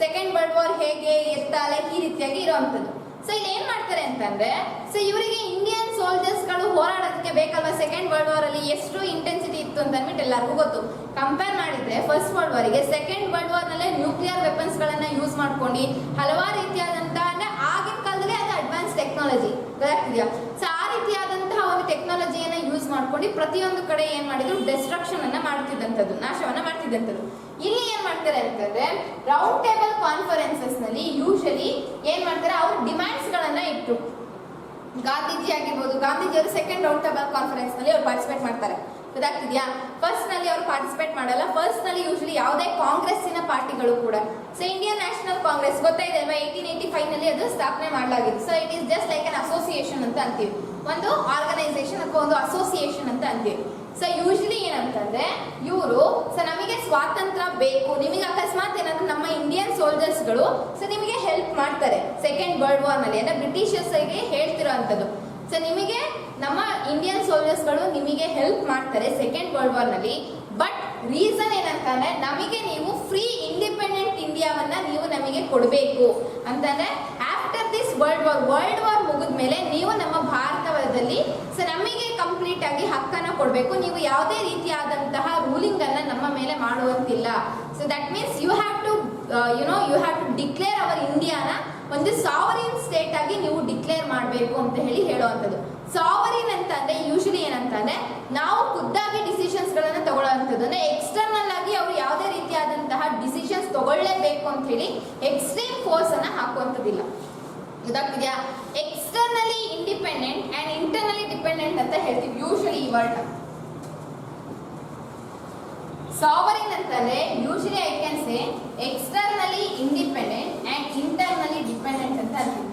ಸೆಕೆಂಡ್ ವರ್ಲ್ಡ್ ವಾರ್ ಹೇಗೆ ಇರ್ತಾಳೆ ಈ ರೀತಿಯಾಗಿ ಇರುವಂತದ್ದು. ಸೊ ಇಲ್ಲಿ ಏನ್ ಮಾಡ್ತಾರೆ ಅಂತಂದ್ರೆ ಸೊ ಇವರಿಗೆ ಇಂಡಿಯನ್ ಸೋಲ್ಜರ್ಸ್ ಗಳು ಹೋರಾಡೋದಕ್ಕೆ ಬೇಕಲ್ವಾ. ಸೆಕೆಂಡ್ ವರ್ಲ್ಡ್ ವಾರ್ ಅಲ್ಲಿ ಎಷ್ಟು ಇಂಟೆನ್ಸಿಟಿ ಇತ್ತು ಅಂತ ಅಂದ್ಬಿಟ್ಟು ಎಲ್ಲರಿಗೂ ಗೊತ್ತು. ಕಂಪೇರ್ ಮಾಡಿದ್ರೆ ಫಸ್ಟ್ ವರ್ಲ್ಡ್ ವಾರಿಗೆ ಸೆಕೆಂಡ್ ವರ್ಲ್ಡ್ ವಾರ್ ನಲ್ಲೇ ನ್ಯೂಕ್ಲಿಯರ್ ವೆಪನ್ಸ್ ಗಳನ್ನ ಯೂಸ್ ಮಾಡ್ಕೊಂಡು ಹಲವಾರು ರೀತಿಯಾದಂತಹ ಅಂದ್ರೆ ಆಗಿನ ಕಾಲದಲ್ಲಿ ಅದು ಅಡ್ವಾನ್ಸ್ ಟೆಕ್ನಾಲಜಿ ಗೊತ್ತಾಗ್ತಿದ್ಯಾ. ಸೊ ಆ ರೀತಿಯಾದಂತಹ ಒಂದು ಟೆಕ್ನಾಲಜಿಯನ್ನ ಯೂಸ್ ಮಾಡ್ಕೊಂಡು ಮಾಡ್ಕೊಂಡು ಪ್ರತಿಯೊಂದು ಕಡೆ ಏನ್ ಮಾಡಿದ್ರು ಡೆಸ್ಟ್ರಕ್ಷನ್ ಅನ್ನ ಮಾಡ್ತಿದ್ದಂಥದ್ದು, ನಾಶವನ್ನ ಮಾಡ್ತಿದ್ದಂಥದ್ದು. ಇಲ್ಲಿ ಏನ್ ಮಾಡ್ತಾರೆ ಅಂತಂದ್ರೆ ರೌಂಡ್ ಟೇಬಲ್ ಕಾನ್ಫರೆನ್ಸಸ್ ನಲ್ಲಿ ಯೂಶಲಿ ಏನ್ ಮಾಡ್ತಾರೆ, ಅವ್ರ ಡಿಮ್ಯಾಂಡ್ಸ್ ಗಳನ್ನ ಇಟ್ಟು ಗಾಂಧೀಜಿ ಆಗಿರ್ಬೋದು, ಗಾಂಧೀಜಿಯವರು ಸೆಕೆಂಡ್ ರೌಂಡ್ ಟೇಬಲ್ ಕಾನ್ಫರೆನ್ಸ್ ನಲ್ಲಿ ಅವ್ರು ಪಾರ್ಟಿಸಿಪೇಟ್ ಮಾಡ್ತಾರೆ. ಗೊತ್ತಾಗ್ತಿದ್ಯಾ? ಫಸ್ಟ್ ನಲ್ಲಿ ಅವರು ಪಾರ್ಟಿಸಿಪೇಟ್ ಮಾಡಲ್ಲ. ಫಸ್ಟ್ ನಲ್ಲಿ ಯೂಶಲಿ ಯಾವುದೇ ಕಾಂಗ್ರೆಸ್ಸಿನ ಪಾರ್ಟಿಗಳು ಕೂಡ, ಸೊ ಇಂಡಿಯನ್ ನ್ಯಾಷನಲ್ ಕಾಂಗ್ರೆಸ್ ಗೊತ್ತಾಯಿದೆ ಅಲ್ವಾ, 1885 ನಲ್ಲಿ ಅದು ಸ್ಥಾಪನೆ ಮಾಡಲಾಗಿದೆ. So it is just like an association ಅಂತ ಅಂತೀವಿ, ಒಂದು ಆರ್ಗನೈಸೇಷನ್ ಅಥವಾ ಒಂದು ಅಸೋಸಿಯೇಷನ್ ಅಂತ ಅಂತೀವಿ. ಸೊ ಯೂಶಲಿ ಏನಂತಂದ್ರೆ ಇವರು ಸೊ ನಮಗೆ ಸ್ವಾತಂತ್ರ್ಯ ಬೇಕು, ನಿಮಗೆ ಅಕಸ್ಮಾತ್ ಏನಾದ್ರು ನಮ್ಮ ಇಂಡಿಯನ್ ಸೋಲ್ಜರ್ಸ್ಗಳು ಸೊ ನಿಮಗೆ ಹೆಲ್ಪ್ ಮಾಡ್ತಾರೆ ಸೆಕೆಂಡ್ ವರ್ಲ್ಡ್ ವಾರ್ ನಲ್ಲಿ, ಅಂದ್ರೆ ಬ್ರಿಟಿಷರ್ಸ್ಗೆ ಹೇಳ್ತಿರೋ ಅಂಥದ್ದು. ಸೊ ನಿಮಗೆ ನಮ್ಮ ಇಂಡಿಯನ್ ಸೋಲ್ಜರ್ಸ್ಗಳು ನಿಮಗೆ ಹೆಲ್ಪ್ ಮಾಡ್ತಾರೆ ಸೆಕೆಂಡ್ ವರ್ಲ್ಡ್ ವಾರ್ ನಲ್ಲಿ. ಬಟ್ ರೀಸನ್ ಏನಂತಂದ್ರೆ ನಮಗೆ ನೀವು ಫ್ರೀ ಇಂಡಿಪೆಂಡೆಂಟ್ ಇಂಡಿಯಾವನ್ನ ನೀವು ನಮಗೆ ಕೊಡಬೇಕು ಅಂತಂದ್ರೆ ಆಫ್ಟರ್ ದಿಸ್ ವರ್ಲ್ಡ್ ವಾರ್ ಮುಗಿದ ಮೇಲೆ ನೀವು ನಮ್ಮ ಭಾರತದಲ್ಲಿ ಸೊ ನಮಗೆ ಕಂಪ್ಲೀಟ್ ಆಗಿ ಹಕ್ಕನ್ನ ಕೊಡಬೇಕು, ನೀವು ಯಾವುದೇ ರೀತಿಯಾದಂತಹ ರೂಲಿಂಗ್ ಅನ್ನ ನಮ್ಮ ಮೇಲೆ ಮಾಡುವಂತಿಲ್ಲ. So that means you have to you have to declare our ಇಂಡಿಯಾನ ಒಂದು ಸಾವರಿನ್ ಸ್ಟೇಟ್ ಆಗಿ ನೀವು ಡಿಕ್ಲೇರ್ ಮಾಡಬೇಕು ಅಂತ ಹೇಳುವಂಥದ್ದು. ಸಾವರಿನ್ ಅಂತಂದ್ರೆ ಯೂಶಲಿ ಏನಂತಂದ್ರೆ ನಾವು ಖುದ್ದಾಗಿ ಡಿಸಿಷನ್ಸ್ ಗಳನ್ನ ತಗೊಳ್ಳುವಂಥದ್ದು, ಅಂದ್ರೆ ಎಕ್ಸ್ಟರ್ನಲ್ ಆಗಿ ಅವರು ಯಾವುದೇ ರೀತಿಯಾದಂತಹ ಡಿಸಿಷನ್ಸ್ ತಗೊಳ್ಳೇಬೇಕು ಅಂತ ಹೇಳಿ ಎಕ್ಸ್ಟ್ರೀಮ್ ಫೋರ್ಸ್ ಅನ್ನ ಹಾಕುವಂಥದ್ದಿಲ್ಲ. ಗೊತ್ತಾಗ್ತಿದ್ಯಾ? Externally independent and internally dependent ಅಂತ ಹೇಳ್ತೀವಿ ಯೂಶಲಿ ಈ ವರ್ಡ್. ಸಾವರಿನ್ ಅಂತಂದ್ರೆ usually I can say externally independent and internally dependent ಅಂತ ಅಂತೀವಿ.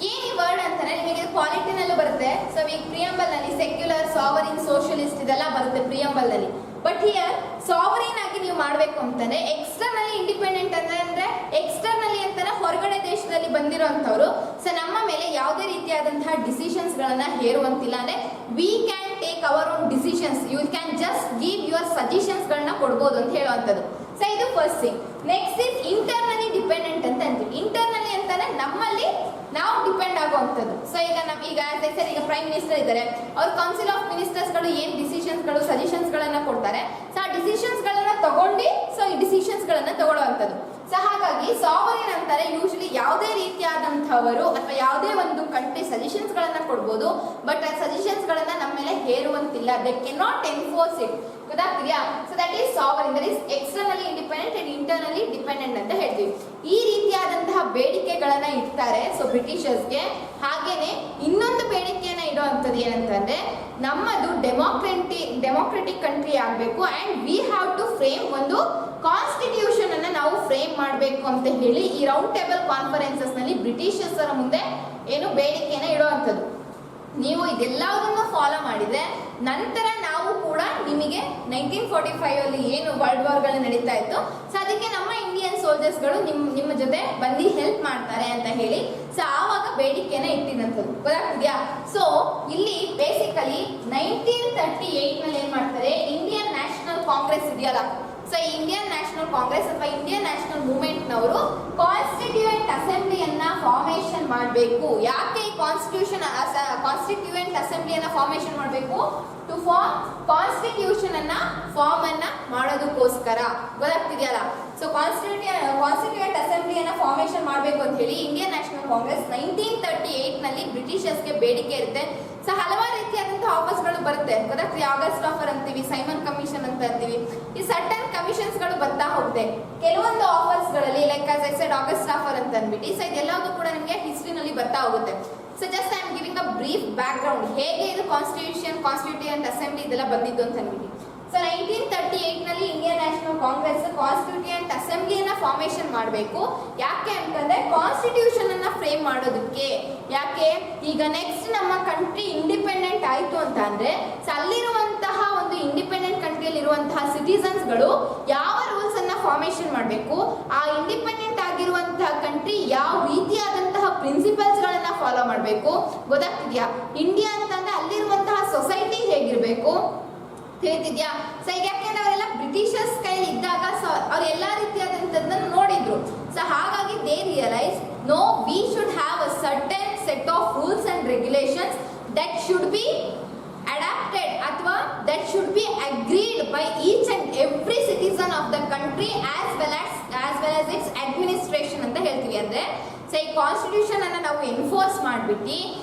ಏನ್ ಈ ವರ್ಡ್ ಅಂತಾರೆ ನಿಮಗೆ ಪಾಲಿಟಿನಲ್ಲೂ ಬರುತ್ತೆ. ಸೊ ಈಗ ಪ್ರಿಯಂಬಲ್ ನಲ್ಲಿ ಸೆಕ್ಯುಲರ್, ಸಾವರಿನ್, ಸೋಷಿಯಲಿಸ್ಟ್ ಇದೆಲ್ಲ ಬರುತ್ತೆ ಪ್ರಿಯಂಬಲ್ ನಲ್ಲಿ. ಬಟ್ ಹಿಯರ್ ಸಾವರಿನ್ ಆಗಿ ನೀವು ಮಾಡಬೇಕು ಅಂತಂದ್ರೆ ಎಕ್ಸ್ಟರ್ನಲಿ ಇಂಡಿಪೆಂಡೆಂಟ್ ಅಂದ್ರೆ ಎಕ್ಸ್ಟರ್ನಲಿ ಅಂತಾನೆ ಹೊರಗಡೆ ದೇಶದಲ್ಲಿ ಬಂದಿರೋಂಥವ್ರು ಸೊ ನಮ್ಮ ಮೇಲೆ ಯಾವುದೇ ರೀತಿಯಾದಂತಹ ಡಿಸಿಷನ್ಸ್ ಗಳನ್ನ ಹೇರುವಂತಿಲ್ಲ. ಅಂದ್ರೆ we can take our own decisions, you can just give your suggestions ಗಳನ್ನ ಕೊಡ್ಬೋದು ಅಂತ ಹೇಳುವಂಥದ್ದು. ಸೊ ಇದು first thing. Next is internally dependent ಅಂತ ಅಂತೀವಿ. ಇಂಟರ್ನಲಿ ಅಂತಾನೆ ನಮ್ಮಲ್ಲಿ ನಾವು ಡಿಪೆಂಡ್ ಆಗುವಂಥದ್ದು. ಸೊ ಈಗ ಈಗ ಪ್ರೈಮ್ ಮಿನಿಸ್ಟರ್ ಇದ್ದಾರೆ, ಅವ್ರ ಕೌನ್ಸಿಲ್ ಆಫ್ ಮಿನಿಸ್ಟರ್ಸ್ ಗಳು ಏನ್ ಡಿಸಿಷನ್ಸ್ ಗಳು ಸಜೆಷನ್ಸ್ ಗಳನ್ನ ಕೊಡ್ತಾರೆ, ಸೊ ಆ ಡಿಸಿಷನ್ಸ್ ಗಳನ್ನ ತಗೊಂಡು ಸೊ ಈ ಡಿಸಿಷನ್ಸ್ ಗಳನ್ನ ತಗೊಳ್ಳುವಂಥದ್ದು. ಸೊ ಹಾಗಾಗಿ ಸಾವರಿನ್ ಅಂತಾರೆ ಯೂಶಲಿ ಯಾವುದೇ ರೀತಿಯಾದಂಥವರು ಅಥವಾ ಯಾವುದೇ ಒಂದು ಕಂಟ್ರಿ ಸಜೆಷನ್ಸ್ ಗಳನ್ನ ಕೊಡ್ಬೋದು, ಬಟ್ ಆ ಸಜೆಷನ್ಸ್ ಗಳನ್ನ ನಮ್ಮ ಮೇಲೆ ಹೇರುವಂತಿಲ್ಲ. They can not enforce it. ಗೊತ್ತಾಗ್ತಿದೆಯಾ? So that is sovereign, that is externally independent and internally dependent ಅಂತ ಹೇಳ್ತೀವಿ. ಈ ರೀತಿಯಾದಂತಹ ಬೇಡಿಕೆಗಳನ್ನ ಇಡ್ತಾರೆ ಸೊ ಬ್ರಿಟಿಷರ್ಸ್ಗೆ. ಹಾಗೇನೆ ಇನ್ನೊಂದು ಬೇಡಿಕೆಯನ್ನ ಇಡುವಂಥದ್ದು ಏನಂತಂದ್ರೆ ನಮ್ಮದು ಡೆಮೋಕ್ರೆಟಿಕ್ ಕಂಟ್ರಿ ಆಗಬೇಕು and we have to frame ಒಂದು ಕಾನ್ಸ್ಟಿಟ್ಯೂಷನ್ ಅನ್ನ ನಾವು ಫ್ರೇಮ್ ಮಾಡಬೇಕು ಅಂತ ಹೇಳಿ ಈ ರೌಂಡ್ ಟೇಬಲ್ ಕಾನ್ಫರೆನ್ಸಸ್ ನಲ್ಲಿ ಬ್ರಿಟಿಷರ್ಸರ ಮುಂದೆ ಏನು ಬೇಡಿಕೆಯನ್ನ ಇಡುವಂಥದ್ದು. ನೀವು ಇದೆಲ್ಲದನ್ನು ಫಾಲೋ ಮಾಡಿದ್ರೆ ನಂತರ ನಾವು ಕೂಡ ನಿಮಗೆ 1945 ಅಲ್ಲಿ ಏನು ವರ್ಲ್ಡ್ ವಾರ್ಗಳು ನಡೀತಾ ಇತ್ತು ಸೊ ಅದಕ್ಕೆ ನಮ್ಮ ಇಂಡಿಯನ್ ಸೋಲ್ಜರ್ಸ್ಗಳು ನಿಮ್ಮ ಜೊತೆ ಬಂದು ಹೆಲ್ಪ್ ಮಾಡ್ತಾರೆ ಅಂತ ಹೇಳಿ ಸೊ ಆವಾಗ ಬೇಡಿಕೆನ ಇಟ್ಟಿದಂಥದ್ದು. ಗೊತ್ತಾಗ್ತಿದ್ಯಾ? ಸೊ ಇಲ್ಲಿ ಬೇಸಿಕಲಿ 1938 ನಲ್ಲಿ ಏನ್ ಮಾಡ್ತಾರೆ, ಇಂಡಿಯನ್ ನ್ಯಾಷನಲ್ ಕಾಂಗ್ರೆಸ್ ಇದೆಯಲ್ಲ, ಸೊ ಇಂಡಿಯನ್ ನ್ಯಾಷನಲ್ ಕಾಂಗ್ರೆಸ್ ಅಥವಾ ಇಂಡಿಯನ್ ನ್ಯಾಷನಲ್ ಮೂವ್ಮೆಂಟ್ ನವರು ಕಾನ್ಸ್ಟಿಟ್ಯೂಯೆಂಟ್ ಅಸೆಂಬ್ಲಿಯನ್ನ ಫಾರ್ಮೇಶನ್ ಮಾಡಬೇಕು. ಯಾಕೆ ಈ ಕಾನ್ಸ್ಟಿಟ್ಯೂಯೆಂಟ್ ಅಸೆಂಬ್ಲಿಯನ್ನ ಫಾರ್ಮೇಶನ್ ಮಾಡಬೇಕು? ಟು ಫಾರ್ಮ್ ಕಾನ್ಸ್ಟಿಟ್ಯೂಷನ್ ಅನ್ನ ಫಾರ್ಮ್ ಅನ್ನ ಮಾಡೋದಕ್ಕೋಸ್ಕರ. ಗೊತ್ತಾಗ್ತಿದೆಯಲ್ಲ? ಸೊ ಕಾನ್ಸ್ಟಿಟ್ಯೂಯೆಂಟ್ ಅಸೆಂಬ್ಲಿಯನ್ನ ಫಾರ್ಮೇಶನ್ ಮಾಡಬೇಕು ಅಂತ ಹೇಳಿ ಇಂಡಿಯನ್ ನ್ಯಾಷನಲ್ ಕಾಂಗ್ರೆಸ್ 1938 ನಲ್ಲಿ ಬ್ರಿಟಿಷರ್ಸ್ಗೆ ಬೇಡಿಕೆ ಇರುತ್ತೆ. ಸೊ ಹಲವಾರು ರೀತಿಯಾದಂತಹ ಆಫರ್ಸ್ಗಳು ಬರುತ್ತೆ. ಗೊತ್ತಾಗ್ತದೆ, ಆಗಸ್ಟ್ ಆಫರ್ ಅಂತೀವಿ, ಸೈಮನ್ ಕಮಿಷನ್ ಅಂತ ಅಂತೀವಿ. ಈ ಸರ್ಟನ್ ಕಮಿಷನ್ಸ್ ಗಳು ಬರ್ತಾ ಹೋಗುತ್ತೆ. ಕೆಲವೊಂದು ಆಫರ್ಸ್ ಗಳಲ್ಲಿ like as I shed August offer ಅಂತ ಅಂದ್ಬಿಟ್ಟು ಸೊ ಇದೆಲ್ಲವೂ ಕೂಡ ನಿಮಗೆ ಹಿಸ್ಟ್ರಿನಲ್ಲಿ ಬರ್ತಾ ಹೋಗುತ್ತೆ. So just I am giving a brief back ground, ಹೇಗೆ ಇದು ಕಾನ್ಸ್ಟಿಟ್ಯೂಯೆಂಟ್ ಅಸೆಂಬ್ಲಿ ಇದೆಲ್ಲ ಬಂದಿದ್ದು ಅಂತ ಅಂದ್ಬಿಟ್ಟು. ಸೊ 1938 ನಲ್ಲಿ ಇಂಡಿಯನ್ ನ್ಯಾಷನಲ್ ಕಾಂಗ್ರೆಸ್ ಕಾನ್ಸ್ಟಿಟ್ಯೂಯೆಂಟ್ ಅಸೆಂಬ್ಲಿಯನ್ನ ಫಾರ್ಮೇಶನ್ ಮಾಡಬೇಕು. ಯಾಕೆ ಅಂತಂದ್ರೆ ಕಾನ್ಸ್ಟಿಟ್ಯೂಷನ್ ಅನ್ನ ಫ್ರೇಮ್ ಮಾಡೋದಕ್ಕೆ. ಯಾಕೆ ಈಗ ನೆಕ್ಸ್ಟ್ ನಮ್ಮ ಕಂಟ್ರಿ ಇಂಡಿಪೆಂಡೆಂಟ್ ಆಯ್ತು ಅಂತ ಅಂದ್ರೆ ಸೊ ಅಲ್ಲಿರುವಂತಹ ಒಂದು ಇಂಡಿಪೆಂಡೆಂಟ್ ಕಂಟ್ರಿಯಲ್ಲಿ ಇರುವಂತಹ ಸಿಟಿಸನ್ಸ್ ಗಳು ಯಾವ ರೂಲ್ಸ್ ಅನ್ನ ಫಾರ್ಮೇಶನ್ ಮಾಡಬೇಕು, ಆ ಇಂಡಿಪೆಂಡೆಂಟ್ ಆಗಿರುವಂತಹ ಕಂಟ್ರಿ ಯಾವ ರೀತಿಯಾದಂತಹ ಪ್ರಿನ್ಸಿಪಲ್ಸ್ ಗಳನ್ನ ಫಾಲೋ ಮಾಡಬೇಕು. ಗೊತ್ತಾಗ್ತಿದ್ಯಾ? ಇಂಡಿಯಾ ಅಂತಂದ್ರೆ ಅಲ್ಲಿರುವಂತಹ ಸೊಸೈಟಿ ಹೇಗಿರ್ಬೇಕು ತಿಳಿತಿದ್ಯಾ? ಸೊ ಈಗ ಯಾಕೆಂದ್ರೆ ಅವರೆಲ್ಲ ಬ್ರಿಟಿಷರ್ಸ್ ಕೈಲಿ ಇದ್ದಾಗ ಸೊ ಅವ್ರು ಎಲ್ಲಾ ರೀತಿಯಾದಂಥದ್ದನ್ನು ನೋಡಿದ್ರು. ಸೊ ಹಾಗಾಗಿ they realise no we should have a certain set of rules and regulations that should be adopted ಅಥವಾ that should be agreed by each and every citizen of the country as well as its administration ಅಂತ ಹೇಳ್ತೀವಿ. ಅಂದ್ರೆ ಸೊ ಈಗ ಕಾನ್ಸ್ಟಿಟ್ಯೂಷನ್ ಅನ್ನ ನಾವು ಎನ್ಫೋರ್ಸ್ ಮಾಡಿಬಿಟ್ಟು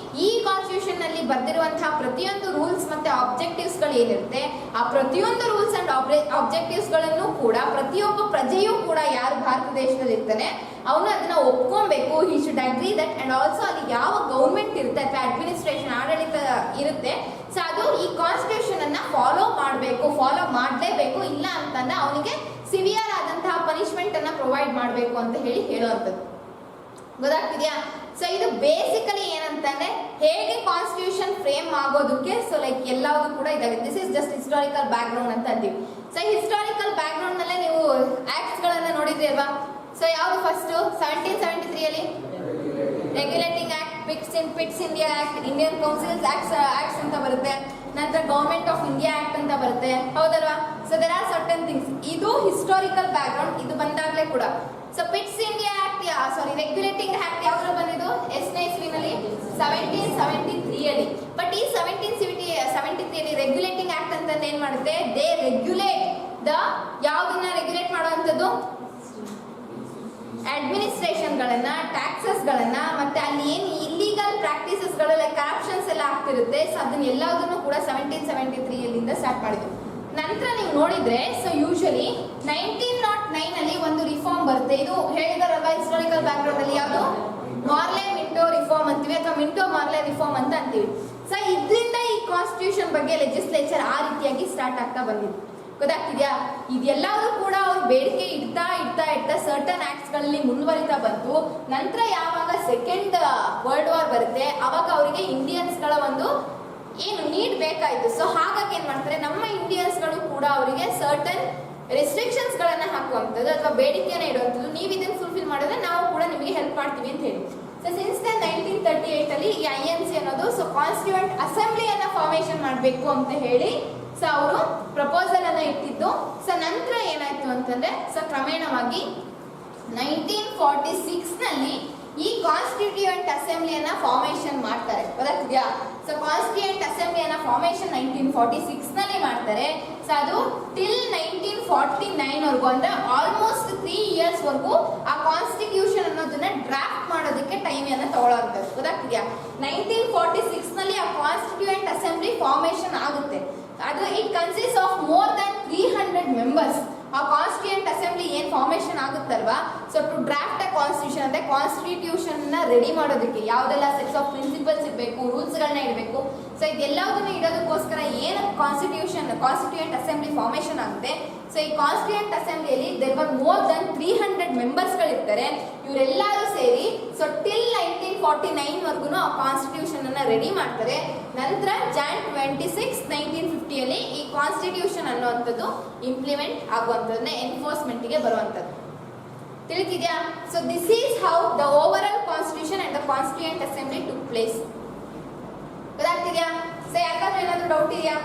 ಈ ಕಾನ್ಸ್ಟಿಟ್ಯೂಷನ್ ನಲ್ಲಿ ಬರ್ದಿರುವಂತಹ ಪ್ರತಿಯೊಂದು ರೂಲ್ಸ್ ಮತ್ತೆ ಆಬ್ಜೆಕ್ಟಿವ್ಸ್ ಗಳು ಏನಿರುತ್ತೆ ಆ ಪ್ರತಿಯೊಂದು ರೂಲ್ಸ್ ಅಂಡ್ ಆಬ್ಜೆಕ್ಟಿವ್ಸ್ ಗಳನ್ನು ಕೂಡ ಪ್ರತಿಯೊಬ್ಬ ಪ್ರಜೆಯೂ ಕೂಡ ಯಾರು ಭಾರತ ದೇಶದಲ್ಲಿ ಇರ್ತಾನೆ ಅವನು ಅದನ್ನ ಒಪ್ಕೊಬೇಕು. He should agree that. And also ಅಲ್ಲಿ ಯಾವ ಗೌರ್ಮೆಂಟ್ ಇರುತ್ತೆ ಅಥವಾ ಅಡ್ಮಿನಿಸ್ಟ್ರೇಷನ್ ಆಡಳಿತ ಇರುತ್ತೆ ಸೊ ಅದು ಈ ಕಾನ್ಸ್ಟಿಟ್ಯೂಷನ್ ಅನ್ನ ಫಾಲೋ ಮಾಡಲೇಬೇಕು. ಇಲ್ಲ ಅಂತಂದ್ರೆ ಅವನಿಗೆ ಸಿವಿಯರ್ ಆದಂತಹ ಪನಿಷ್ಮೆಂಟ್ ಅನ್ನ ಪ್ರೊವೈಡ್ ಮಾಡಬೇಕು ಅಂತ ಹೇಳುವಂಥದ್ದು. ಗೊತ್ತಾಗ್ತಿದ್ಯಾ? ಸೊ ಇದು ಬೇಸಿಕಲಿ ಏನಂತಂದ್ರೆ ಹೇಗೆ ಕಾನ್ಸ್ಟಿಟ್ಯೂಷನ್ ಫ್ರೇಮ್ ಆಗೋದಕ್ಕೆ ಸೊ ಲೈಕ್ ಎಲ್ಲವೂ ಕೂಡ ಇದಾಗಿದೆ. This is just historical back ground ಅಂತ ಅಂತೀವಿ. ಸೊ ಹಿಸ್ಟಾರಿಕಲ್ ಬ್ಯಾಕ್ ಗ್ರೌಂಡ್ ನಲ್ಲೇ ನೀವು ಆಕ್ಟ್ಸ್ ಗಳನ್ನ ನೋಡಿದ್ರಿ ಅಲ್ವಾ? ಸೊ ಯಾವುದು ಫಸ್ಟ್ 1773 ಅಲ್ಲಿ regulating act, pits India act, Indian councils acts ಅಂತ ಬರುತ್ತೆ. ನಂತರ ಗವರ್ಮೆಂಟ್ ಆಫ್ ಇಂಡಿಯಾ ಆಕ್ಟ್ ಅಂತ ಬರುತ್ತೆ, ಹೌದಲ್ವಾ? So there are certain things. ಇದು ಹಿಸ್ಟಾರಿಕಲ್ ಬ್ಯಾಕ್ ಗ್ರೌಂಡ್. ಇದು ಬಂದಾಗಲೇ ಕೂಡ so Pitt's India act regulating act ಯಾವ್ದ್ರಲ್ಲಿ ಬಂದಿದ್ದು? ಎಷ್ಟನೇ ಇಸ್ವಿನಲ್ಲಿ? 1773 ಅಲ್ಲಿ. ಬಟ್ ಈ 1773 ಅಲ್ಲಿ ರೆಗ್ಯುಲೇಟಿಂಗ್ ಆಕ್ಟ್ ಅಂತ ಏನ್ ಮಾಡುತ್ತೆ? ದೇ ರೆಗ್ಯುಲೇಟ್ ದ ಯಾವ್ದನ್ನ ರೆಗ್ಯುಲೇಟ್ ಮಾಡುವಂಥದ್ದು? ಅಡ್ಮಿನಿಸ್ಟ್ರೇಷನ್ ಗಳನ್ನ, ಟ್ಯಾಕ್ಸಸ್ ಗಳನ್ನ, ಮತ್ತೆ ಅಲ್ಲಿ ಏನು ಇಲ್ಲಿಗಲ್ ಪ್ರಾಕ್ಟೀಸಸ್ ಗಳು ಲೈಕ್ ಕರಪ್ಷನ್ಸ್ ಎಲ್ಲ ಆಗ್ತಿರುತ್ತೆ. ಸೊ ಅದನ್ನ ಎಲ್ಲದನ್ನು ಕೂಡ 1773 ಅಲ್ಲಿಂದ ಸ್ಟಾರ್ಟ್ ಮಾಡಿದ್ರು. ನಂತರ ನೀವು ನೋಡಿದ್ರೆ ಸೊ ಯೂಶಲಿ 1909 ಅಲ್ಲಿ ಒಂದು ರಿಫಾರ್ಮ್ ಬರುತ್ತೆ. ಇದು ಹೇಳಿದಾರಲ್ವಾ ಹಿಸ್ಟಾರಿಕಲ್ ಬ್ಯಾಕ್ ಗ್ರೌಂಡ್ ಅಲ್ಲಿ, ಯಾವುದು? ಮಾರ್ಲೆ ಮಿಂಟೋ ರಿಫಾರ್ಮ್ ಅಂತೀವಿ ಅಥವಾ ಮಿಂಟೋ ಮಾರ್ಲೆ ರಿಫಾರ್ಮ್ ಅಂತ ಅಂತೀವಿ. ಸೊ ಇದರಿಂದ ಈ ಕಾನ್ಸ್ಟಿಟ್ಯೂಷನ್ ಬಗ್ಗೆ ಲೆಜಿಸ್ಲೇಚರ್ ಆ ರೀತಿಯಾಗಿ ಸ್ಟಾರ್ಟ್ ಆಗ್ತಾ ಬಂದಿತ್ತು. ಗೊತ್ತಾಗ್ತಿದ್ಯಾ? ಇದೆಲ್ಲವೂ ಕೂಡ ಅವ್ರು ಬೇಡಿಕೆ ಇಡ್ತಾ ಸರ್ಟನ್ ಆಕ್ಟ್ಸ್ ಗಳಲ್ಲಿ ಮುಂದುವರಿತಾ ಬಂತು. ನಂತರ ಯಾವಾಗ ಸೆಕೆಂಡ್ ವರ್ಲ್ಡ್ ವಾರ್ ಬರುತ್ತೆ ಅವಾಗ ಅವರಿಗೆ ಇಂಡಿಯನ್ಸ್ ಗಳ ಒಂದು ಏನು ನೀಡ್ ಬೇಕಾಯಿತು. ಸೊ ಹಾಗಾಗಿ ಏನ್ ಮಾಡ್ತಾರೆ, ನಮ್ಮ ಇಂಡಿಯನ್ಸ್ ಗಳು ಕೂಡ ಅವರಿಗೆ ಸರ್ಟನ್ ರೆಸ್ಟ್ರಿಕ್ಷನ್ಸ್ ಗಳನ್ನ ಹಾಕುವಂಥದ್ದು ಅಥವಾ ಬೇಡಿಕೆನ ಇಡುವಂಥದ್ದು. ನೀವು ಇದನ್ನ ಫುಲ್ಫಿಲ್ ಮಾಡಿದ್ರೆ ನಾವು ಕೂಡ ನಿಮಗೆ ಹೆಲ್ಪ್ ಮಾಡ್ತೀವಿ ಅಂತ ಹೇಳಿ. ಸೊ ಸಿನ್ಸ್ 1938 ಅಲ್ಲಿ ಈ INC ಅನ್ನೋದು ಸೊ ಕಾನ್ಸ್ಟಿಟ್ಯೂಯೆಂಟ್ ಅಸೆಂಬ್ಲಿಯನ್ನ ಫಾರ್ಮೇಶನ್ ಮಾಡಬೇಕು ಅಂತ ಹೇಳಿ ಸೊ ಅವರು ಪ್ರಪೋಸಲ್ ಅನ್ನ ಇಟ್ಟಿದ್ದು. ಸೊ ನಂತರ ಏನಾಯ್ತು ಅಂತಂದ್ರೆ ಸೊ ಕ್ರಮೇಣವಾಗಿ 1946 ನಲ್ಲಿ ಈ ಕಾನ್ಸ್ಟಿಟ್ಯೂಯೆಂಟ್ ಅಸೆಂಬ್ಲಿಯನ್ನ ಫಾರ್ಮೇಶನ್ ಮಾಡ್ತಾರೆ. ಗೊತ್ತಾಗ್ತಿದ್ಯಾ? ಸೊ ಕಾನ್ಸ್ಟಿಟ್ಯೂಯೆಂಟ್ ಅಸೆಂಬ್ಲಿಯನ್ನ ಫಾರ್ಮೇಶನ್ 1946 ನಲ್ಲಿ ಮಾಡ್ತಾರೆ. ಸೊ ಅದು ಟಿಲ್ 1949 ವರೆಗೂ ಅಂದ್ರೆ ಆಲ್ಮೋಸ್ಟ್ 3 ಇಯರ್ಸ್ ವರೆಗೂ ಆ ಕಾನ್ಸ್ಟಿಟ್ಯೂಷನ್ ಅನ್ನೋದನ್ನ ಡ್ರಾಫ್ಟ್ ಮಾಡೋದಕ್ಕೆ ಟೈಮ್ ಅನ್ನ ತಗೊಳ್ಳೋಂಥದ್ದು. ಗೊತ್ತಾಗ್ತಿದ್ಯಾ? 1946 ನಲ್ಲಿ ಆ ಕಾನ್ಸ್ಟಿಟ್ಯೂಯೆಂಟ್ ಅಸೆಂಬ್ಲಿ ಫಾರ್ಮೇಶನ್ ಆಗುತ್ತೆ. ಅದು it consist of more than 300 members. ಆ ಕಾನ್ಸ್ಟಿಟ್ಯೂಯೆಂಟ್ ಅಸೆಂಬ್ಲಿ ಏನ್ ಫಾರ್ಮೇಶನ್ ಆಗುತ್ತಲ್ವಾ so to draft a constitution ಅಂದ್ರೆ ಕಾನ್ಸ್ಟಿಟ್ಯೂಷನ್ ನ ರೆಡಿ ಮಾಡೋದಕ್ಕೆ ಯಾವ್ದೆಲ್ಲ ಸೆಟ್ಸ್ ಆಫ್ ಪ್ರಿನ್ಸಿಪಲ್ಸ್ ಇರಬೇಕು, ರೂಲ್ಸ್ ಗಳನ್ನ ಇಡಬೇಕು. ಸೊ ಇದೆಲ್ಲದನ್ನು ಇಡೋದಕ್ಕೋಸ್ಕರ ಏನು ಕಾನ್ಸ್ಟಿಟ್ಯೂಯೆಂಟ್ ಅಸೆಂಬ್ಲಿ ಫಾರ್ಮೇಶನ್ ಆಗುತ್ತೆ. ಸೊ ಈ ಕಾನ್ಸ್ಟಿಟ್ಯೂಯೆಂಟ್ ಅಸೆಂಬ್ಲಿಯಲ್ಲಿ there were more than 300 members ಗಳಿರ್ತಾರೆ. ಇವರೆಲ್ಲರೂ ಸೇರಿ ಸೊ ಟಿಲ್ 1949 ವರೆಗೂ ಆ ಕಾನ್ಸ್ಟಿಟ್ಯೂಷನ್ ಅನ್ನ ರೆಡಿ ಮಾಡ್ತಾರೆ. ನಂತರ Jan 26, 1950 ಅಲ್ಲಿ ಈ ಕಾನ್ಸ್ಟಿಟ್ಯೂಷನ್ ಅನ್ನುವಂಥದ್ದು ಇಂಪ್ಲಿಮೆಂಟ್ ಆಗುವಂಥದ್ದನ್ನ ಎನ್ಫೋರ್ಸ್ಮೆಂಟ್ ಗೆ ಬರುವಂಥದ್ದು. ತಿಳಿತಿದ್ಯಾ? So this is how the over all constitution and the constituent assembly took place. ಗೊತ್ತಾಗ್ತಿದ್ಯಾ? ಸೊ ಯಾಕಾದ್ರೂ ಏನಾದ್ರೂ ಡೌಟ್ ಇದೆಯಾ?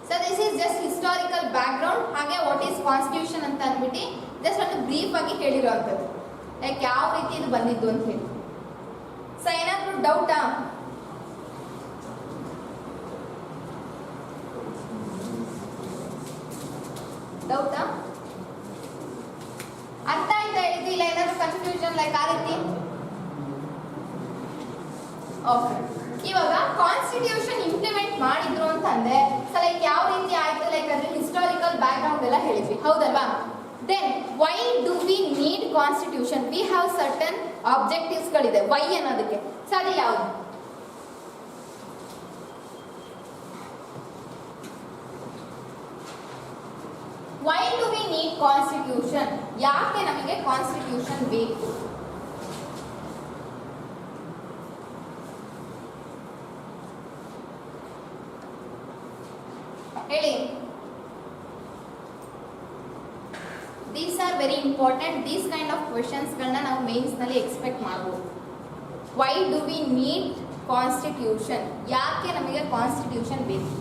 So this is just historical background. ಹಾಗೆ ವಾಟ್ ಈಸ್ ಕಾನ್ಸ್ಟಿಟ್ಯೂಷನ್ ಅಂತ ಅಂದ್ಬಿಟ್ಟು ಜಸ್ಟ್ ಒಂದು ಬ್ರೀಫ್ ಆಗಿ ಹೇಳಿರುವಂಥದ್ದು, ಲೈಕ್ ಯಾವ ರೀತಿ ಇದು ಬಂದಿದ್ದು ಅಂತ ಹೇಳಿ. ಸೊ ಏನಾದ್ರೂ ಡೌಟಾ? ಅರ್ಥ ಆಯ್ತಾ ಹೇಳಿದ್ದು? ಇಲ್ಲ ಏನಾದ್ರೂ ಕನ್ಫ್ಯೂಷನ್ ಲೈಕ್ ಆ ರೀತಿ? ಓಕೆ. ಇವಾಗ ಕಾನ್ಸ್ಟಿಟ್ಯೂಷನ್ ಇಂಪ್ಲಿಮೆಂಟ್ ಮಾಡಿದ್ರು ಅಂತಂದ್ರೆ ಸೊ ಲೈಕ್ ಯಾವ ರೀತಿ ಆಯ್ತು, ಲೈಕ್ ಅದ್ರ ಹಿಸ್ಟಾರಿಕಲ್ ಬ್ಯಾಕ್ ಗ್ರೌಂಡ್ ಎಲ್ಲ ಹೇಳಿದ್ವಿ, ಹೌದಲ್ವಾ? Then why do we need constitution? We have certain objectives ಗಳಿದೆ ವೈ ಅನ್ನೋದಕ್ಕೆ. ಸೊ ಅದು ಯಾವುದು? Why do we need constitution? ಯಾಕೆ ನಮಗೆ ಕಾನ್ಸ್ಟಿಟ್ಯೂಷನ್ ಬೇಕು? ಹೇಳಿ. These are very important. These kind of questions ಗಳನ್ನ ನಾವು ಮೇನ್ಸ್ ನಲ್ಲಿ ಎಕ್ಸ್ಪೆಕ್ಟ್ ಮಾಡಬಹುದು. Why do we need constitution? ಯಾಕೆ ನಮಗೆ ಕಾನ್ಸ್ಟಿಟ್ಯೂಷನ್ ಬೇಕು?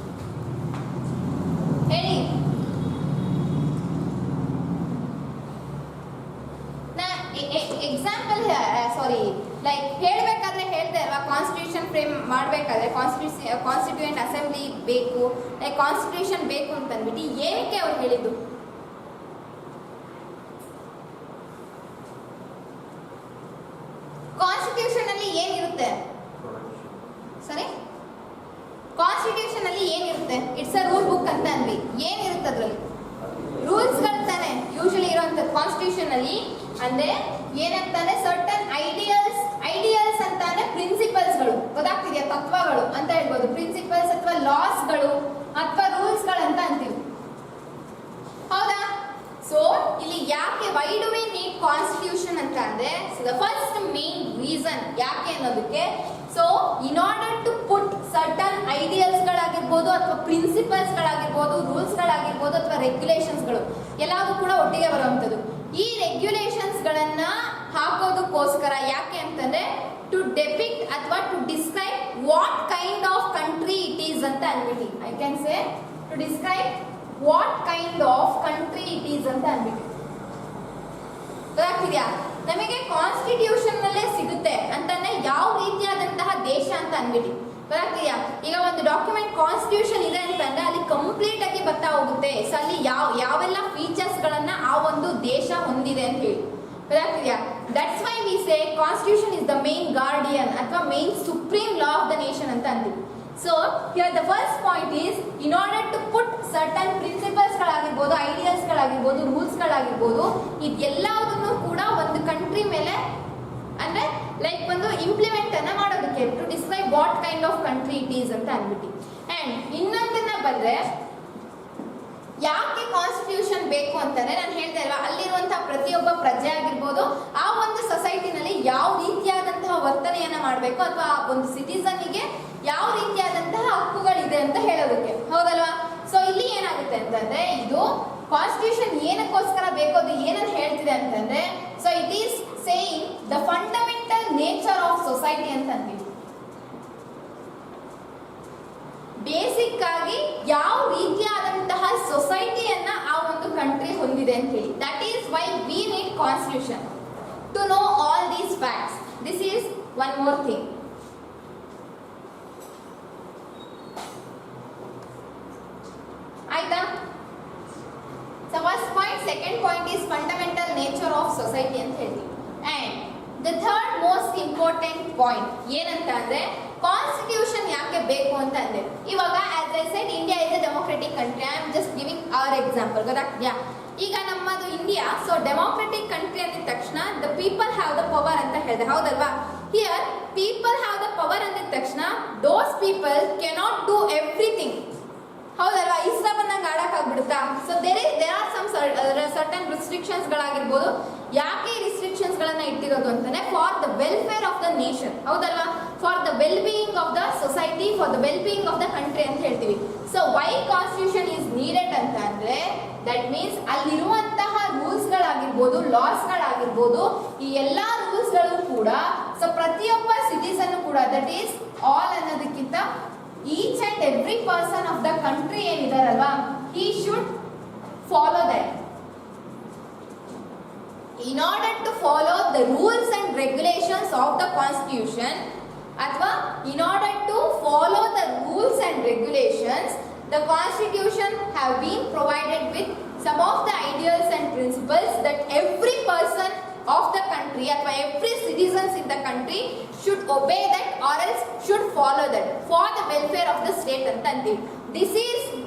ಹೇಳಿ. ಎಕ್ಸಾಂಪಲ್ ಲೈಕ್ ಹೇಳ್ಬೇಕಾದ್ರೆ ಹೇಳ್ದೆ ಅಲ್ವಾ, ಕಾನ್ಸ್ಟಿಟ್ಯೂಷನ್ ಫ್ರೇಮ್ ಮಾಡಬೇಕಾದ್ರೆ ಕಾನ್ಸ್ಟಿಟ್ಯೂಯೆಂಟ್ ಅಸೆಂಬ್ಲಿ ಬೇಕು, ಲೈಕ್ ಕಾನ್ಸ್ಟಿಟ್ಯೂಷನ್ ಬೇಕು ಅಂತ ಅಂದ್ಬಿಟ್ಟು ಏನಕ್ಕೆ ಅವ್ರು ಹೇಳಿದ್ದು? ಏನಿರುತ್ತೆ ಸರಿ ಕಾನ್ಸ್ಟಿಟ್ಯೂಷನ್ ಅಲ್ಲಿ ಏನಿರುತ್ತೆ ಇಟ್ಸ್ ಅ ರೂಲ್ ಬುಕ್ ಅಂತ ಅಂದ್ವಿ ಏನಿರುತ್ತೆ ಅದ್ರಲ್ಲಿ ರೂಲ್ಸ್ ಗಳು ತಾನೆ ಯೂಶಲಿ ಇರುವಂತದ್ದು ಕಾನ್ಸ್ಟಿಟ್ಯೂಷನ್ ಅಲ್ಲಿ ಅಂದ್ರೆ ಏನಂತಾನೆ ಸರ್ಟನ್ ಐಡಿಯಲ್ಸ್ ಅಂತಾನೆ ಪ್ರಿನ್ಸಿಪಲ್ಸ್ ಗಳು ಗೊತ್ತಾಗ್ತಿದೆಯಾ ತತ್ವಗಳು ಅಂತ ಹೇಳ್ಬೋದು ಪ್ರಿನ್ಸಿಪಲ್ಸ್ ಅಥವಾ ಲಾಸ್ ಗಳು ಅಥವಾ ರೂಲ್ಸ್ ಗಳು ಅಂತ ಅಂತೀವಿ ಹೌದಾ ಸೊ ಇಲ್ಲಿ ಯಾಕೆ why do we need constitution ಅಂತ ಅಂದ್ರೆ ದ ಫಸ್ಟ್ ಮೇನ್ ರೀಸನ್ ಯಾಕೆ ಅನ್ನೋದಕ್ಕೆ so in order to put certain ideals ಗಳಾಗಿರ್ಬೋದು ಅಥವಾ ಪ್ರಿನ್ಸಿಪಲ್ಸ್ ಗಳಾಗಿರ್ಬೋದು ರೂಲ್ಸ್ ಗಳಾಗಿರ್ಬೋದು ಅಥವಾ ರೆಗ್ಯುಲೇಷನ್ಸ್ ಗಳು ಎಲ್ಲವೂ ಕೂಡ ಒಟ್ಟಿಗೆ ಬರುವಂತದ್ದು ಈ ರೆಗ್ಯುಲೇಷನ್ಸ್ ಗಳನ್ನ ಹಾಕೋದಕ್ಕೋಸ್ಕರ ಯಾಕೆ ಅಂತಂದ್ರೆ ಟು ಡೆಪಿಕ್ಟ್ ಅಥವಾ to describe what kind of country it is ಅಂತ ಅನ್ಬಿಟ್ಟು I can say to describe what kind of country it is ಅಂತ ಅನ್ಬಿಟ್ಟು ಗೊತ್ತಾಗ್ತಿದ್ಯಾ ನಮಗೆ ಕಾನ್ಸ್ಟಿಟ್ಯೂಷನ್ ನಲ್ಲೇ ಸಿಗುತ್ತೆ ಅಂತಂದ್ರೆ ಯಾವ ರೀತಿಯಾದಂತಹ ದೇಶ ಅಂತ ಅನ್ಬಿಟ್ಟು ಗೊತ್ತಾಗ್ತಿದ್ಯಾ ಈಗ ಒಂದು ಡಾಕ್ಯುಮೆಂಟ್ ಕಾನ್ಸ್ಟಿಟ್ಯೂಷನ್ ಇದೆ ಅಂತಂದ್ರೆ ಅಲ್ಲಿ ಕಂಪ್ಲೀಟ್ ಆಗಿ ಬರ್ತಾ ಹೋಗುತ್ತೆ ಸೊ ಅಲ್ಲಿ ಯಾವೆಲ್ಲ ಫೀಚರ್ಸ್ ಗಳನ್ನ ಆ ಒಂದು ದೇಶ ಹೊಂದಿದೆ ಅಂತ ಹೇಳಿ ಗೊತ್ತಾಗ್ತಿದ್ಯಾ that's why we say constitution is the main guardian ಅಥವಾ main supreme law of the nation ಅಂತ ಅಂತೀವಿ so here the first point is in order to put certain principles ಗಳಾಗಿರ್ಬೋದು ಐಡಿಯಲ್ಸ್ ಗಳಾಗಿರ್ಬೋದು ರೂಲ್ಸ್ ಗಳಾಗಿರ್ಬೋದು ಇದೆಲ್ಲದನ್ನು ಕೂಡ ಒಂದು ಕಂಟ್ರಿ ಮೇಲೆ ಅಂದ್ರೆ ಲೈಕ್ ಒಂದು ಇಂಪ್ಲಿಮೆಂಟ್ ಅನ್ನ ಮಾಡೋದಕ್ಕೆ to describe what kind of country it is ಅಂತ ಅನ್ಬಿಟ್ಟು ಅಂಡ್ ಇನ್ನೊಂದನ್ನ ಬಂದ್ರೆ ಯಾಕೆ ಕಾನ್ಸ್ಟಿಟ್ಯೂಷನ್ ಬೇಕು ಅಂತಂದ್ರೆ ನಾನು ಹೇಳ್ತಾ ಇಲ್ವಾ ಅಲ್ಲಿರುವಂತಹ ಪ್ರತಿಯೊಬ್ಬ ಪ್ರಜೆ ಆಗಿರ್ಬೋದು ಆ ಒಂದು ಸೊಸೈಟಿನಲ್ಲಿ ಯಾವ ರೀತಿಯಾದಂತಹ ವರ್ತನೆಯನ್ನ ಮಾಡಬೇಕು ಅಥವಾ ಆ ಒಂದು ಸಿಟಿಸನ್ಗೆ ಯಾವ ರೀತಿಯಾದಂತಹ ಹಕ್ಕುಗಳಿದೆ ಅಂತ ಹೇಳೋದಕ್ಕೆ ಹೌದಲ್ವಾ ಸೊ ಇಲ್ಲಿ ಏನಾಗುತ್ತೆ ಅಂತಂದ್ರೆ ಇದು ಕಾನ್ಸ್ಟಿಟ್ಯೂಷನ್ ಏನಕ್ಕೋಸ್ಕರ ಬೇಕು ಅದು ಏನನ್ನ ಹೇಳ್ತಿದೆ ಅಂತಂದ್ರೆ so it is saying the fundamental nature of society ಅಂತ ಅಂತೀವಿ ಬೇಸಿಕ್ ಆಗಿ ಯಾವ ರೀತಿಯಾದಂತಹ ಸೊಸೈಟಿಯನ್ನ ಆ ಒಂದು ಕಂಟ್ರಿ ಹೊಂದಿದೆ ಅಂತ ಹೇಳಿ that is why we need constitution to know all these facts this is one more thing ಆಯ್ತಾ so first point second point is fundamental nature of society ಅಂತ ಹೇಳ್ತೀವಿ and the third most important point ಏನಂತ ಅಂದ್ರೆ ಕಾನ್ಸ್ಟಿಟ್ಯೂಷನ್ ಯಾಕೆ ಬೇಕು ಅಂತ ಅಂದ್ರೆ ಇವಾಗ as I said India is a democratic country I am just giving our example ಗೊತ್ತಾಗ್ತಿದ್ಯಾ ಈಗ ನಮ್ಮದು ಇಂಡಿಯಾ ಸೊ ಡೆಮೋಕ್ರೆಟಿಕ್ ಕಂಟ್ರಿ ಅಂದಿದ ತಕ್ಷಣ the people have the power ಅಂತ ಹೇಳಿದೆ ಹೌದಲ್ವಾ here people have the power ಅಂದಿದ ತಕ್ಷಣ those people cannot do everything ಹೌದಲ್ವಾ ಇಷ್ಟ ಬಂದಂಗೆ ಆಡಕ್ಕಾಗ್ಬಿಡುತ್ತಾ so there are some certain restrictions ಗಳಾಗಿರ್ಬೋದು ಯಾಕೆ ರಿಸ್ಟ್ರಿಕ್ಷನ್ಸ್ ಗಳನ್ನ ಇಟ್ಟಿರೋದು ಅಂತಾನೆ for the welfare of the nation ಹೌದಲ್ವಾ for the well being of the society for the well being of the country ಅಂತ ಹೇಳ್ತೀವಿ so why constitution is needed ಅಂತ ಅಂದ್ರೆ ದಟ್ ಮೀನ್ಸ್ ಅಲ್ಲಿರುವಂತಹ ರೂಲ್ಸ್ ಗಳಾಗಿರ್ಬೋದು ಲಾಸ್ ಗಳಾಗಿರ್ಬೋದು ಈ ಎಲ್ಲಾ ರೂಲ್ಸ್ ಗಳು ಕೂಡ ಸೊ ಪ್ರತಿಯೊಬ್ಬ ಸಿಟಿಸನ್ ಕೂಡ ದಟ್ ಈಸ್ ಆಲ್ ಅನ್ನೋದಕ್ಕಿಂತ each and every person of the country ಏನಿದಾರಲ್ವಾ he should follow that in order to follow the rules and regulations of the constitution ಅಥವಾ in order to follow the rules and regulations the constitution have been provided with some of the ideals and principles that every person of the country ಅಥವಾ every citizens in the country should obey that or else should follow that for the welfare of the state ಅಂತ ಅಂತೀವಿ this is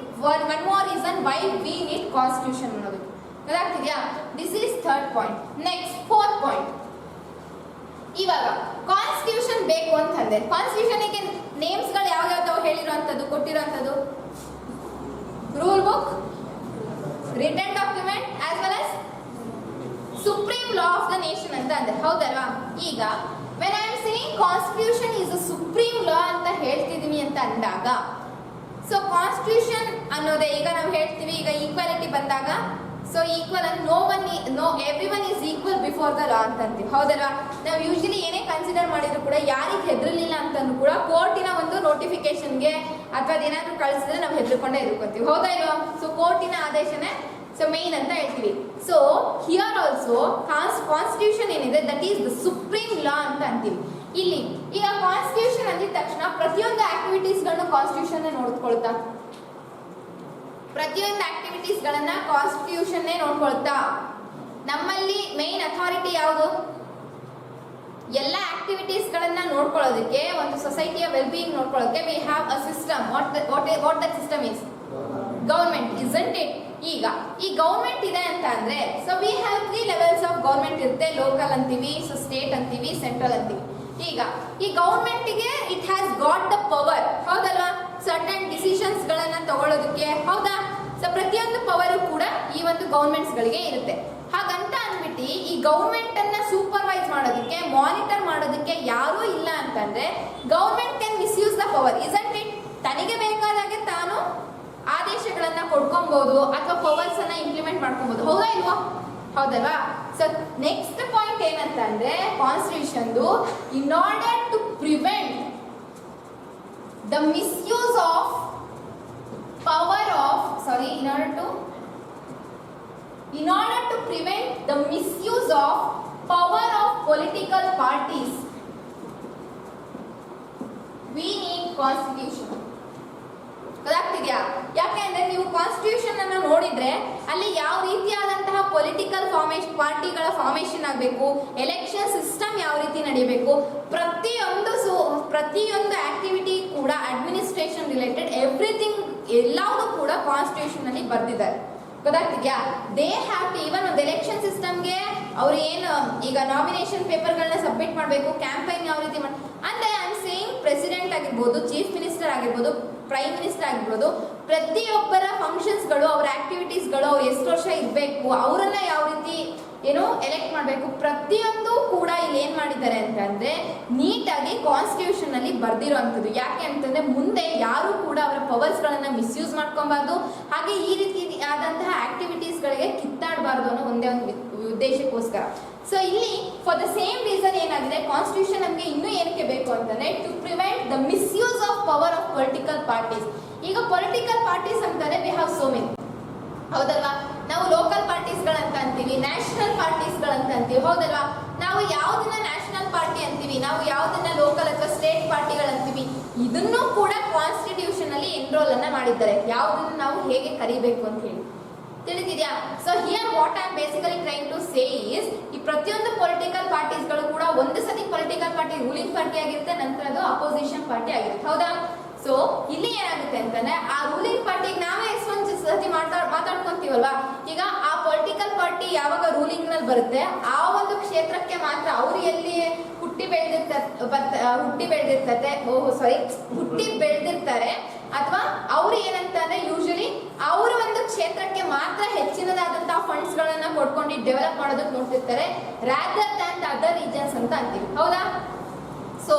one more reason why we need constitution ಅನ್ನೋದು ಗೊತ್ತಾಗ್ತಿದ್ಯಾ this is third point next fourth point ಇವಾಗ ಕಾನ್ಸ್ಟಿಟ್ಯೂಷನ್ ಬೇಕು ಅಂತಂದ್ರೆ ಕಾನ್ಸ್ಟಿಟ್ಯೂಷನ್ ಗೆ ನೇಮ್ಸ್ ಗಳು ಯಾವ ಯಾವ ಹೇಳಿರುವಂತದ್ದು ಕೊಟ್ಟಿರುವಂತದ್ದು rule book written document as well as supreme law of the nation ಅಂತ ಅಂದ್ರೆ ಹೌದಲ್ವಾ ಈಗ when I am saying constitution is a supreme law ಅಂತ ಹೇಳ್ತಿದೀನಿ ಅಂತ ಅಂದಾಗ ಸೊ ಕಾನ್ಸ್ಟಿಟ್ಯೂಷನ್ ಅನ್ನೋದೇ ಈಗ ನಾವು ಹೇಳ್ತೀವಿ ಈಗ ಈಕ್ವಾಲಿಟಿ ಬಂದಾಗ so equal and no everyone is equal before the law ಅಂತ ಅಂತೀವಿ ಹೌದಲ್ವಾ ನಾವು ಯೂಶಲಿ ಏನೇ ಕನ್ಸಿಡರ್ ಮಾಡಿದ್ರು ಕೂಡ ಯಾರಿಗೆ ಹೆದರಲಿಲ್ಲ ಅಂತಂದ್ರೂ ಕೂಡ ಕೋರ್ಟಿನ ಒಂದು ನೋಟಿಫಿಕೇಶನ್ಗೆ ಅಥವಾ ಅದೇನಾದ್ರೂ ಕಳಿಸಿದ್ರೆ ನಾವು ಹೆದರ್ಕೊಂಡೇ ಇರ್ಕೊತೀವಿ ಹೌದಾ ಇಲ್ವಾ ಸೊ ಕೋರ್ಟಿನ ಆದೇಶನೇ ಸೊ ಮೇನ್ ಅಂತ ಹೇಳ್ತೀವಿ ಸೊ ಹಿಯರ್ ಆಲ್ಸೋ ಕಾನ್ಸ್ಟಿಟ್ಯೂಷನ್ ಏನಿದೆ ದಟ್ ಈಸ್ ದ ಸುಪ್ರೀಂ ಲಾ ಅಂತ ಅಂತೀವಿ ಇಲ್ಲಿ ಈಗ ಕಾನ್ಸ್ಟಿಟ್ಯೂಷನ್ ಅಂದಿದ ತಕ್ಷಣ ಪ್ರತಿಯೊಂದು ಆಕ್ಟಿವಿಟೀಸ್ ಗಳನ್ನು ಕಾನ್ಸ್ಟಿಟ್ಯೂಷನ್ ನೋಡ್ಕೊಳ್ತಾ ಪ್ರತಿಯೊಂದು ಆಕ್ಟಿವಿಟೀಸ್ ಗಳನ್ನ ಕಾನ್ಸ್ಟಿಟ್ಯೂಷನ್ ನೋಡ್ಕೊಳ್ತಾ ನಮ್ಮಲ್ಲಿ ಮೇನ್ ಅಥಾರಿಟಿ ಯಾವುದು ಎಲ್ಲ ಆಕ್ಟಿವಿಟೀಸ್ಗಳನ್ನ ನೋಡ್ಕೊಳ್ಳೋದಕ್ಕೆ, ಒಂದು ಸೊಸೈಟಿಯ ವೆಲ್ಬೀಯಿಂಗ್ ನೋಡ್ಕೊಳ್ಳೋದಕ್ಕೆ we have a system. What that system is government, isn't it? ಈಗ ಈ ಗೌರ್ಮೆಂಟ್ ಇದೆ ಅಂತ ಅಂದ್ರೆ, so we have 3 levels of government ಇರುತ್ತೆ. ಲೋಕಲ್ ಅಂತೀವಿ, ಸೊ ಸ್ಟೇಟ್ ಅಂತೀವಿ, ಸೆಂಟ್ರಲ್ ಅಂತೀವಿ. ಈಗ ಈ ಗೌರ್ಮೆಂಟ್ಗೆ it has got the power, ಹೌದಲ್ವಾ? ಸರ್ಟನ್ ಡಿಸಿಷನ್ಸ್ ಗಳನ್ನ ತಗೊಳ್ಳೋದಕ್ಕೆ, ಹೌದಾ? ಸೊ ಪ್ರತಿಯೊಂದು ಪವರು ಕೂಡ ಈ ಒಂದು ಗೌರ್ಮೆಂಟ್ಸ್ ಗಳಿಗೆ ಇರುತ್ತೆ. ಹಾಗಂತ ಅಂದ್ಬಿಟ್ಟು ಈ ಗೌರ್ಮೆಂಟ್ ಅನ್ನ ಸೂಪರ್ವೈಸ್ ಮಾಡೋದಕ್ಕೆ, ಮಾನಿಟರ್ ಮಾಡೋದಕ್ಕೆ ಯಾರೂ ಇಲ್ಲ ಅಂತಂದ್ರೆ government can misuse the power, isn't it? ತನಗೆ ಬೇಕಾದಾಗೆ ತಾನು ಆದೇಶಗಳನ್ನ ಕೊಡ್ಕೊಬಹುದು ಅಥವಾ ಪವರ್ಸ್ ಅನ್ನ ಇಂಪ್ಲಿಮೆಂಟ್ ಮಾಡ್ಕೊಬಹುದು, ಹೌದಾ ಇಲ್ವಾ? ಹೌದಲ್ವಾ? ಸೊ ನೆಕ್ಸ್ಟ್ ಪಾಯಿಂಟ್ ಏನಂತಂದ್ರೆ ಕಾನ್ಸ್ಟಿಟ್ಯೂಷನ್ದು, in order to prevent the misuse of power of in order to prevent the misuse of power of political parties, we need constitution. ಗೊತ್ತಾಗ್ತಿದ್ಯಾ? ಯಾಕೆಂದ್ರೆ ನೀವು ಕಾನ್ಸ್ಟಿಟ್ಯೂಷನ್ ಅನ್ನು ನೋಡಿದ್ರೆ ಅಲ್ಲಿ ಯಾವ ರೀತಿಯಾದಂತಹ ಪೊಲಿಟಿಕಲ್ ಪಾರ್ಟಿಗಳ ಫಾರ್ಮೇಶನ್ ಆಗಬೇಕು, ಎಲೆಕ್ಷನ್ ಸಿಸ್ಟಮ್ ಯಾವ ರೀತಿ ನಡೀಬೇಕು, ಪ್ರತಿಯೊಂದು ಆಕ್ಟಿವಿಟಿ ಕೂಡ ಅಡ್ಮಿನಿಸ್ಟ್ರೇಷನ್ ರಿಲೇಟೆಡ್ ಎವ್ರಿಥಿಂಗ್ ಎಲ್ಲವೂ ಕೂಡ ಕಾನ್ಸ್ಟಿಟ್ಯೂಷನ್ ಅಲ್ಲಿ ಬರ್ದಿದ್ದಾರೆ. ಗೊತ್ತಾಗ್ತಿದ್ಯಾ? ದೇ ಹ್ಯಾವ್ ಟು, ಈವನ್ ಒಂದು ಎಲೆಕ್ಷನ್ ಸಿಸ್ಟಮ್ಗೆ ಅವ್ರು ಏನು ಈಗ ನಾಮಿನೇಷನ್ ಪೇಪರ್ಗಳನ್ನ ಸಬ್ಮಿಟ್ ಮಾಡಬೇಕು, ಕ್ಯಾಂಪೈನ್ ಯಾವ ರೀತಿ ಅಂದ್ರೆ ಐ ಆಮ್ ಸೇಯಿಂಗ್ ಪ್ರೆಸಿಡೆಂಟ್ ಆಗಿರ್ಬೋದು, ಚೀಫ್ ಮಿನಿಸ್ಟರ್ ಆಗಿರ್ಬೋದು, ಪ್ರೈಮ್ ಮಿನಿಸ್ಟರ್ ಆಗಿರ್ಬೋದು, ಪ್ರತಿಯೊಬ್ಬರ ಫಂಕ್ಷನ್ಸ್ಗಳು, ಅವರ ಆಕ್ಟಿವಿಟೀಸ್ಗಳು, ಅವ್ರು ಎಷ್ಟು ವರ್ಷ ಇರಬೇಕು, ಅವರನ್ನ ಯಾವ ರೀತಿ ಎಲೆಕ್ಟ್ ಮಾಡಬೇಕು, ಪ್ರತಿಯೊಂದು ಕೂಡ ಇಲ್ಲಿ ಏನ್ ಮಾಡಿದ್ದಾರೆ ಅಂತಂದ್ರೆ ನೀಟಾಗಿ ಕಾನ್ಸ್ಟಿಟ್ಯೂಷನ್ ಅಲ್ಲಿ ಬರ್ದಿರೋಂಥದ್ದು. ಯಾಕೆ ಅಂತಂದ್ರೆ ಮುಂದೆ ಯಾರು ಕೂಡ ಅವರ ಪವರ್ಸ್ ಗಳನ್ನ ಮಿಸ್ಯೂಸ್ ಮಾಡ್ಕೊಬಾರ್ದು, ಹಾಗೆ ಈ ರೀತಿ ಆದಂತಹ ಆಕ್ಟಿವಿಟೀಸ್ ಗಳಿಗೆ ಕಿತ್ತಾಡಬಾರ್ದು ಅನ್ನೋ ಒಂದೇ ಒಂದು ಉದ್ದೇಶಕ್ಕೋಸ್ಕರ. ಸೊ ಇಲ್ಲಿ ಫಾರ್ ದ ಸೇಮ್ ರೀಸನ್ ಏನಾಗಿದೆ, ಕಾನ್ಸ್ಟಿಟ್ಯೂಷನ್ ನಮಗೆ ಇನ್ನೂ ಏನಕ್ಕೆ ಬೇಕು ಅಂತಂದ್ರೆ to prevent the misuse of power of political parties. ಈಗ ಪೊಲಿಟಿಕಲ್ ಪಾರ್ಟೀಸ್ ಅಂತಾರೆ ವಿ ಹ್ಯಾವ್ ಸೋ ಮೆನಿ, ಹೌದಲ್ವಾ? ನಾವು ಲೋಕಲ್ ಪಾರ್ಟೀಸ್ಗಳಂತ ಅಂತೀವಿ, ನ್ಯಾಷನಲ್ ಪಾರ್ಟೀಸ್ಗಳಂತ ಅಂತೀವಿ, ಹೌದಲ್ವಾ? ನಾವು ಯಾವ್ದನ್ನ ನ್ಯಾಷನಲ್ ಪಾರ್ಟಿ ಅಂತೀವಿ, ನಾವು ಯಾವ್ದನ್ನ ಲೋಕಲ್ ಅಥವಾ ಸ್ಟೇಟ್ ಪಾರ್ಟಿಗಳಂತೀವಿ, ಇದನ್ನು ಕೂಡ ಕಾನ್ಸ್ಟಿಟ್ಯೂಷನ್ ಅಲ್ಲಿ ಎನ್ರೋಲ್ ಅನ್ನ ಮಾಡಿದ್ದಾರೆ, ಯಾವ್ದನ್ನ ನಾವು ಹೇಗೆ ಕರಿಬೇಕು ಅಂತ ಹೇಳಿ. ತಿಳಿದಿದ್ಯಾ? So here what I am basically trying to say is, ಈ ಪ್ರತಿಯೊಂದು ಪೊಲಿಟಿಕಲ್ ಪಾರ್ಟೀಸ್ಗಳು ಕೂಡ ಒಂದು ಸತಿ ಪೊಲಿಟಿಕಲ್ ಪಾರ್ಟಿ ರೂಲಿಂಗ್ ಪಾರ್ಟಿ ಆಗಿರುತ್ತೆ, ನಂತರ ಅದು ಅಪೋಸಿಷನ್ ಪಾರ್ಟಿ ಆಗಿರುತ್ತೆ, ಹೌದಾ? ಸೊ ಇಲ್ಲಿ ಏನಾಗುತ್ತೆ ಅಂತಂದ್ರೆ ಆ ರೂಲಿಂಗ್ ಪಾರ್ಟಿಗೆ ನಾವೇ ಎಷ್ಟೊಂದು ಸತಿ ಮಾತಾಡ್ಕೊಂತೀವಲ್ವಾ, ಈಗ ಆ ಪೊಲಿಟಿಕಲ್ ಪಾರ್ಟಿ ಯಾವಾಗ ರೂಲಿಂಗ್ ನಲ್ಲಿ ಬರುತ್ತೆ ಆ ಒಂದು ಕ್ಷೇತ್ರಕ್ಕೆ ಮಾತ್ರ ಅವ್ರು ಎಲ್ಲಿ ಹುಟ್ಟಿ ಬೆಳೆದಿರ್ತಾರೆ ಅಥವಾ ಅವ್ರು ಏನಂತಂದ್ರೆ ಯೂಶಲಿ ಅವರ ಒಂದು ಕ್ಷೇತ್ರಕ್ಕೆ ಮಾತ್ರ ಹೆಚ್ಚಿನದಾದಂತಹ ಫಂಡ್ಸ್ ಗಳನ್ನ ಕೊಡ್ಕೊಂಡು ಡೆವಲಪ್ ಮಾಡೋದಕ್ಕೆ ನೋಡ್ತಿರ್ತಾರೆ, rather than the other regions ಅಂತ ಅಂತೀವಿ, ಹೌದಾ? ಸೊ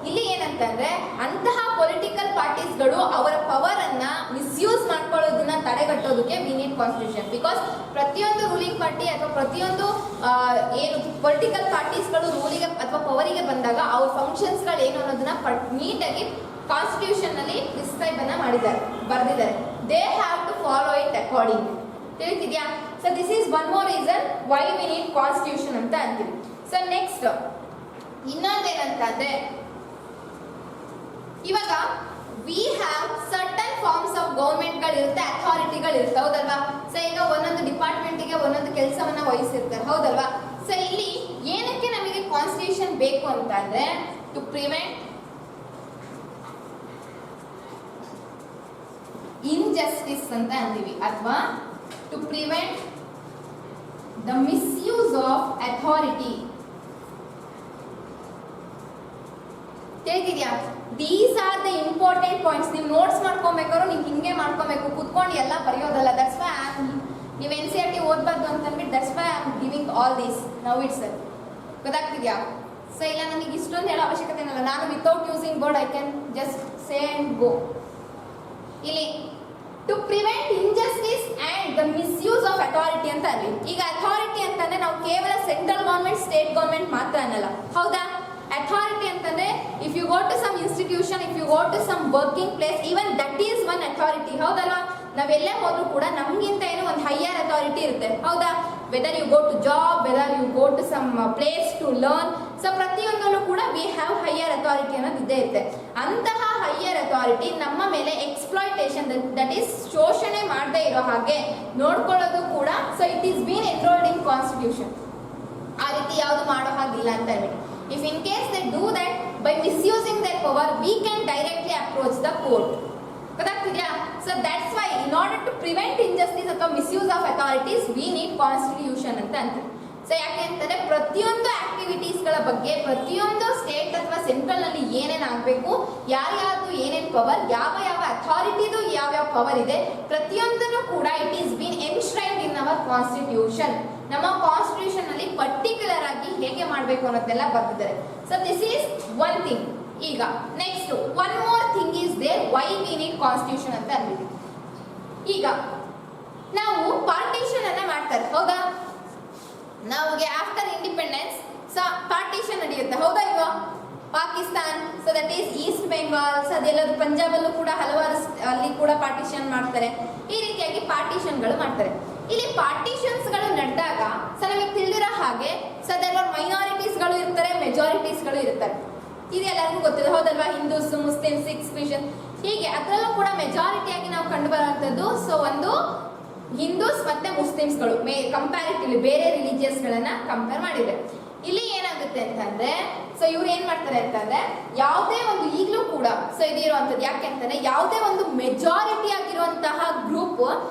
ಇಲ್ಲಿ ಏನಂತಂದ್ರೆ ಅಂತಹ ಪೊಲಿಟಿಕಲ್ ಪಾರ್ಟೀಸ್ಗಳು ಅವರ ಪವರ್ ಅನ್ನ ಮಿಸ್ಯೂಸ್ ಮಾಡ್ಕೊಳ್ಳೋದನ್ನ ತಡೆಗಟ್ಟೋದಕ್ಕೆ ವಿ ನೀಡ್ ಕಾನ್ಸ್ಟಿಟ್ಯೂಷನ್. ಬಿಕಾಸ್ ಪ್ರತಿಯೊಂದು ರೂಲಿಂಗ್ ಪಾರ್ಟಿ ಅಥವಾ ಪ್ರತಿಯೊಂದು ಏನು ಪೊಲಿಟಿಕಲ್ ಪಾರ್ಟೀಸ್ಗಳು ರೂಲಿಗೆ ಅಥವಾ ಪವರಿಗೆ ಬಂದಾಗ ಅವ್ರ ಫಂಕ್ಷನ್ಸ್ಗಳು ಏನು ಅನ್ನೋದನ್ನ ನೀಟಾಗಿ ಕಾನ್ಸ್ಟಿಟ್ಯೂಷನ್ ನಲ್ಲಿ ಪ್ರಿಸ್ಕ್ರೈಬ್ ಅನ್ನ ಬರ್ದಿದ್ದಾರೆ. They have to follow it according. ತಿಳಿತಿದ್ಯಾ? So this is one more reason why we need constitution ಅಂತ ಅಂತೀವಿ. ಸೊ ನೆಕ್ಸ್ಟ್ ಇನ್ನೊಂದೇನಂತಂದ್ರೆ ಇವಾಗ we have certain forms of ಗೌರ್ಮೆಂಟ್ಗಳಿರುತ್ತೆ, ಅಥಾರಿಟಿಗಳಿರುತ್ತೆ, ಹೌದಲ್ವಾ? ಸೊ ಈಗ ಒಂದೊಂದು ಡಿಪಾರ್ಟ್ಮೆಂಟಿಗೆ ಒಂದೊಂದು ಕೆಲಸವನ್ನ ವಹಿಸಿರ್ತಾರೆ, ಹೌದಲ್ವಾ? ಸೊ ಇಲ್ಲಿ ಏನಕ್ಕೆ ನಮಗೆ ಕಾನ್ಸ್ಟಿಟ್ಯೂಷನ್ ಬೇಕು ಅಂತ ಅಂದ್ರೆ ಟು ಪ್ರಿವೆಂಟ್ ಇನ್ಜಸ್ಟಿಸ್ ಅಂತ ಅಂತೀವಿ, ಅಥವಾ to prevent the misuse of authority. ತಿಳಿದಿದ್ಯಾ? These are the important points. ನೀವು ನೋಟ್ಸ್ ಮಾಡ್ಕೊಬೇಕಾದ್ರು ನೀವು ಹಿಂಗೆ ಮಾಡ್ಕೊಬೇಕು, ಕುತ್ಕೊಂಡು ಎಲ್ಲ ಬರೆಯೋದಲ್ಲ. ದಟ್ಸ್ ವೈ ನೀವು NCERT ಓದಬಾರ್ದು ಅಂತ ಅಂದ್ಬಿಟ್ಟು that's why I am giving all these now it's. ಗೊತ್ತಾಗ್ತಿದ್ಯಾ? ಸೊ ಇಲ್ಲ ನನಗೆ ಇಷ್ಟೊಂದು ಹೇಳೋ ಅವಶ್ಯಕತೆ ಇಲ್ಲ, ನಾನು without using board I can just say and go. ಇಲ್ಲಿ to prevent injustice and the misuse of authority ಅಂತ ಅಲ್ಲಿ. ಈಗ ಅಥಾರಿಟಿ ಅಂತಂದ್ರೆ ನಾವು ಕೇವಲ ಸೆಂಟ್ರಲ್ ಗೌರ್ಮೆಂಟ್, ಸ್ಟೇಟ್ ಗೌರ್ಮೆಂಟ್ ಮಾತ್ರ ಅನ್ನಲ್ಲ, ಹೌದಾ? ಅಥಾರಿಟಿ ಅಂತಂದ್ರೆ if you go to some institution, if you go to some working place, even that is one authority, ಹೌದಲ್ವಾ? ನಾವೆಲ್ಲೇ ಹೋದ್ರೂ ಕೂಡ ನಮ್ಗಿಂತ ಏನೋ ಒಂದು ಹೈಯರ್ ಅಥಾರಿಟಿ ಇರುತ್ತೆ, ಹೌದಾ? Whether you go to job, whether you go to some place to learn, so ಪ್ರತಿಯೊಂದರಲ್ಲೂ ಕೂಡ ವಿ ಹ್ಯಾವ್ ಹೈಯರ್ ಅಥಾರಿಟಿ ಅನ್ನೋದು ಇದ್ದೇ ಇರುತ್ತೆ. ಅಂತಹ ಹೈಯರ್ ಅಥಾರಿಟಿ ನಮ್ಮ ಮೇಲೆ ಎಕ್ಸ್ಪ್ಲಾಯ್ಟೇಷನ್, ದಟ್ ಈಸ್ ಶೋಷಣೆ ಮಾಡದೇ ಇರೋ ಹಾಗೆ ನೋಡ್ಕೊಳ್ಳೋದು ಕೂಡ. So it is bean enrolled in constitution. ಆ ರೀತಿ ಯಾವುದು ಮಾಡೋ ಹಾಗಿಲ್ಲ ಅಂತ ಹೇಳ್ಬಿಟ್ಟು If in case they do that, by misusing their power, we can directly approach the court. ಗೊತ್ತಾಗ್ತಿದ್ಯಾ? So that's why in order to prevent injustice ಅಥವಾ misuse of authorities, we need constitution ಅಂತ ಅಂತಾರೆ. ಸೊ ಯಾಕೆ ಅಂತಂದ್ರೆ ಪ್ರತಿಯೊಂದು ಆಕ್ಟಿವಿಟೀಸ್ಗಳ ಬಗ್ಗೆ ಪ್ರತಿಯೊಂದು ಸ್ಟೇಟ್ ಅಥವಾ ಸೆಂಟ್ರಲ್ ನಲ್ಲಿ ಏನೇನು ಆಗಬೇಕು, ಯಾರ್ಯಾರ್ದು ಏನೇನು ಪವರ್, ಯಾವ ಯಾವ ಅಥಾರಿಟಿದು ಯಾವ್ಯಾವ ಪವರ್ ಇದೆ, ಪ್ರತಿಯೊಂದನ್ನು ಕೂಡ it is been enshrined in our constitution. ನಮ್ಮ ಕಾನ್ಸ್ಟಿಟ್ಯೂಷನ್ ಅಲ್ಲಿ ಪರ್ಟಿಕ್ಯುಲರ್ ಆಗಿ ಹೇಗೆ ಮಾಡಬೇಕು ಅನ್ನೋದೆಲ್ಲ ಬರ್ತಿದ್ದಾರೆ. So this is one thing. ಈಗ next one more thing is there why we need constitution ಅಂತ ಅಂದಿದ್ದೀವಿ. ಈಗ ನಾವು ಪಾರ್ಟಿಷನ್ ಅನ್ನ ಮಾಡ್ತಾರೆ, ಹೌದಾ? ನಮಗೆ ಆಫ್ಟರ್ ಇಂಡಿಪೆಂಡೆನ್ಸ್ ಪಾರ್ಟಿಷನ್ ನಡೆಯುತ್ತೆ, ಹೌದಾ ಇಲ್ವಾ? Pakistan, so that is East Bengal, so ಅದೆಲ್ಲದು ಪಂಜಾಬಲ್ಲೂ ಕೂಡ ಹಲವಾರು ಅಲ್ಲಿ ಕೂಡ ಪಾರ್ಟಿಷನ್ ಮಾಡ್ತಾರೆ. ಈ ರೀತಿಯಾಗಿ ಪಾರ್ಟಿಷನ್ಗಳು ಮಾಡ್ತಾರೆ. ಇಲ್ಲಿ ಪಾರ್ಟಿಷನ್ಸ್ಗಳು ನಡೆದಾಗ ಸೊ ನಮಗೆ ತಿಳಿದಿರೋ ಹಾಗೆ ಸೊ ಅದೆಲ್ಲ ಮೈನಾರಿಟೀಸ್ಗಳು ಇರ್ತಾರೆ, ಮೆಜಾರಿಟೀಸ್ಗಳು ಇರ್ತಾರೆ. ಇದು ಎಲ್ಲರಿಗೂ ಗೊತ್ತಿದೆ, ಹೌದಲ್ವಾ? ಹಿಂದೂಸ್, ಮುಸ್ಲಿಂ, ಸಿಖ್ಸ್, ಕ್ರಿಶ್ಚಿಯನ್, ಹೀಗೆ ಅದರಲ್ಲೂ ಕೂಡ ಮೆಜಾರಿಟಿಯಾಗಿ ನಾವು ಕಂಡು ಬರುವಂಥದ್ದು ಸೊ ಒಂದು ಹಿಂದೂಸ್ ಮತ್ತೆ ಮುಸ್ಲಿಮ್ಸ್ಗಳು ಕಂಪ್ಯಾರಿಟಿವ್ಲಿ ಬೇರೆ ರಿಲಿಜಿಯಸ್ಗಳನ್ನ ಕಂಪೇರ್ ಮಾಡಿದ್ರೆ ಇಲ್ಲಿ ಏನಾಗುತ್ತೆ ಅಂತಂದ್ರೆ ಸೊ ಇವ್ರು ಏನ್ ಮಾಡ್ತಾರೆ ಅಂತಂದ್ರೆ ಯಾವುದೇ ಒಂದು ಈಗಲೂ ಕೂಡ ಸೊ ಇದು ಇರುವಂತದ್ದು ಯಾಕೆ ಅಂತಂದ್ರೆ ಯಾವುದೇ ಒಂದು ಮೆಜಾರಿಟಿ ಆಗಿರುವಂತಹ ಗ್ರೂಪ್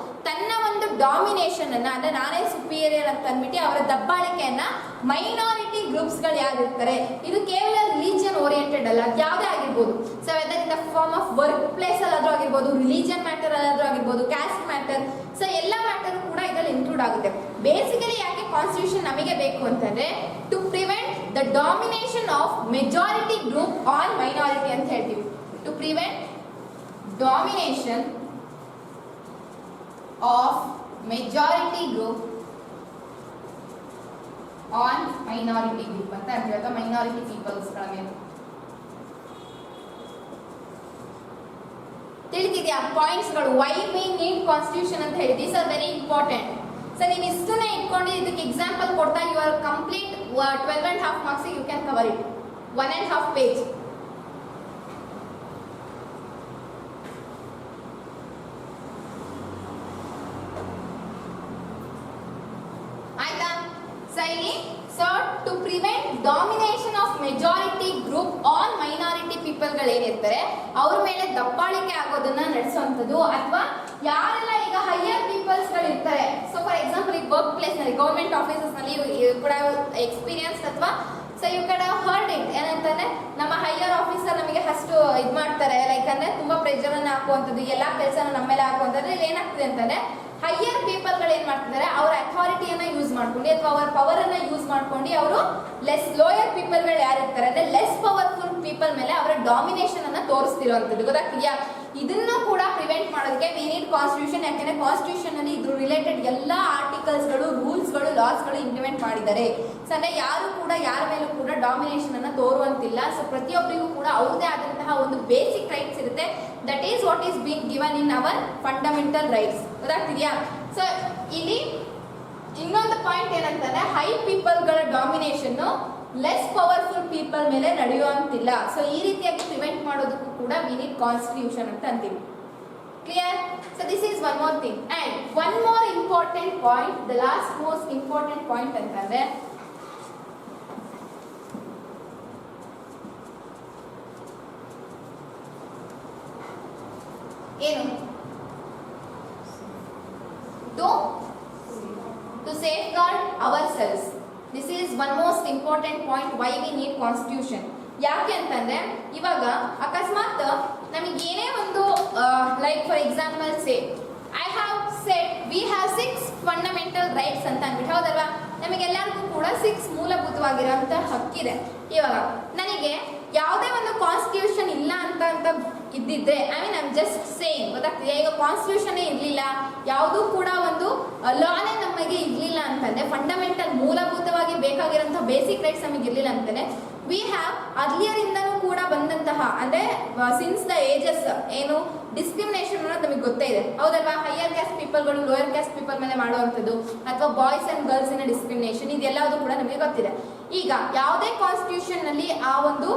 ತನ್ನ ಒಂದು ಡಾಮಿನೇಷನ್ ಅನ್ನ ಅಂದ್ರೆ ನಾನೇ ಸುಪೀರಿಯರ್ ಅಂತ ಅಂದ್ಬಿಟ್ಟು ಅವರ ದಬ್ಬಾಳಿಕೆಯನ್ನ ಮೈನಾರಿಟಿ ಗ್ರೂಪ್ಸ್ ಗಳು ಯಾರಿರ್ತಾರೆ, ಇದು ಕೇವಲ ರಿಲಿಜಿಯನ್ ಓರಿಯೆಂಟೆಡ್ ಅಲ್ಲ, ಯಾವುದೇ ಆಗಿರ್ಬೋದು. So whether in the form of workplace ಅಲ್ಲಾದ್ರೂ ಆಗಿರ್ಬೋದು, ರಿಲಿಜಿಯನ್ ಮ್ಯಾಟರ್ ಅಲ್ಲಾದ್ರೂ ಆಗಿರ್ಬೋದು, ಕ್ಯಾಸ್ಟ್ ಮ್ಯಾಟರ್, ಸೊ ಎಲ್ಲ ಮ್ಯಾಟರ್ ಕೂಡ ಇದರಲ್ಲಿ ಇನ್ಕ್ಲೂಡ್ ಆಗುತ್ತೆ. ಬೇಸಿಕಲಿ ಯಾಕೆ ಕಾನ್ಸ್ಟಿಟ್ಯೂಷನ್ ನಮಗೆ ಬೇಕು ಅಂತಂದ್ರೆ to prevent the domination of majority group on minority ಅಂತ ಹೇಳ್ತೀವಿ. To prevent domination of majority group on minority group ಅಂತ ಅಂತೀವಿ, ಅಥವಾ minority peoples ಗಳ ಮೇಲೆ. ತಿಳಿದಿದೆಯಾ ಪಾಯಿಂಟ್ಸ್ ಗಳು? ವೈ ವಿ ನೀಡ್ ಕಾನ್ಸ್ಟಿಟ್ಯೂಷನ್ ಅಂತ ಹೇಳಿ this are very important. So ನೀವು ಇಷ್ಟನ್ನೇ ಇಟ್ಕೊಂಡು ಇದಕ್ಕೆ ಎಕ್ಸಾಂಪಲ್ ಕೊಡ್ತಾ you are complete 12.5 marks you can cover it 1.5 page. So to prevent domination of majority group on minority people ಗಳೇನಿರ್ತಾರೆ ಅವ್ರ ಮೇಲೆ ದಬ್ಬಾಳಿಕೆ ಆಗೋದನ್ನ ನಡೆಸುವಂಥದ್ದು, ಅಥವಾ ಯಾರೆಲ್ಲ ಈಗ ಹೈಯರ್ ಪೀಪಲ್ಸ್ ಗಳು ಇರ್ತಾರೆ, ಸೊ ಫಾರ್ ಎಕ್ಸಾಂಪಲ್ ಈ ವರ್ಕ್ ಪ್ಲೇಸ್ ನಲ್ಲಿ ಗೌರ್ಮೆಂಟ್ ಆಫೀಸಸ್ ನಲ್ಲಿ ಕೂಡ ಎಕ್ಸ್ಪೀರಿಯನ್ಸ್ ಅಥವಾ ಸೊ ಯು ಕಡೆ ಹರ್ಡ್ ಇಟ್ ಏನಂತಂದ್ರೆ ನಮ್ಮ ಹೈಯರ್ ಆಫೀಸರ್ ನಮಗೆ ಅಷ್ಟು ಇದು ಮಾಡ್ತಾರೆ, ಲೈಕ್ ಅಂದ್ರೆ ತುಂಬಾ ಪ್ರೆಷರ್ ಅನ್ನ ಹಾಕುವಂಥದ್ದು, ಎಲ್ಲಾ ಕೆಲಸನ ನಮ್ಮ ಮೇಲೆ ಹಾಕುವಂಥದ್ದು. ಇಲ್ಲಿ ಏನಾಗ್ತದೆ ಅಂತಂದ್ರೆ ಹೈಯರ್ ಪೀಪಲ್ ಗಳು ಏನ್ ಮಾಡ್ತಿದ್ದಾರೆ ಅವರ ಅಥಾರಿಟಿಯನ್ನ ಯೂಸ್ ಮಾಡ್ಕೊಂಡು ಅಥವಾ ಅವರ ಪವರ್ ಅನ್ನ ಯೂಸ್ ಮಾಡ್ಕೊಂಡು ಅವರು ಲೋಯರ್ ಪೀಪಲ್ ಗಳು ಯಾರಿರ್ತಾರೆ ಅಂದ್ರೆ ಲೆಸ್ ಪವರ್ಫುಲ್ ಪೀಪಲ್ ಮೇಲೆ ಅವರ ಡಾಮಿನೇಷನ್ ಅನ್ನ ತೋರಿಸ್ತಿರುವಂತದ್ದು. ಗೊತ್ತಾಗ್ತಿದ್ಯಾ? ಇದನ್ನು ಕೂಡ ಪ್ರಿವೆಂಟ್ ಮಾಡೋದಕ್ಕೆ ವಿ ನೀಡ್ ಕಾನ್ಸ್ಟಿಟ್ಯೂಷನ್. ಯಾಕಂದ್ರೆ ಕಾನ್ಸ್ಟಿಟ್ಯೂಷನ್ ಅಲ್ಲಿ ಇದ್ರ ರಿಲೇಟೆಡ್ ಎಲ್ಲಾ ಆರ್ಟಿಕಲ್ಸ್ ಗಳು, ರೂಲ್ಸ್ ಗಳು, ಲಾಸ್ ಗಳು ಇಂಪ್ಲಿಮೆಂಟ್ ಮಾಡಿದ್ದಾರೆ. ಸೊ ಅಂದ್ರೆ ಯಾರು ಕೂಡ ಯಾರ ಮೇಲೂ ಕೂಡ ಡಾಮಿನೇಷನ್ ಅನ್ನ ತೋರುವಂತಿಲ್ಲ. ಸೊ ಪ್ರತಿಯೊಬ್ಬರಿಗೂ ಕೂಡ ಅವ್ರದೇ ಆದಂತಹ ಒಂದು ಬೇಸಿಕ್ ರೈಟ್ಸ್ ಇರುತ್ತೆ. That is what is been given in our fundamental rights. ಗೊತ್ತಾಗ್ತಿದ್ಯಾ? ಸೊ ಇಲ್ಲಿ ಇನ್ನೊಂದು ಪಾಯಿಂಟ್ ಏನಂತಂದ್ರೆ ಹೈ ಪೀಪಲ್ ಗಳ ಡಾಮಿನೇಷನ್ ಲೆಸ್ ಪವರ್ಫುಲ್ ಪೀಪಲ್ ಮೇಲೆ ನಡೆಯುವಂತಿಲ್ಲ. ಸೊ ಈ ರೀತಿಯಾಗಿ ಪ್ರಿವೆಂಟ್ ಮಾಡೋದಕ್ಕೂ ಕೂಡ ವಿ ನೀಡ್ ಕಾನ್ಸ್ಟಿಟ್ಯೂಷನ್ ಅಂತ ಅಂತೀವಿ. Clear? So this is one more thing. And one more important point, the last most important point ಅಂತಂದ್ರೆ ಏನು? To safeguard ourselves. This is one most important point why we need constitution. ಯಾಕೆ ಅಂತಂದ್ರೆ ಇವಾಗ ಅಕಸ್ಮಾತ್ ನಮಗೆ ಏನೇ ಒಂದು like for example say I have said we have 6 fundamental rights ಅಂತ ಅಂದ್ಬಿಟ್ಟು, ಹೌದಲ್ವಾ? ನಮಗೆಲ್ಲರಿಗೂ ಕೂಡ 6 ಮೂಲಭೂತವಾಗಿರುವಂತ ಹಕ್ಕಿದೆ. ಇವಾಗ ನನಗೆ ಯಾವುದೇ ಒಂದು ಕಾನ್ಸ್ಟಿಟ್ಯೂಷನ್ ಇಲ್ಲ ಅಂತ ಇದ್ದಿದ್ರೆ I mean I am just saying, ಗೊತ್ತಾಗ್ತಿದೆ? ಈಗ ಕಾನ್ಸ್ಟಿಟ್ಯೂಷನ್ ಇರಲಿಲ್ಲ, ಯಾವುದೂ ಕೂಡ ಒಂದು ಲಾನೇ ನಮಗೆ ಇರಲಿಲ್ಲ ಅಂತಂದ್ರೆ, ಫಂಡಮೆಂಟಲ್ ಮೂಲಭೂತವಾಗಿ ಬೇಕಾಗಿರೋಂಥ ಬೇಸಿಕ್ ರೈಟ್ಸ್ ನಮಗೆ ಇರಲಿಲ್ಲ ಅಂತಂದ್ರೆ ವಿ ಹ್ಯಾವ್ ಅರ್ಲಿಯರ್ ಇಂದನೂ ಕೂಡ ಬಂದಂತಹ ಅಂದ್ರೆ ಸಿನ್ಸ್ ದ ಏಜಸ್ ಏನು ಡಿಸ್ಕ್ರಿಮಿನೇಷನ್ ಅನ್ನೋದು ನಮಗೆ ಗೊತ್ತೇ ಇದೆ, ಹೌದಲ್ವಾ? ಹೈಯರ್ ಕ್ಯಾಸ್ಟ್ ಪೀಪಲ್ಗಳು ಲೋಯರ್ ಕ್ಯಾಸ್ಟ್ ಪೀಪಲ್ ಮೇಲೆ ಮಾಡುವಂಥದ್ದು ಅಥವಾ ಬಾಯ್ಸ್ ಅಂಡ್ ಗರ್ಲ್ಸ್ ಇನ ಡಿಸ್ಕ್ರಿಮಿನೇಷನ್, ಇದೆಲ್ಲವೂ ಕೂಡ ನಮಗೆ ಗೊತ್ತಿದೆ. ಈಗ ಯಾವುದೇ ಕಾನ್ಸ್ಟಿಟ್ಯೂಷನ್ ನಲ್ಲಿ ಆ ಒಂದು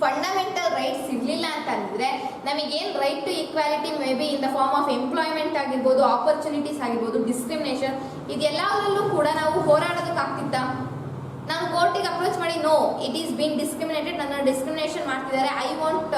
ಫಂಡಮೆಂಟಲ್ ರೈಟ್ಸ್ ಇರಲಿಲ್ಲ ಅಂತ ಅಂದ್ರೆ ನಮಗೇನು right to equality may B in the form of employment ಆಗಿರ್ಬೋದು, ಆಪರ್ಚುನಿಟೀಸ್ ಆಗಿರ್ಬೋದು, ಡಿಸ್ಕ್ರಿಮಿನೇಷನ್, ಇದೆಲ್ಲದರಲ್ಲೂ ಕೂಡ ನಾವು ಹೋರಾಡೋದಕ್ಕಾಗ್ತಿತ್ತ? ನಾನು ಕೋರ್ಟಿಗೆ ಅಪ್ರೋಚ್ ಮಾಡಿ no it is been discriminated, ನನ್ನ ಡಿಸ್ಕ್ರಿಮಿನೇಷನ್ ಮಾಡ್ತಿದ್ದಾರೆ, ಐ ವಾಂಟ್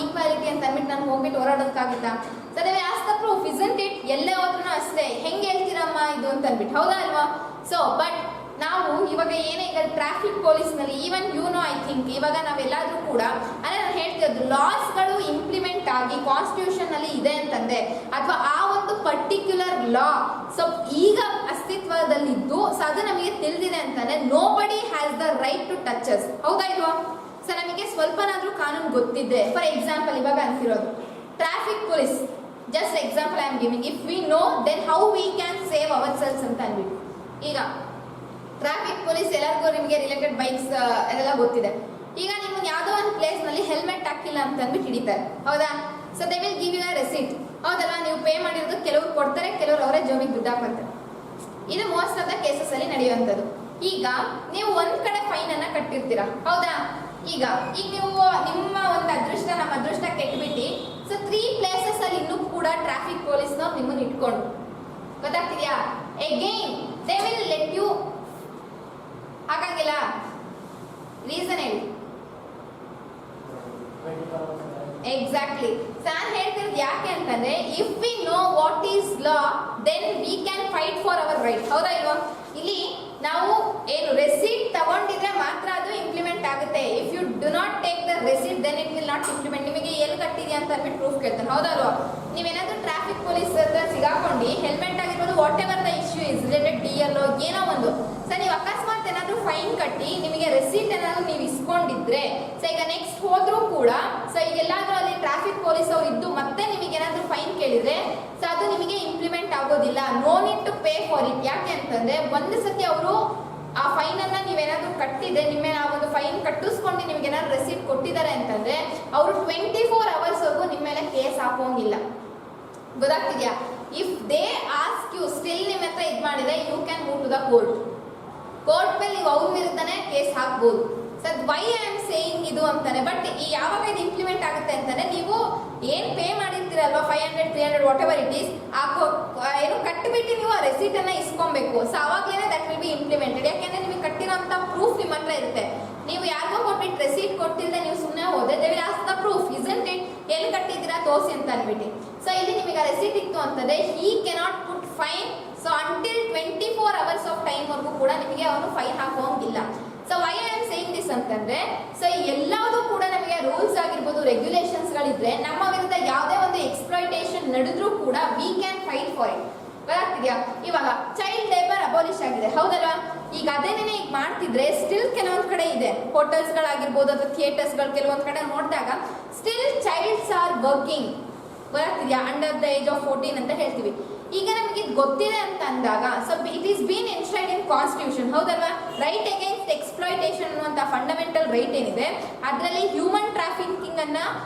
ಈಕ್ವಾಲಿಟಿ ಅಂತ ಅಂದ್ಬಿಟ್ಟು ನಾನು ಹೋಗ್ಬಿಟ್ಟು ಹೋರಾಡೋದಕ್ಕಾಗುತ್ತಾ? So they as the proof isn't it? ಎಲ್ಲೇ ಹೋದ್ರೂ ಅಷ್ಟೇ, ಹೆಂಗೆ ಹೇಳ್ತೀರಮ್ಮ ಇದು ಅಂತ ಅಂದ್ಬಿಟ್ಟು, ಹೌದಾ ಅಲ್ವಾ? ಸೊ ಬಟ್ ನಾವು ಇವಾಗ ಏನೇ ಈಗ ಟ್ರಾಫಿಕ್ ಪೊಲೀಸ್ನಲ್ಲಿ ಈವನ್ ಐ ಥಿಂಕ್ ಇವಾಗ ನಾವೆಲ್ಲಾದ್ರೂ ಕೂಡ ಅಂದರೆ ನಾನು ಹೇಳ್ತಿರೋದು ಲಾಸ್ಗಳು ಇಂಪ್ಲಿಮೆಂಟ್ ಆಗಿ ಕಾನ್ಸ್ಟಿಟ್ಯೂಷನ್ ಅಲ್ಲಿ ಇದೆ ಅಂತಂದ್ರೆ ಅಥವಾ ಆ ಒಂದು ಪರ್ಟಿಕ್ಯುಲರ್ ಲಾ ಸೊ ಈಗ ಅಸ್ತಿತ್ವದಲ್ಲಿದ್ದು ಸೊ ಅದು ನಮಗೆ ತಿಳಿದಿದೆ ಅಂತಂದ್ರೆ nobody has the right to touch us, ಹೌದಾ ಇಲ್ವಾ? ಸೊ ನಮಗೆ ಸ್ವಲ್ಪನಾದ್ರೂ ಕಾನೂನು ಗೊತ್ತಿದೆ. ಫಾರ್ ಎಕ್ಸಾಂಪಲ್ ಇವಾಗ ಅಂತಿರೋದು traffic police, just example I am giving, if we know then how we can save our selves ಅಂತ ಅಂದ್ಬಿಟ್ಟು. ಈಗ ಟ್ರಾಫಿಕ್ ಪೊಲೀಸ್ ಎಲ್ಲರಿಗೂ ನಿಮಗೆ ರಿಲೇಟೆಡ್ ಬೈಕ್ಸ್ ಎಲ್ಲ ಗೊತ್ತಿದೆ. ಈಗ ನಿಮ್ಮನ್ನ ಯಾವುದೋ ಒಂದು ಪ್ಲೇಸ್ ನಲ್ಲಿ ಹೆಲ್ಮೆಟ್ ಹಾಕಿಲ್ಲ ಅಂತ ಅಂದ್ಬಿಟ್ಟು ಹಿಡಿತಾರೆ, ಹೌದಾ? So they will give you a receipt, ಹೌದಲ್ವಾ? ನೀವು ಪೇ ಮಾಡಿರೋದು ಕೆಲವರು ಕೊಡ್ತಾರೆ, ಕೆಲವರು ಅವರೇ ಜೋಬಿಗೆ ದುಡ್ಡಾಕೊಂತಾರೆ. ಇದು ಮೋಸ್ಟ್ ಆಫ್ ದ ಕೇಸಸ್ ಅಲ್ಲಿ ನಡೆಯುವಂಥದ್ದು. ಈಗ ನೀವು ಒಂದ್ ಕಡೆ ಫೈನ್ ಅನ್ನ ಕಟ್ಟಿರ್ತೀರಾ, ಹೌದಾ? ಈಗ ನೀವು ನಿಮ್ಮ ಒಂದು ಅದೃಷ್ಟ ನಮ್ಮ ಅದೃಷ್ಟ ಕೆಟ್ಬಿಟ್ಟು ಸೊ 3 ಪ್ಲೇಸಸ್ ಅಲ್ಲಿ ಇನ್ನೂ ಕೂಡ ಟ್ರಾಫಿಕ್ ಪೊಲೀಸ್ನವ್ರು ನಿಮ್ಮನ್ನ ಇಟ್ಕೊಂಡು, ಗೊತ್ತಾಗ್ತಿದ್ಯಾ? Again they will let you ಹಾಗಂಗಿಲ್ಲ. ರೀಸನ್ ಹೇಳಿ. ಎಕ್ಸಾಕ್ಟ್ಲಿ. ನಾನು ಹೇಳ್ತಿರೋದು ಯಾಕೆ ಅಂತಂದ್ರೆ if we know what is law then we can fight for our right, ಹೌದಾ ಇಲ್ವಾ? ಇಲ್ಲಿ ನಾವು ಏನು ರೆಸಿಟ್ ತಗೊಂಡಿದ್ರೆ ಮಾತ್ರ ಅದು ಇಂಪ್ಲಿಮೆಂಟ್ ಆಗುತ್ತೆ. If you do not take the receipt then it will not implement. ನಿಮಗೆ ಎಲ್ಲಿ ಕಟ್ಟಿದ್ಯಾ ಅಂತ ಅಂದ್ಬಿಟ್ಟು ಪ್ರೂಫ್ ಕೇಳ್ತಾನೆ, ಹೌದಾ ಅಲ್ವಾ? ನೀವೇನಾದ್ರೂ ಟ್ರಾಫಿಕ್ ಪೊಲೀಸ್ ಹತ್ರ ಸಿಗಾಕೊಂಡು ಹೆಲ್ಮೆಟ್ ಆಗಿರ್ಬೋದು, what ever the issue is related DL ಏನೋ ಒಂದು ಸರ್, ನೀವು ಅಕಸ್ಮಾತ್ ಏನಾದ್ರೂ ಫೈನ್ ಕಟ್ಟಿ ನಿಮಗೆ ರೆಸಿಟ್ ಏನಾದ್ರು ನೀವು ಇಸ್ಕೊಂಡಿದ್ರೆ ಸೊ ಈಗ ನೆಕ್ಸ್ಟ್ ಹೋದ್ರೂ ಕೂಡ ಸೊ ಈಗ ಎಲ್ಲಾದ್ರೂ ಅಲ್ಲಿ ಟ್ರಾಫಿಕ್ ಪೊಲೀಸ್ ಅವ್ರು ಇದ್ದು ಮತ್ತೆ ನಿಮಗೆ ಏನಾದ್ರೂ ಫೈನ್ ಕೇಳಿದ್ರೆ ಸೊ ಅದು ನಿಮಗೆ ಇಂಪ್ಲಿಮೆಂಟ್ ಆಗೋದಿಲ್ಲ. No need to pay for it. ಯಾಕೆ ಅಂತಂದ್ರೆ ಒಂದು ಸತಿ ಅವರು ಆ ಫೈನ್ ಅನ್ನ ನೀವೇನಾದ್ರೂ ಕಟ್ಟಿದ್ರೆ ನಿಮ್ಮ ಆ ಒಂದು ಫೈನ್ ಕಟ್ಟಿಸ್ಕೊಂಡು ನಿಮ್ಗೆ ಏನಾದ್ರು ರೆಸಿಟ್ ಕೊಟ್ಟಿದ್ದಾರೆ ಅಂತಂದ್ರೆ ಅವರು 24 hours ವರೆಗೂ ನಿಮ್ಮ ಮೇಲೆ ಕೇಸ್ ಹಾಕೋಂಗಿಲ್ಲ, ಗೊತ್ತಾಗ್ತಿದ್ಯಾ? If they ask you still ನಿಮ್ಮ ಹತ್ರ ಇದು ಮಾಡಿದ್ರೆ you can move to the court ಮೇಲೆ ನೀವು ಅವ್ರ ವಿರುದ್ಧನೇ ಕೇಸ್ ಹಾಕ್ಬೋದು. Sir why I am saying ಇದು ಅಂತಾನೆ. ಬಟ್ ಈ ಯಾವಾಗ ಇದು ಇಂಪ್ಲಿಮೆಂಟ್ ಆಗುತ್ತೆ ಅಂತಾನೆ ನೀವು ಏನ್ ಪೇ ಮಾಡಿರ್ತೀರಲ್ವಾ 500 300 ವಾಟ್ ಎವರ್ ಇಟ್ ಈಸ್ ಏನು ಕಟ್ಟಿಬಿಟ್ಟು ನೀವು ಆ ರೆಸಿಟ್ ಅನ್ನ ಇಸ್ಕೊಬೇಕು. ಸೊ ಅವಾಗಲೇ ದಟ್ ವಿಲ್ ಬಿ ಇಂಪ್ಲಿಮೆಂಟೆಡ್. ಯಾಕೆಂದ್ರೆ ನಿಮಗೆ ಕಟ್ಟಿರೋಂಥ ಪ್ರೂಫ್ ನಿಮ್ಮ ಹತ್ರ ಇರುತ್ತೆ. ನೀವು ಯಾರಿಗೋ ಕೊಟ್ಬಿಟ್ಟು ರೆಸಿಟ್ ಕೊಟ್ಟಿಲ್ಲದೆ ನೀವು ಸುಮ್ಮನೆ ಹೋದ್ರೆ they will ask the proof isn't it, ಎಲ್ಲಿ ಕಟ್ಟಿದ್ದೀರಾ ತೋರಿಸಿ ಅಂತ ಅಂದ್ಬಿಟ್ಟು. ಸೊ ಇಲ್ಲಿ ನಿಮಗೆ ರೆಸಿಟ್ ಇತ್ತು ಅಂತಂದ್ರೆ he cannot put fine. So until 24 hours of time ವರೆಗೂ ಕೂಡ ನಿಮಗೆ ಅವನು ಫೈನ್ ಹಾಕೋಂಗಿಲ್ಲ. So why I am saying this ಅಂತಂದ್ರೆ ಸೊ ಎಲ್ಲದೂ ಕೂಡ ನಮಗೆ ರೂಲ್ಸ್ ಆಗಿರ್ಬೋದು, ರೆಗ್ಯುಲೇಷನ್ಸ್ ಗಳಿದ್ರೆ ನಮ್ಮ ವಿರುದ್ಧ ಯಾವುದೇ ಒಂದು ಎಕ್ಸ್ಪ್ಲಾಯ್ಟೇಷನ್ ನಡೆದ್ರೂ ಕೂಡ we can fight for it. ಗೊತ್ತಾಗ್ತಿದ್ಯಾ? ಇವಾಗ ಚೈಲ್ಡ್ ಲೇಬರ್ ಅಬೋಲಿಷ್ ಆಗಿದೆ, ಹೌದಲ್ವಾ? ಈಗ ಅದೇನೇ ಈಗ ಮಾಡ್ತಿದ್ರೆ ಸ್ಟಿಲ್ ಕೆಲವೊಂದ್ ಕಡೆ ಇದೆ, ಹೋಟೆಲ್ಸ್ ಗಳಾಗಿರ್ಬೋದು ಅಥವಾ ಥಿಯೇಟರ್ಸ್ಗಳು ಕೆಲವೊಂದ್ ಕಡೆ ನೋಡಿದಾಗ ಸ್ಟಿಲ್ ಚೈಲ್ಡ್ಸ್ ಆರ್ ವರ್ಕಿಂಗ್. ಗೊತ್ತಾಗ್ತಿದ್ಯಾ? ಅಂಡರ್ ದ ಏಜ್ ಆಫ್ 14 ಅಂತ ಹೇಳ್ತೀವಿ. ಈಗ ನಮಗೆ ಗೊತ್ತಿದೆ ಅಂತ ಅಂದಾಗ so it is been enshrined in constitution, ಹೌದಲ್ವಾ? ರೈಟ್ ಅಗೇನ್ಸ್ಟ್ ಎಕ್ಸ್ಪ್ಲಾಯ್ಟೇಷನ್ ಅನ್ನುವಂಥ ಫಂಡಮೆಂಟಲ್ ರೈಟ್ ಏನಿದೆ ಅದರಲ್ಲಿ ಹ್ಯೂಮನ್ ಟ್ರಾಫಿಕಿಂಗ್ ಅನ್ನ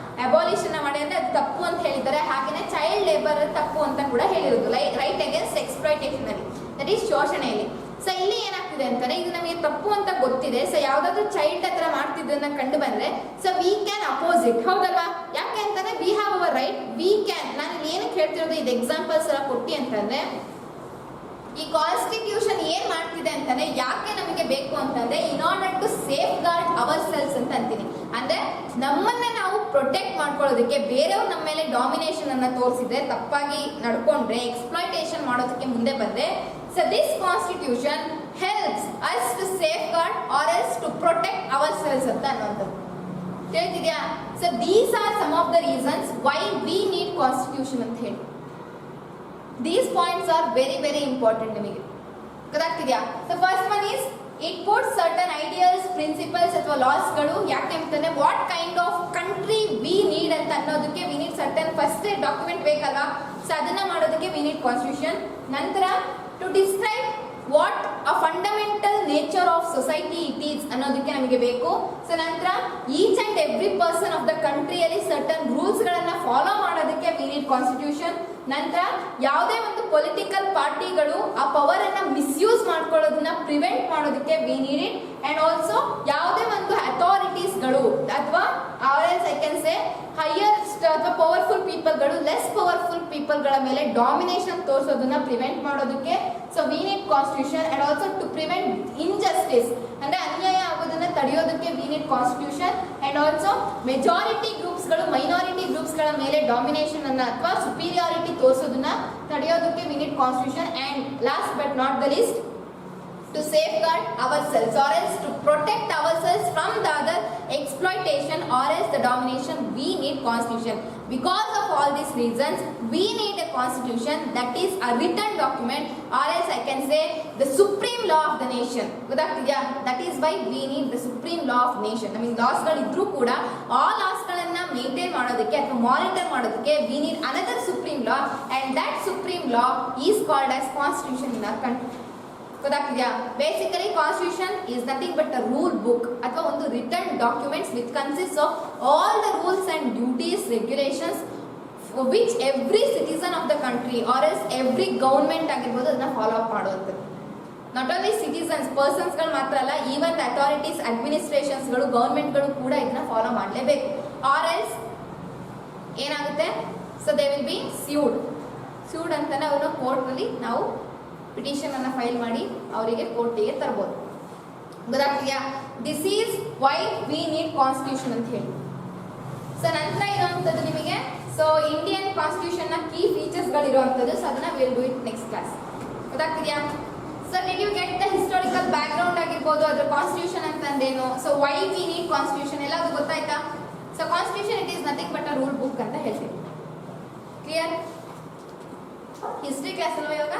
ಅಬೋಲಿಷನ್ ಮಾಡಿ ಅಂದ್ರೆ ಅದು ತಪ್ಪು ಅಂತ ಹೇಳಿದ್ದಾರೆ. ಹಾಗೆಯೇ ಚೈಲ್ಡ್ ಲೇಬರ್ ತಪ್ಪು ಅಂತ ಕೂಡ ಹೇಳಿರೋದು ರೈಟ್ ಅಗೇನ್ಸ್ಟ್ ಎಕ್ಸ್ಪ್ಲಾಯ್ಟೇಷನ್ ಅಲ್ಲಿ, ದಟ್ ಈಸ್ ಶೋಷಣೆಯಲ್ಲಿ. ಸೊ ಇಲ್ಲಿ ಏನಾಗ್ತಿದೆ ಅಂತಾರೆ ಇದು ನಮಗೆ ತಪ್ಪು ಅಂತ ಗೊತ್ತಿದೆ. ಸೊ ಯಾವ್ದಾದ್ರು ಚೈಲ್ಡ್ ಹತ್ರ ಮಾಡ್ತಿದ್ದನ್ನ ಕಂಡು ಬಂದ್ರೆ so we can oppose it, ಹೌದಲ್ವಾ? ಯಾಕೆ ಅಂತಂದ್ರೆ we have our right, we can. ನಾನು ಏನಕ್ಕೆ ಹೇಳ್ತಿರೋದು ಇದು ಎಕ್ಸಾಂಪಲ್ಸ್ ಎಲ್ಲ ಕೊಟ್ಟಿ ಅಂತಂದ್ರೆ ಈ ಕಾನ್ಸ್ಟಿಟ್ಯೂಷನ್ ಏನ್ ಮಾಡ್ತಿದೆ ಅಂತಾನೆ ಯಾಕೆ ನಮಗೆ ಬೇಕು ಅಂತಂದ್ರೆ in order to safeguard our selves ಅಂತ ಅಂತೀನಿ. ಅಂದ್ರೆ ನಮ್ಮನ್ನ ನಾವು ಪ್ರೊಟೆಕ್ಟ್ ಮಾಡ್ಕೊಳ್ಳೋದಕ್ಕೆ ಬೇರೆಯವ್ರು ನಮ್ಮ ಮೇಲೆ ಡಾಮಿನೇಷನ್ ಅನ್ನ ತೋರಿಸಿದ್ರೆ, ತಪ್ಪಾಗಿ ನಡ್ಕೊಂಡ್ರೆ, ಎಕ್ಸ್ಪ್ಲಾಯ್ಟೇಷನ್ ಮಾಡೋದಕ್ಕೆ ಮುಂದೆ ಬಂದ್ರೆ so this constitution helps us to safeguard or else to protect ourselves ಅಂತ ಅನ್ನೋದು ಹೇಳ್ತಿದ್ಯಾ? so these are some of the reasons why we need constitution ಅಂತ ಹೇಳಿ. these points are very very important ನಿಮಗೆ, ಗೊತ್ತಾಗ್ತಿದ್ಯಾ? so first one is it puts certain ideals, principles ಅಥವಾ laws ಗಳು ಯಾಕೆ ಅಂತಂದ್ರೆ what kind of country we need ಅಂತ ಅನ್ನೋದಕ್ಕೆ we need certain first document ಬೇಕಲ್ವಾ? so ಅದನ್ನ ಮಾಡೋದಕ್ಕೆ we need constitution. ನಂತರ to describe what a fundamental nature of society it is ಅನ್ನೋದಕ್ಕೆ ನಮಗೆ ಬೇಕು. ಸೊ ನಂತರ each and every person of the country ಅಲ್ಲಿ certain rules ಗಳನ್ನ ಫಾಲೋ ಮಾಡೋದಕ್ಕೆ we need constitution. ನಂತರ ಯಾವುದೇ ಒಂದು ಪೊಲಿಟಿಕಲ್ ಪಾರ್ಟಿಗಳು ಆ ಪವರ್ ಅನ್ನ ಮಿಸ್ಯೂಸ್ ಮಾಡ್ಕೊಳ್ಳೋದನ್ನ ಪ್ರಿವೆಂಟ್ ಮಾಡೋದಕ್ಕೆ we need it. and also ಯಾವುದೇ ಒಂದು ಅಥಾರಿಟೀಸ್ ಗಳು ಅಥವಾ ಐ ಕ್ಯಾನ್ ಸೇ ಹೈಯರ್ ಅಥವಾ ಪವರ್ಫುಲ್ ಪೀಪಲ್ ಪೀಪಲ್ಗಳು ಲೆಸ್ ಪವರ್ಫುಲ್ ಪೀಪಲ್ಗಳ ಮೇಲೆ ಡಾಮಿನೇಷನ್ ತೋರಿಸೋದನ್ನ ಪ್ರಿವೆಂಟ್ ಮಾಡೋದಕ್ಕೆ so we need constitution and also to prevent injustice ಅಂದ್ರೆ ಅನ್ಯಾಯ ಆಗೋದನ್ನ ತಡೆಯೋದಕ್ಕೆ we need constitution and also majority ಗ್ರೂಪ್ಸ್ಗಳು ಮೈನಾರಿಟಿ ಗ್ರೂಪ್ಸ್ಗಳ ಮೇಲೆ ಡಾಮಿನೇಷನ್ ಅನ್ನ ಅಥವಾ ಸುಪೀರಿಯಾರಿಟಿ ತೋರಿಸೋದನ್ನ ತಡೆಯೋದಕ್ಕೆ we need constitution and last but not the least to safeguard ourselves or else to protect ourselves from the other exploitation or else the domination. We need constitution. Because of all these reasons we need a constitution that is a written document or else I can say the supreme law of the nation. That is why we need the supreme law of nation. I mean laws ಗಳು ಇದ್ರೂ ಕೂಡ ಆ ಲಾಸ್ ಗಳನ್ನ ಮೇಂಟೈನ್ ಮಾಡೋದಕ್ಕೆ ಅಥವಾ ಮಾನಿಟರ್ ಮಾಡೋದಕ್ಕೆ we need another supreme law and that supreme law is called as constitution in our country. ಗೊತ್ತಾಗ್ತಿದ್ಯಾ basically constitution is nothing but a rule book ಅಥವಾ ಒಂದು written documents which consist of all the rules and duties regulations which every citizen of the country or as every government ಆಗಿರ್ಬೋದು ಅದನ್ನ ಫಾಲೋ ಅಪ್ ಮಾಡುವಂಥದ್ದು ನಾಟ್ ಓನ್ಲಿ ಸಿಟಿಸನ್ಸ್ ಪರ್ಸನ್ಸ್ಗಳು ಮಾತ್ರ ಅಲ್ಲ ಈವನ್ ದ ಅಥಾರಿಟೀಸ್ ಅಡ್ಮಿನಿಸ್ಟ್ರೇಷನ್ಸ್ಗಳು ಗೌರ್ಮೆಂಟ್ಗಳು ಕೂಡ ಇದನ್ನ ಫಾಲೋ ಮಾಡಲೇಬೇಕು ಆರ್ ಎಲ್ಸ್ ಏನಾಗುತ್ತೆ so they will be sued ಅಂತಾನೆ ಅವ್ರನ್ನ ಕೋರ್ಟ್ನಲ್ಲಿ ನಾವು ಪಿಟಿಷನ್ ಅನ್ನ ಫೈಲ್ ಮಾಡಿ ಅವರಿಗೆ ಕೋರ್ಟಿಗೆ ತರಬಹುದು ಗೊತ್ತಾಗ್ತಿದೆಯಾ this is why we need constitution ಅಂತ ಹೇಳಿ ಸೊ ನಂತರ ಇರುವಂಥದ್ದು ನಿಮಗೆ ಸೊ ಇಂಡಿಯನ್ ಕಾನ್ಸ್ಟಿಟ್ಯೂಷನ್ ನ ಕೀ ಫೀಚರ್ಸ್ ಗಳು ಇರುವಂಥದ್ದು ಸೊ ಅದನ್ನ will do it next class ಗೊತ್ತಾಗ್ತಿದೆಯಾ so did you get the historical background ಆಗಿರ್ಬೋದು ಅದ್ರ ಕಾನ್ಸ್ಟಿಟ್ಯೂಷನ್ ಅಂತಂದೇನು so why we need constitution ಎಲ್ಲ ಅದು ಗೊತ್ತಾಯ್ತಾ so constitution it is nothing but a rule book ಅಂತ ಹೇಳ್ತೀವಿ ಕ್ಲಿಯರ್ ಹಿಸ್ಟ್ರಿ ಕ್ಲಾಸ್ ಅಲ್ವಾ ಇವಾಗ